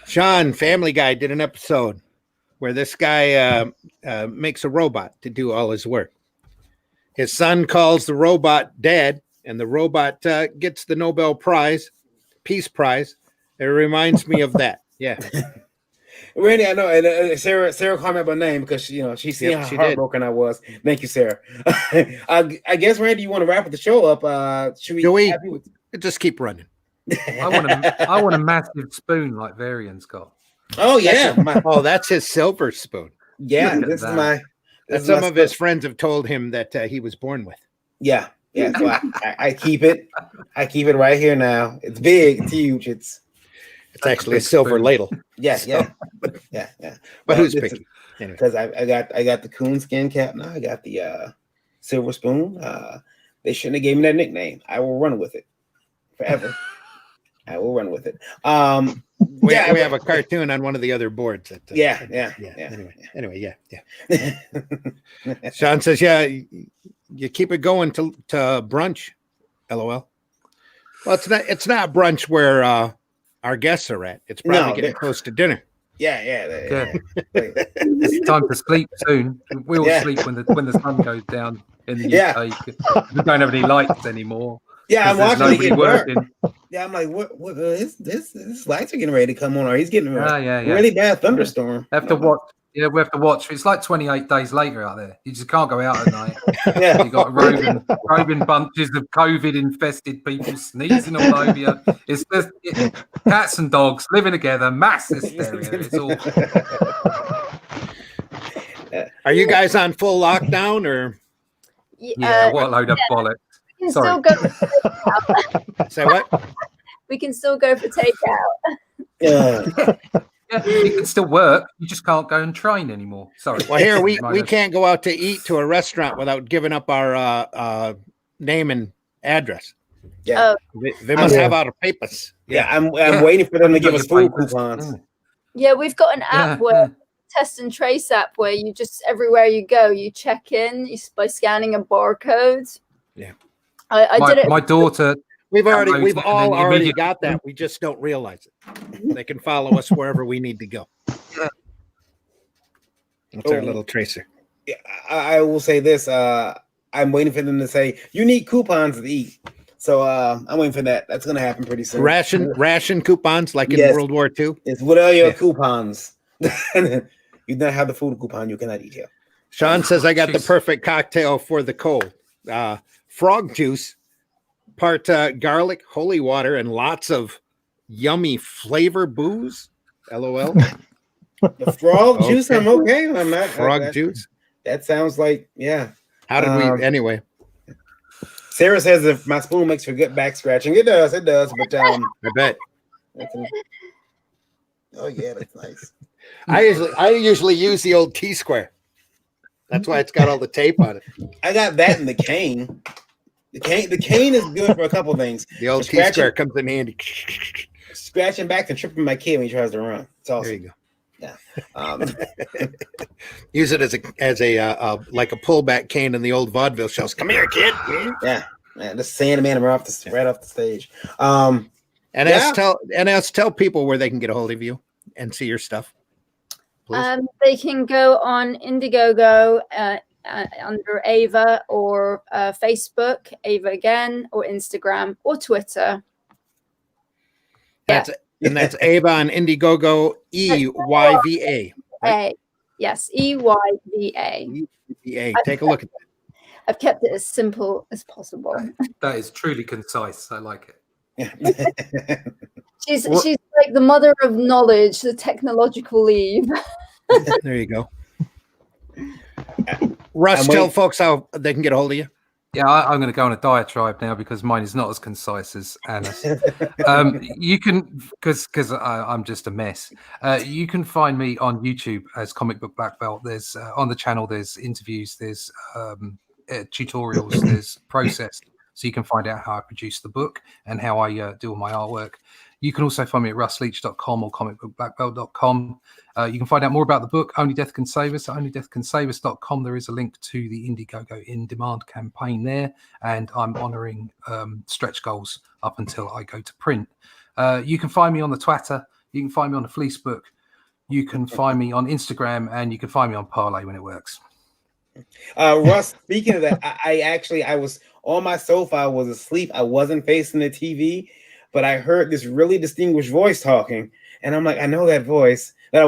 Sean, Family Guy, did an episode where this guy makes a robot to do all his work. His son calls the robot Dad, and the robot gets the Nobel Prize, Peace Prize. It reminds me of that. Yeah. Randy, I know, and Sarah called me by name because she seen how heartbroken I was. Thank you, Sarah. I guess, Randy, you want to wrap the show up? Should we? Just keep running. I want a massive spoon like Varian's got. Oh yeah, that's his silver spoon. Yeah, this is my. That some of his friends have told him that he was born with. Yeah. So I keep it. I keep it right here now. It's big. It's huge. It's actually a silver ladle. Yeah. But who's picky? Because I got the coonskin cap now. I got the silver spoon. They shouldn't have gave me that nickname. I will run with it forever. I will run with it. We have a cartoon on one of the other boards. Anyway, yeah. Sean says, yeah, you keep it going to brunch. LOL. Well, it's not brunch where our guests are at. It's probably getting close to dinner. Yeah. It's time to sleep soon. We all sleep when the sun goes down in the UK. We don't have any lights anymore. Yeah, I'm watching it get working. dark. Yeah, I'm like, what? This lights are getting ready to come on, or he's getting really bad thunderstorm. Have to watch. Yeah, we have to watch. It's like 28 days later out there. You just can't go out at night. You've got roving bunches of COVID-infested people sneezing all over you. It's just cats and dogs living together, mass hysteria. It's all. Are you guys on full lockdown or? Yeah, what a load of bollocks. We can still go for takeout. Say what? We can still go for takeout. Yeah. Yeah, you can still work. You just can't go and train anymore. Sorry. Well, here we can't go out to eat to a restaurant without giving up our name and address. Yeah, they must have our papers. Yeah, I'm waiting for them to give us food coupons. Yeah, we've got an app where test and trace app where you just everywhere you go, you check in by scanning a barcode. Yeah, I did it. My daughter. We've all already got that. We just don't realize it. They can follow us wherever we need to go. That's our little tracer. Yeah, I will say this. I'm waiting for them to say you need coupons to eat. So I'm waiting for that. That's going to happen pretty soon. Ration coupons like in World War II. It's what are your coupons? You don't have the food coupon. You cannot eat here. Sean says I got the perfect cocktail for the cold. Frog juice. Part garlic, holy water, and lots of yummy flavor booze. LOL. The frog juice, I'm okay on that. Frog juice. That sounds like, How did we, anyway? Sarah says if my spoon makes for good back scratching. It does, but I bet. Oh yeah, that's nice. I usually use the old T-square. That's why it's got all the tape on it. I got that in the cane. The cane is good for a couple things. The old T-square comes in handy. Scratching back and tripping my kid when he tries to run. It's awesome. There you go. Yeah. Use it as a like a pullback cane in the old vaudeville shows. Come here, kid. Yeah. Just saying the man right off the stage. Tell people where they can get a hold of you and see your stuff. Please. They can go on Indiegogo under Ava or Facebook, Ava again, or Instagram or Twitter. That's Ava on Indiegogo, EYVA. Right? Yes, EYVA. Take a look at that. I've kept it as simple as possible. That is truly concise. I like it. She's like the mother of knowledge, the technological Eve. There you go. Russ, tell folks how they can get a hold of you. Yeah, I'm going to go on a diatribe now because mine is not as concise as Anna's. You can, because I'm just a mess. You can find me on YouTube as Comic Book Black Belt. There's on the channel. There's interviews. There's tutorials. There's process, so you can find out how I produce the book and how I do all my artwork. You can also find me at russleach.com or comicbookblackbelt.com. You can find out more about the book, Only Death Can Save Us, at onlydeathcansavus.com. There is a link to the Indiegogo In Demand campaign there, and I'm honouring stretch goals up until I go to print. You can find me on the Twitter. You can find me on the Fleecebook. You can find me on Instagram, and you can find me on Parlay when it works. Russ, speaking of that, I was on my sofa. I was asleep. I wasn't facing the TV, but I heard this really distinguished voice talking, and I'm like, I know that voice. But I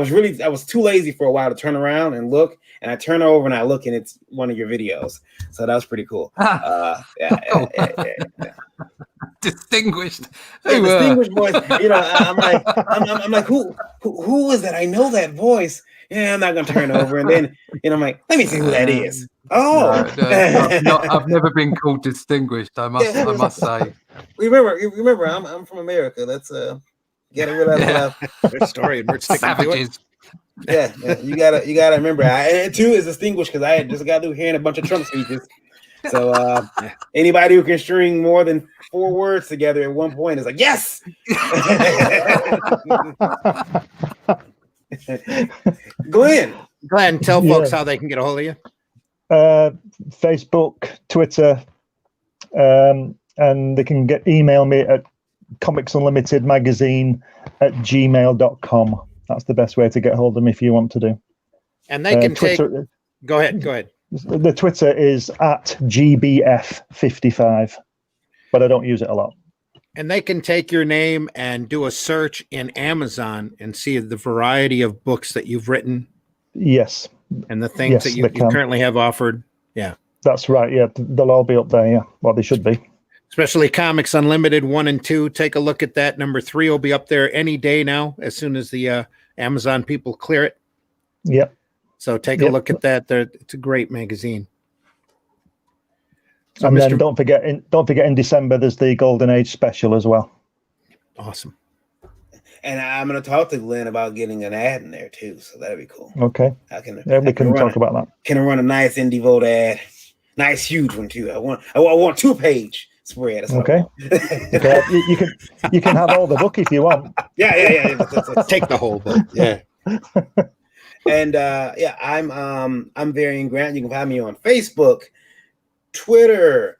was too lazy for a while to turn around and look, and I turn over and I look, and it's one of your videos. So that was pretty cool. Yeah. Distinguished. Distinguished voice. You know, I'm like, who is that? I know that voice. Yeah, I'm not gonna turn over, and then I'm like, let me see who that is. Oh, no, I've never been called distinguished. I must say. Remember, I'm from America. That's you gotta realize Good story, and we're sticking to it. Yeah, you gotta remember. And too is distinguished because I just got through hearing a bunch of Trump speeches. So anybody who can string more than 4 words together at one point is like, yes. Glenn, tell folks how they can get a hold of you. Facebook, Twitter, and they can email me at comicsunlimitedmagazine@gmail.com. That's the best way to get hold of me if you want to do. And they can Twitter, Go ahead. The Twitter is at GBF55, but I don't use it a lot. And they can take your name and do a search in Amazon and see the variety of books that you've written. Yes. And the things that you currently have offered. Yeah. That's right. Yeah. They'll all be up there. Yeah. Well, they should be. Especially Comics Unlimited 1 and 2. Take a look at that. Number 3 will be up there any day now, as soon as the Amazon people clear it. Yep. So take a look at that. It's a great magazine. So and then don't forget in December there's the Golden Age special as well. Awesome. And I'm going to talk to Glenn about getting an ad in there too, so that'd be cool. Okay. We can talk about that. Can I run a nice Indie Vote ad? Nice huge one too. I want 2-page spread. Okay. Okay. You can have all the book if you want. Yeah. Take the whole book. Yeah. And I'm Varian Grant. You can find me on Facebook, Twitter.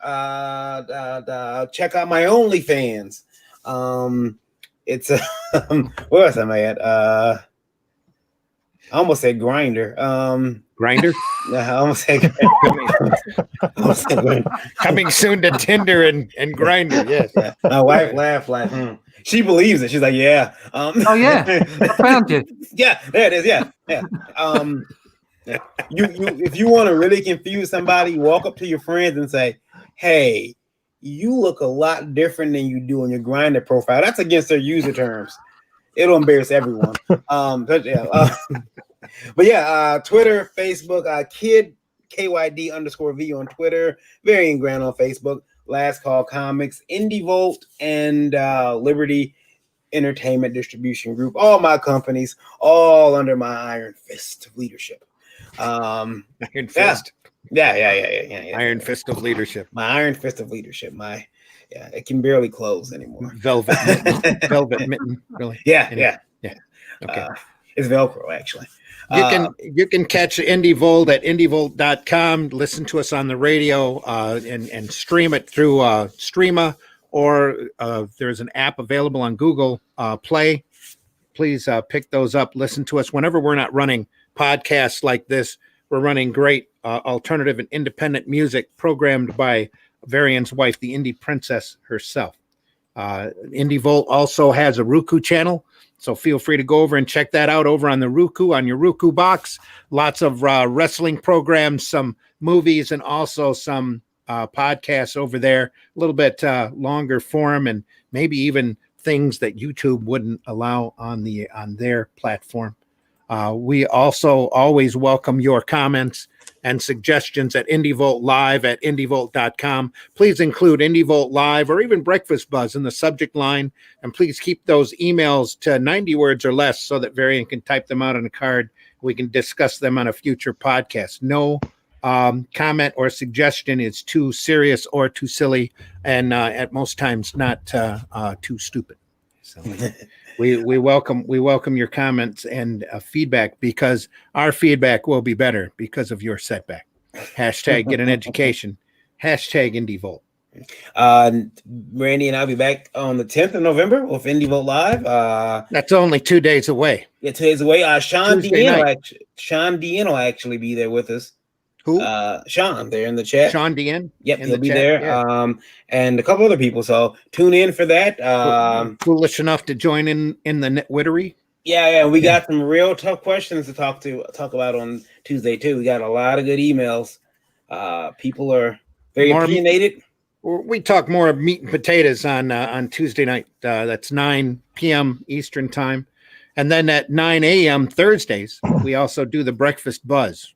Check out my OnlyFans. It's where else am I at? I almost said Grinder. Grinder? I almost said Grinder. Coming soon to Tinder and Grinder. Yes. Yeah. My wife laughed like, She believes it. She's like, yeah. Oh yeah, I found you. Yeah, there it is. Yeah. You if you want to really confuse somebody, walk up to your friends and say, "Hey, you look a lot different than you do on your Grindr profile." That's against their user terms. It'll embarrass everyone. But Twitter, Facebook, Kid KYD_V on Twitter, Varian Grant on Facebook, Last Call Comics, Indie Volt, and Liberty Entertainment Distribution Group. All my companies, all under my iron fist of leadership. Iron fist. Yeah. Iron fist of leadership. My iron fist of leadership. It can barely close anymore. Velvet mitten, really. Yeah. Okay. It's Velcro, actually. You can catch Indie Volt at indievolt.com. Listen to us on the radio and stream it through Streama, or there's an app available on Google Play. Please pick those up. Listen to us whenever we're not running podcasts like this. We're running great alternative and independent music programmed by Varian's wife, the Indie Princess herself. Indie Volt also has a Roku channel, so feel free to go over and check that out over on the Roku, on your Roku box. Lots of wrestling programs, some movies, and also some podcasts over there. A little bit longer form and maybe even things that YouTube wouldn't allow on their platform. We also always welcome your comments and suggestions at indievoltlive@indievolt.com. Please include IndieVolt Live or even Breakfast Buzz in the subject line. And please keep those emails to 90 words or less so that Varian can type them out on a card. We can discuss them on a future podcast. No comment or suggestion is too serious or too silly, and at most times not too stupid. So we welcome your comments and feedback, because our feedback will be better because of your setback. Hashtag get an education. Hashtag IndieVolt. Randy and I'll be back on the 10th of November with IndieVolt Live. That's only 2 days away. Yeah, 2 days away. Sean Tuesday Dean night. will actually be there with us. Who? Sean, there in the chat. Sean Dean. Yep, in he'll the be chat, there. yeah. And a couple other people. So tune in for that. Foolish enough to join in the nitwittery. Yeah. We got some real tough questions to talk about on Tuesday too. We got a lot of good emails. People are very opinionated. We talk more of meat and potatoes on Tuesday night. That's 9 p.m. Eastern time. And then at 9 a.m. Thursdays, we also do the Breakfast Buzz.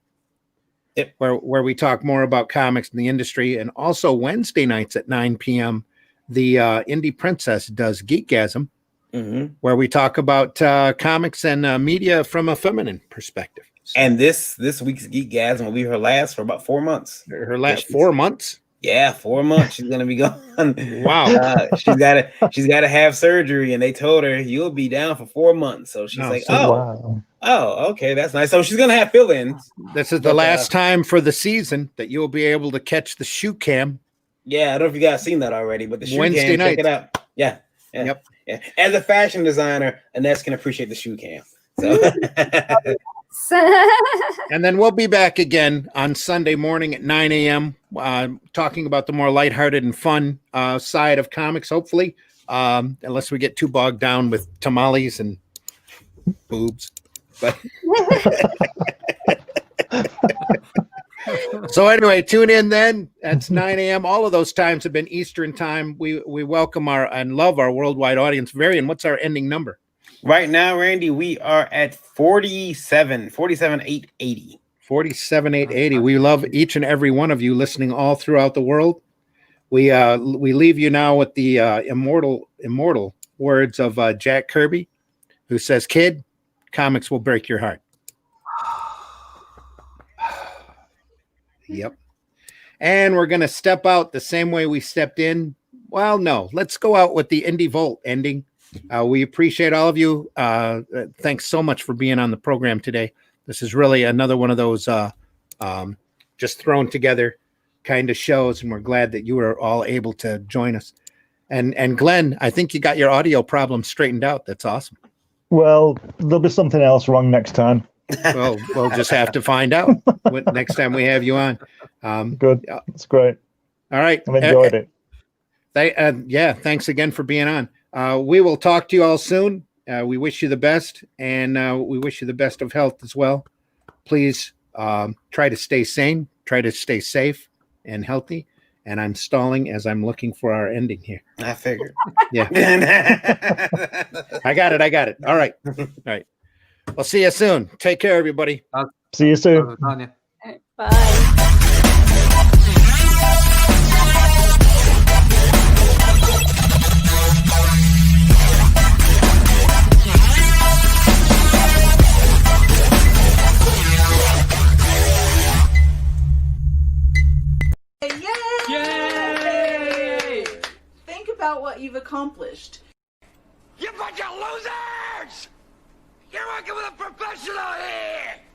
Yep. Where we talk more about comics in the industry. And also Wednesday nights at 9 p.m., the Indie Princess does Geekgasm, where we talk about comics and media from a feminine perspective. So, and this week's Geekgasm will be her last for about 4 months. Her last 4 months? Yeah, 4 months. She's gonna be gone. Wow. She's gotta have surgery, and they told her you'll be down for 4 months. So she's Wow. okay, that's nice. So she's gonna have fill-ins. This is the last time for the season that you'll be able to catch the shoe cam. Yeah, I don't know if you guys seen that already, but the shoe Wednesday cam, night. check it out. Yeah. Yep. Yeah. As a fashion designer, Annette can appreciate the shoe cam. So And then we'll be back again on Sunday morning at 9 a.m. Talking about the more lighthearted and fun side of comics, hopefully, unless we get too bogged down with tamales and boobs. But so anyway, tune in then. That's 9 a.m. All of those times have been Eastern time. We welcome and love our worldwide audience. Varian, what's our ending number? right now, Randy, we are at 47,880. 47,880. We love each and every one of you listening all throughout the world. We leave you now with the immortal words of Jack Kirby, who says, "Kid, comics will break your heart." Yep. And we're going to step out the same way we stepped in. Well, no, let's go out with the Indie Volt ending. We appreciate all of you. Thanks so much for being on the program today. This is really another one of those just thrown together kind of shows, and we're glad that you were all able to join us. And Glenn, I think you got your audio problem straightened out. That's awesome. Well, there'll be something else wrong next time. Well, we'll just have to find out next time we have you on. Good. That's great. All right. I've enjoyed it. Yeah, thanks again for being on. We will talk to you all soon. We wish you the best, and we wish you the best of health as well. Please try to stay sane, try to stay safe and healthy. And I'm stalling as I'm looking for our ending here. I figured. Yeah. I got it. All right. We'll see you soon. Take care, everybody. See you soon. Bye. Yay! Think about what you've accomplished. You bunch of losers! You're working with a professional here!